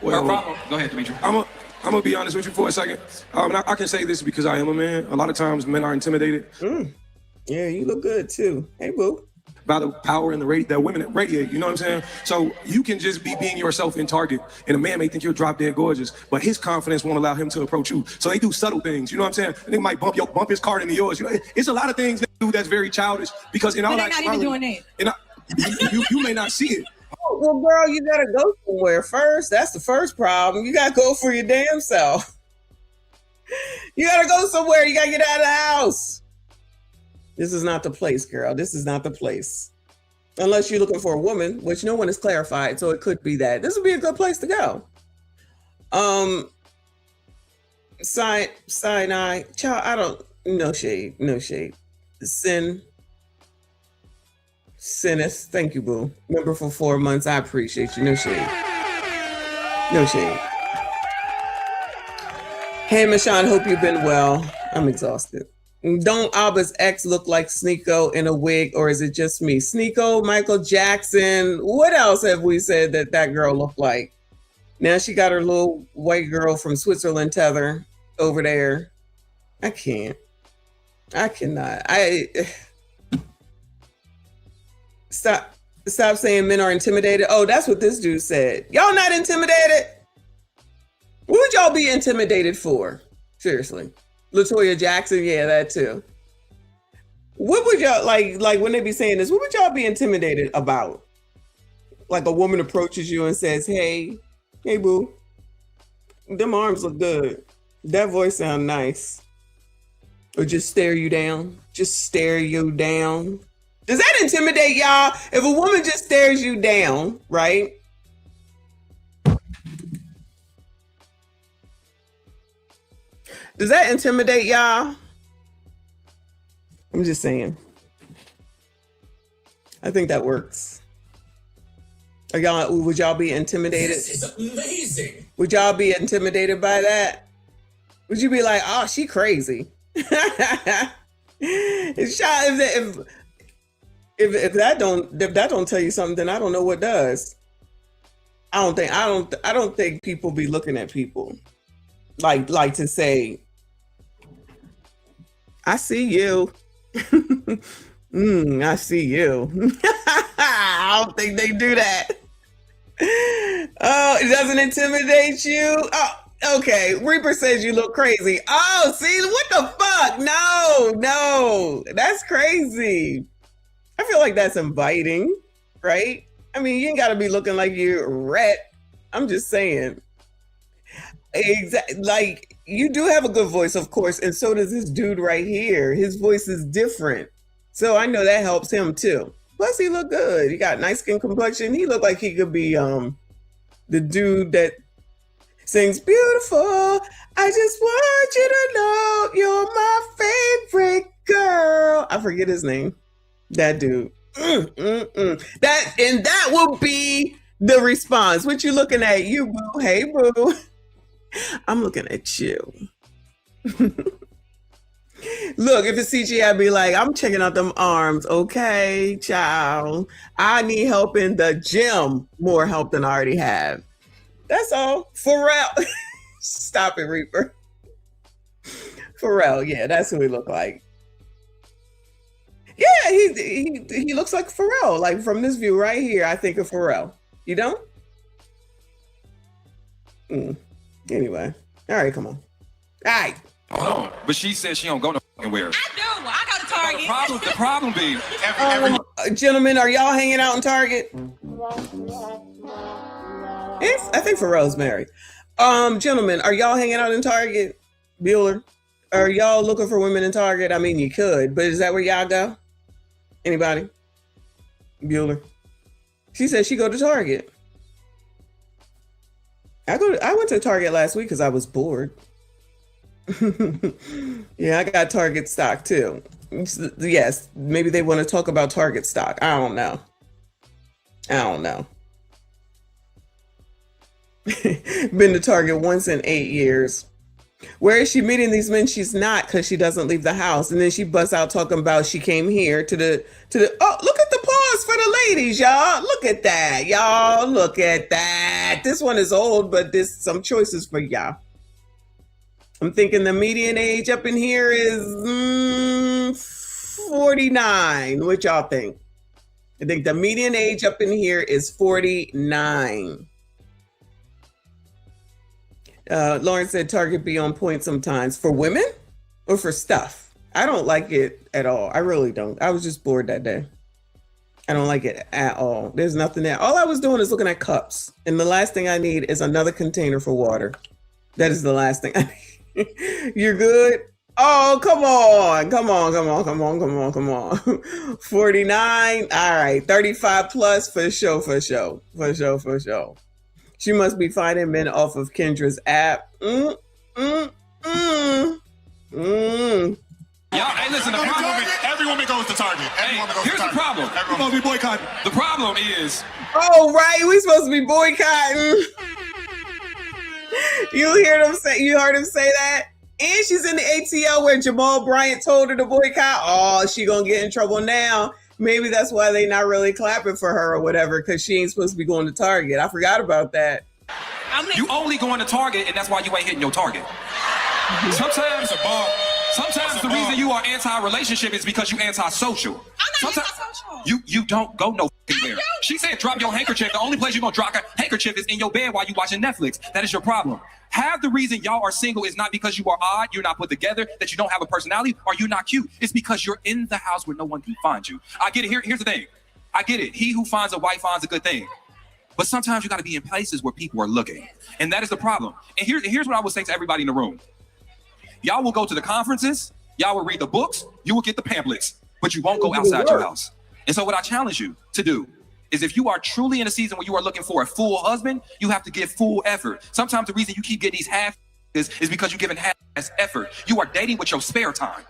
Well, no problem. Go ahead, Dimitri. I'm gonna be honest with you for a second. I can say this because I am a man. A lot of times men are intimidated. Yeah, you look good too. Hey, boo. by the power and the rate that women radiate, you know what I'm saying? So you can just be being yourself in Target, and a man may think you're drop dead gorgeous, but his confidence won't allow him to approach you. So they do subtle things, you know what I'm saying? They might bump his card into yours. You know, it's a lot of things they do that's very childish, because in all But they're not even doing that. you may not see it. Oh, well, girl, you gotta go somewhere first. That's the first problem. You gotta go for your damn self. You gotta go somewhere. You gotta get out of the house. This is not the place, girl. This is not the place. Unless you're looking for a woman, which no one has clarified, so it could be that. This would be a good place to go. Sinai, child, I don't, no shade. Sinneth, thank you, boo. Member for 4 months, I appreciate you. No shade. Hey, Michonne, hope you've been well. I'm exhausted. Don't Abba's ex look like Sneeko in a wig, or is it just me? Sneeko, Michael Jackson. What else have we said that girl looked like? Now she got her little white girl from Switzerland tether over there. I cannot. Stop saying men are intimidated. Oh, that's what this dude said. Y'all not intimidated? What would y'all be intimidated for? Seriously. LaToya Jackson, yeah, that too. What would y'all like when they be saying this? What would y'all be intimidated about? Like a woman approaches you and says, "Hey, boo, them arms look good. That voice sound nice." Or just stare you down. Does that intimidate y'all? If a woman just stares you down, right? Does that intimidate y'all? I'm just saying. I think that works. Would y'all be intimidated? This is amazing. Would y'all be intimidated by that? Would you be like, "Oh, she crazy"? If that don't tell you something, then I don't know what does. I don't think people be looking at people like to say, "I see you." I see you. I don't think they do that. Oh, it doesn't intimidate you? Oh, okay. Reaper says you look crazy. Oh, see, what the fuck? No, that's crazy. I feel like that's inviting, right? I mean, you ain't got to be looking like you're a rat. I'm just saying. Exactly. Like, you do have a good voice, of course, and so does this dude right here. His voice is different. So I know that helps him too. Plus, he look good. He got nice skin complexion. He looked like he could be the dude that sings "Beautiful. I just want you to know you're my favorite girl." I forget his name. That dude. That will be the response. What you looking at? You, boo. Hey, boo. I'm looking at you. Look, if it's CG, I'd be like, "I'm checking out them arms." Okay, child. I need help in the gym. More help than I already have. That's all. Pharrell. Stop it, Reaper. Pharrell, yeah, that's who he look like. Yeah, he looks like Pharrell. Like from this view right here, I think of Pharrell. You don't? Anyway. All right, come on. All right. Hold on. But she said she don't go nowhere. I do. I go to Target. The problem be, gentlemen, are y'all hanging out in Target? I think Pharrell's married. Gentlemen, are y'all hanging out in Target? Bueller, are y'all looking for women in Target? I mean, you could, but is that where y'all go? Anybody? Bueller. She said she go to Target. I went to Target last week because I was bored. Yeah, I got Target stock too. Yes, maybe they want to talk about Target stock. I don't know. Been to Target once in 8 years. Where is she meeting these men? She's not, because she doesn't leave the house. And then she busts out talking about she came here to the oh, look at the pause for the ladies, y'all. Look at that, y'all. Look at that. This one is old, but there's some choices for y'all. I'm thinking the median age up in here is 49. What y'all think? I think the median age up in here is 49. Lauren said Target be on point sometimes. For women or for stuff? I don't like it at all. I really don't. I was just bored that day. I don't like it at all. There's nothing there. All I was doing is looking at cups. And the last thing I need is another container for water. That is the last thing I need. You're good? Oh, come on. 49. All right. 35 plus for sure. She must be finding men off of Kendra's app. Y'all, hey, listen, every woman goes to Target. Here's the problem. We're supposed to be boycotting. The problem is... Oh, right. We supposed to be boycotting. You heard him say that? And she's in the ATL where Jamal Bryant told her to boycott. Oh, she gonna get in trouble now. Maybe that's why they not really clapping for her or whatever, because she ain't supposed to be going to Target. I forgot about that. You only going to Target, and that's why you ain't hitting your target. Sometimes the reason you are anti-relationship is because you anti-social. I'm not anti-social. You don't go no where. She said drop your handkerchief. The only place you're gonna drop a handkerchief is in your bed while you watching Netflix. That is your problem. Half the reason y'all are single is not because you are odd, you're not put together, that you don't have a personality, or you're not cute. It's because you're in the house where no one can find you. I get it. Here's the thing. I get it. He who finds a wife finds a good thing. But sometimes you got to be in places where people are looking. And that is the problem. And here's what I would say to everybody in the room. Y'all will go to the conferences, y'all will read the books, you will get the pamphlets, but you won't go outside your house. And so what I challenge you to do is if you are truly in a season where you are looking for a full husband, you have to give full effort. Sometimes the reason you keep getting these half is because you're giving half effort. You are dating with your spare time.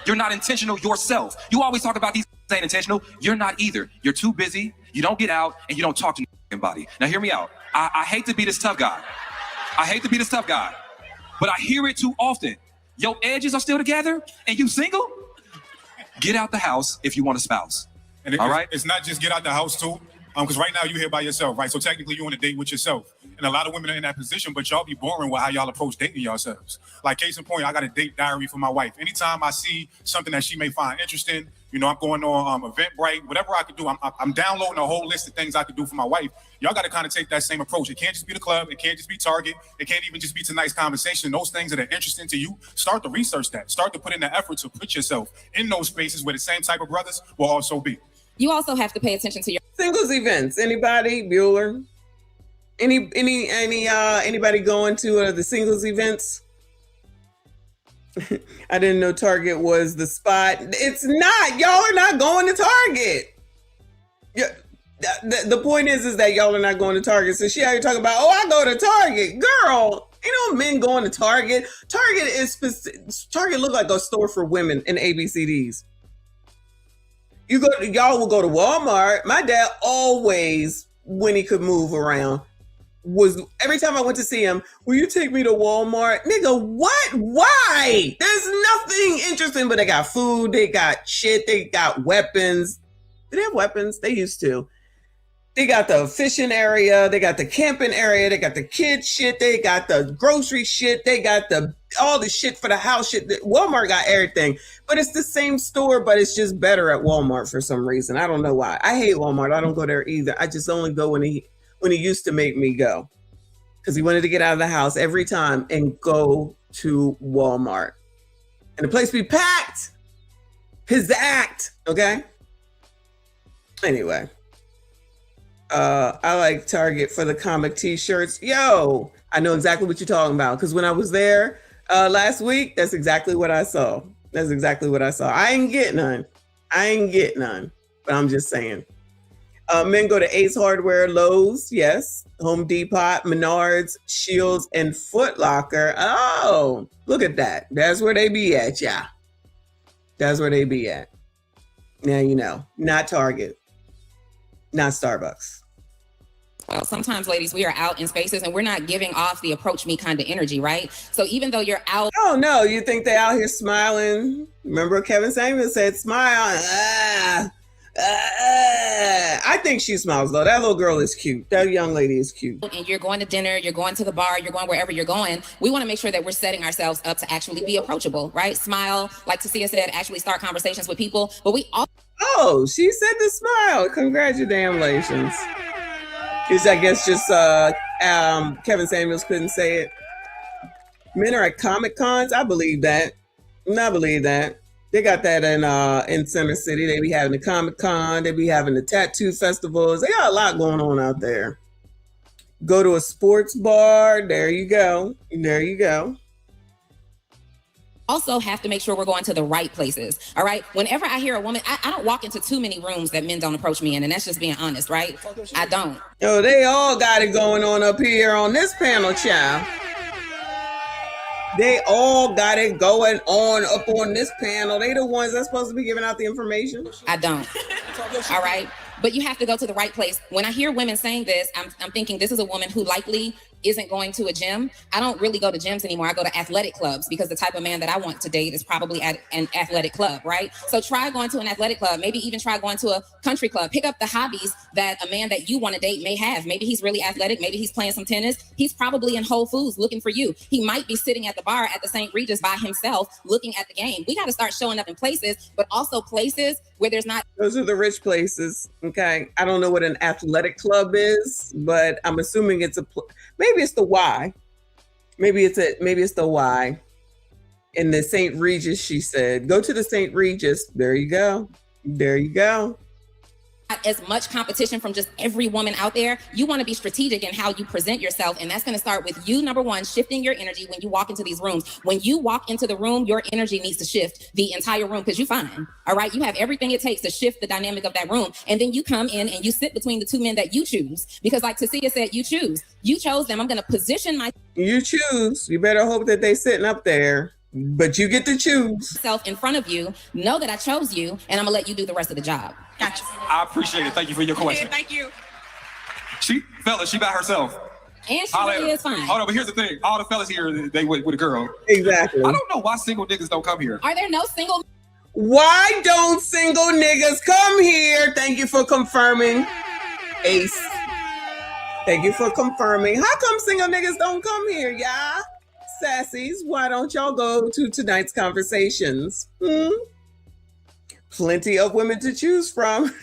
You're not intentional yourself. You always talk about these ain't intentional. You're not either. You're too busy, you don't get out, and you don't talk to anybody. Now hear me out. I hate to be this tough guy. But I hear it too often. Your edges are still together and you single? Get out the house if you want a spouse. And all right? It's not just get out the house too, because right now you're here by yourself, right? So technically you're on a date with yourself. And a lot of women are in that position, but y'all be boring with how y'all approach dating yourselves. Like case in point, I got a date diary for my wife. Anytime I see something that she may find interesting, you know, I'm going on Eventbrite, whatever I could do, I'm downloading a whole list of things I could do for my wife. Y'all got to kind of take that same approach. It can't just be the club. It can't just be Target. It can't even just be tonight's conversation. Those things that are interesting to you, start to research that. Start to put in the effort to put yourself in those spaces where the same type of brothers will also be. You also have to pay attention to your singles events. Anybody, Bueller? Anybody going to the singles events? I didn't know Target was the spot. It's not. Y'all are not going to Target. Yeah. The point is that y'all are not going to Target. So she out here talking about, oh, I go to Target. Girl, ain't no men going to Target. Target look like a store for women and ABCDs. Y'all will go to Walmart. My dad always, when he could move around, was every time I went to see him, will you take me to Walmart? Nigga, what? Why? There's nothing interesting, but they got food, they got shit, they got weapons. Do they have weapons? They used to. They got the fishing area, they got the camping area, they got the kid shit, they got the grocery shit, they got all the shit for the house shit. Walmart got everything, but it's the same store, but it's just better at Walmart for some reason. I don't know why. I hate Walmart. I don't go there either. I just only go when he used to make me go, because he wanted to get out of the house every time and go to Walmart. And the place be packed. His act, okay? Anyway. I like Target for the comic t-shirts. Yo, I know exactly what you're talking about, because when I was there last week, that's exactly what I saw. I ain't get none, but I'm just saying. Men go to Ace Hardware, Lowe's, yes, Home Depot, Menards, Shields, and Foot Locker. Oh, look at that. That's where they be at, yeah. That's where they be at. Now you know, not Target, not Starbucks. Well, sometimes, ladies, we are out in spaces and we're not giving off the approach me kind of energy, right? So even though you're out. Oh, no, you think they out here smiling? Remember Kevin Samuels said, smile. I think she smiles, though. That little girl is cute. That young lady is cute. And you're going to dinner, you're going to the bar, you're going wherever you're going. We want to make sure that we're setting ourselves up to actually be approachable, right? Smile, like Tasia said, actually start conversations with people. But we all. Oh, she said the smile. Congratulations. Is I guess just Kevin Samuels couldn't say it. Men are at Comic Cons. I believe that. I believe that. They got that in Center City. They be having the Comic Con. They be having the tattoo festivals. They got a lot going on out there. Go to a sports bar. There you go. There you go. Also have to make sure we're going to the right places. All right. Whenever I hear a woman, I don't walk into too many rooms that men don't approach me in, and that's just being honest, right? I don't. Oh, they all got it going on up here on this panel, child. They all got it going on up on this panel. They the ones that's supposed to be giving out the information. I don't. All right. But you have to go to the right place. When I hear women saying this, I'm thinking this is a woman who likely isn't going to a gym. I don't really go to gyms anymore. I go to athletic clubs because the type of man that I want to date is probably at an athletic club, right? So try going to an athletic club, maybe even try going to a country club. Pick up the hobbies that a man that you want to date may have. Maybe he's really athletic. Maybe he's playing some tennis. He's probably in Whole Foods looking for you. He might be sitting at the bar at the St. Regis by himself looking at the game. We got to start showing up in places, but also places where there's not. Those are the rich places. Okay. I don't know what an athletic club is, but I'm assuming it's maybe it's the Y. Maybe it's the Y. In the St. Regis, she said, go to the St. Regis. There you go. There you go. As much competition from just every woman out there. You want to be strategic in how you present yourself. And that's going to start with you, number one, shifting your energy when you walk into these rooms. When you walk into the room, your energy needs to shift the entire room because you're fine. All right. You have everything it takes to shift the dynamic of that room. And then you come in and you sit between the two men that you choose. Because like Tasia said, you choose. You chose them. I'm going to position my. You choose. You better hope that they sitting up there. But you get to choose. Self in front of you, know that I chose you, and I'm gonna let you do the rest of the job. Gotcha. I appreciate it. Thank you for your question. Thank you. She by herself. And she really is fine. Hold on, but here's the thing. All the fellas here, they with a girl. Exactly. I don't know why single niggas don't come here. Are there no single? Why don't single niggas come here? Thank you for confirming, Ace. Thank you for confirming. How come single niggas don't come here, y'all? Sassies, why don't y'all go to tonight's conversations? Plenty of women to choose from.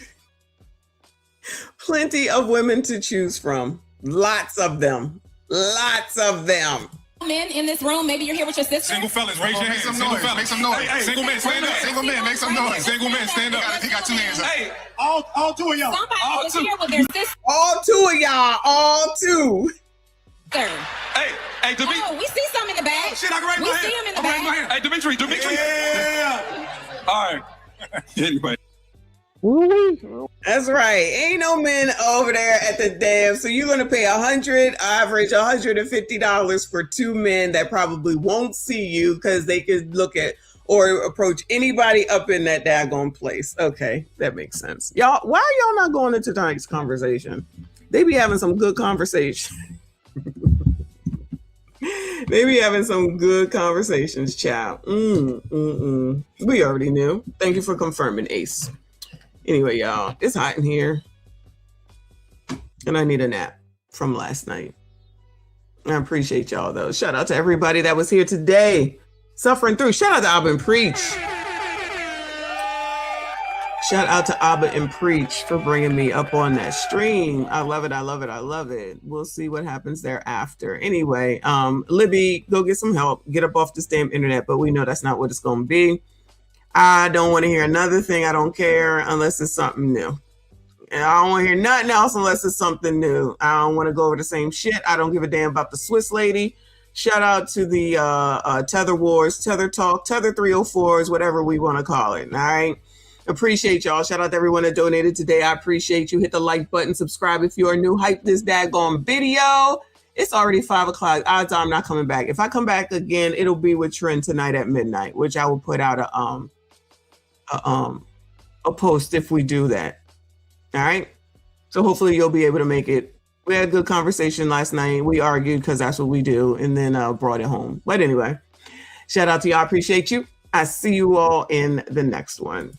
Plenty of women to choose from. Lots of them. Lots of them. Men in this room, maybe you're here with your sister. Single fellas, raise your hands. Make some noise. Hey, single men, stand up. Single men, make some noise. Single men, stand up. He got two hands up. Hey, all two of y'all. Somebody was here with their sister. All two of y'all. All two. Hey, Dimitri. Oh, we see some in the back. Oh, shit, I can raise my hand. We see him in the back. Hey, Dimitri. Yeah. All right. Anyway. That's right. Ain't no men over there at the damn. So you're going to pay average $150 for two men that probably won't see you because they could look at or approach anybody up in that daggone place. Okay, that makes sense. Y'all, why are y'all not going into tonight's conversation? They be having some good conversation. They be having some good conversations, child. We already knew. Thank you for confirming, Ace. Anyway, y'all, it's hot in here. And I need a nap from last night. I appreciate y'all, though. Shout out to everybody that was here today. Suffering through. Shout out to Abba and Preach. Shout out to Abba and Preach for bringing me up on that stream. I love it. I love it. I love it. We'll see what happens thereafter. Anyway, Libby, go get some help. Get up off this damn internet, but we know that's not what it's going to be. I don't want to hear another thing. I don't care unless it's something new. And I don't want to hear nothing else unless it's something new. I don't want to go over the same shit. I don't give a damn about the Swiss lady. Shout out to the Tether Wars, Tether Talk, Tether 304s, whatever we want to call it. All right. Appreciate y'all. Shout out to everyone that donated today. I appreciate you. Hit the like button, subscribe if you are new. Hype this daggone video. It's already 5 o'clock. Odds are I'm not coming back. If I come back again, it'll be with Trent tonight at midnight, which I will put out a post if we do that. All right. So hopefully you'll be able to make it. We had a good conversation last night. We argued because that's what we do, and then brought it home. But anyway, shout out to y'all. I appreciate you. I see you all in the next one.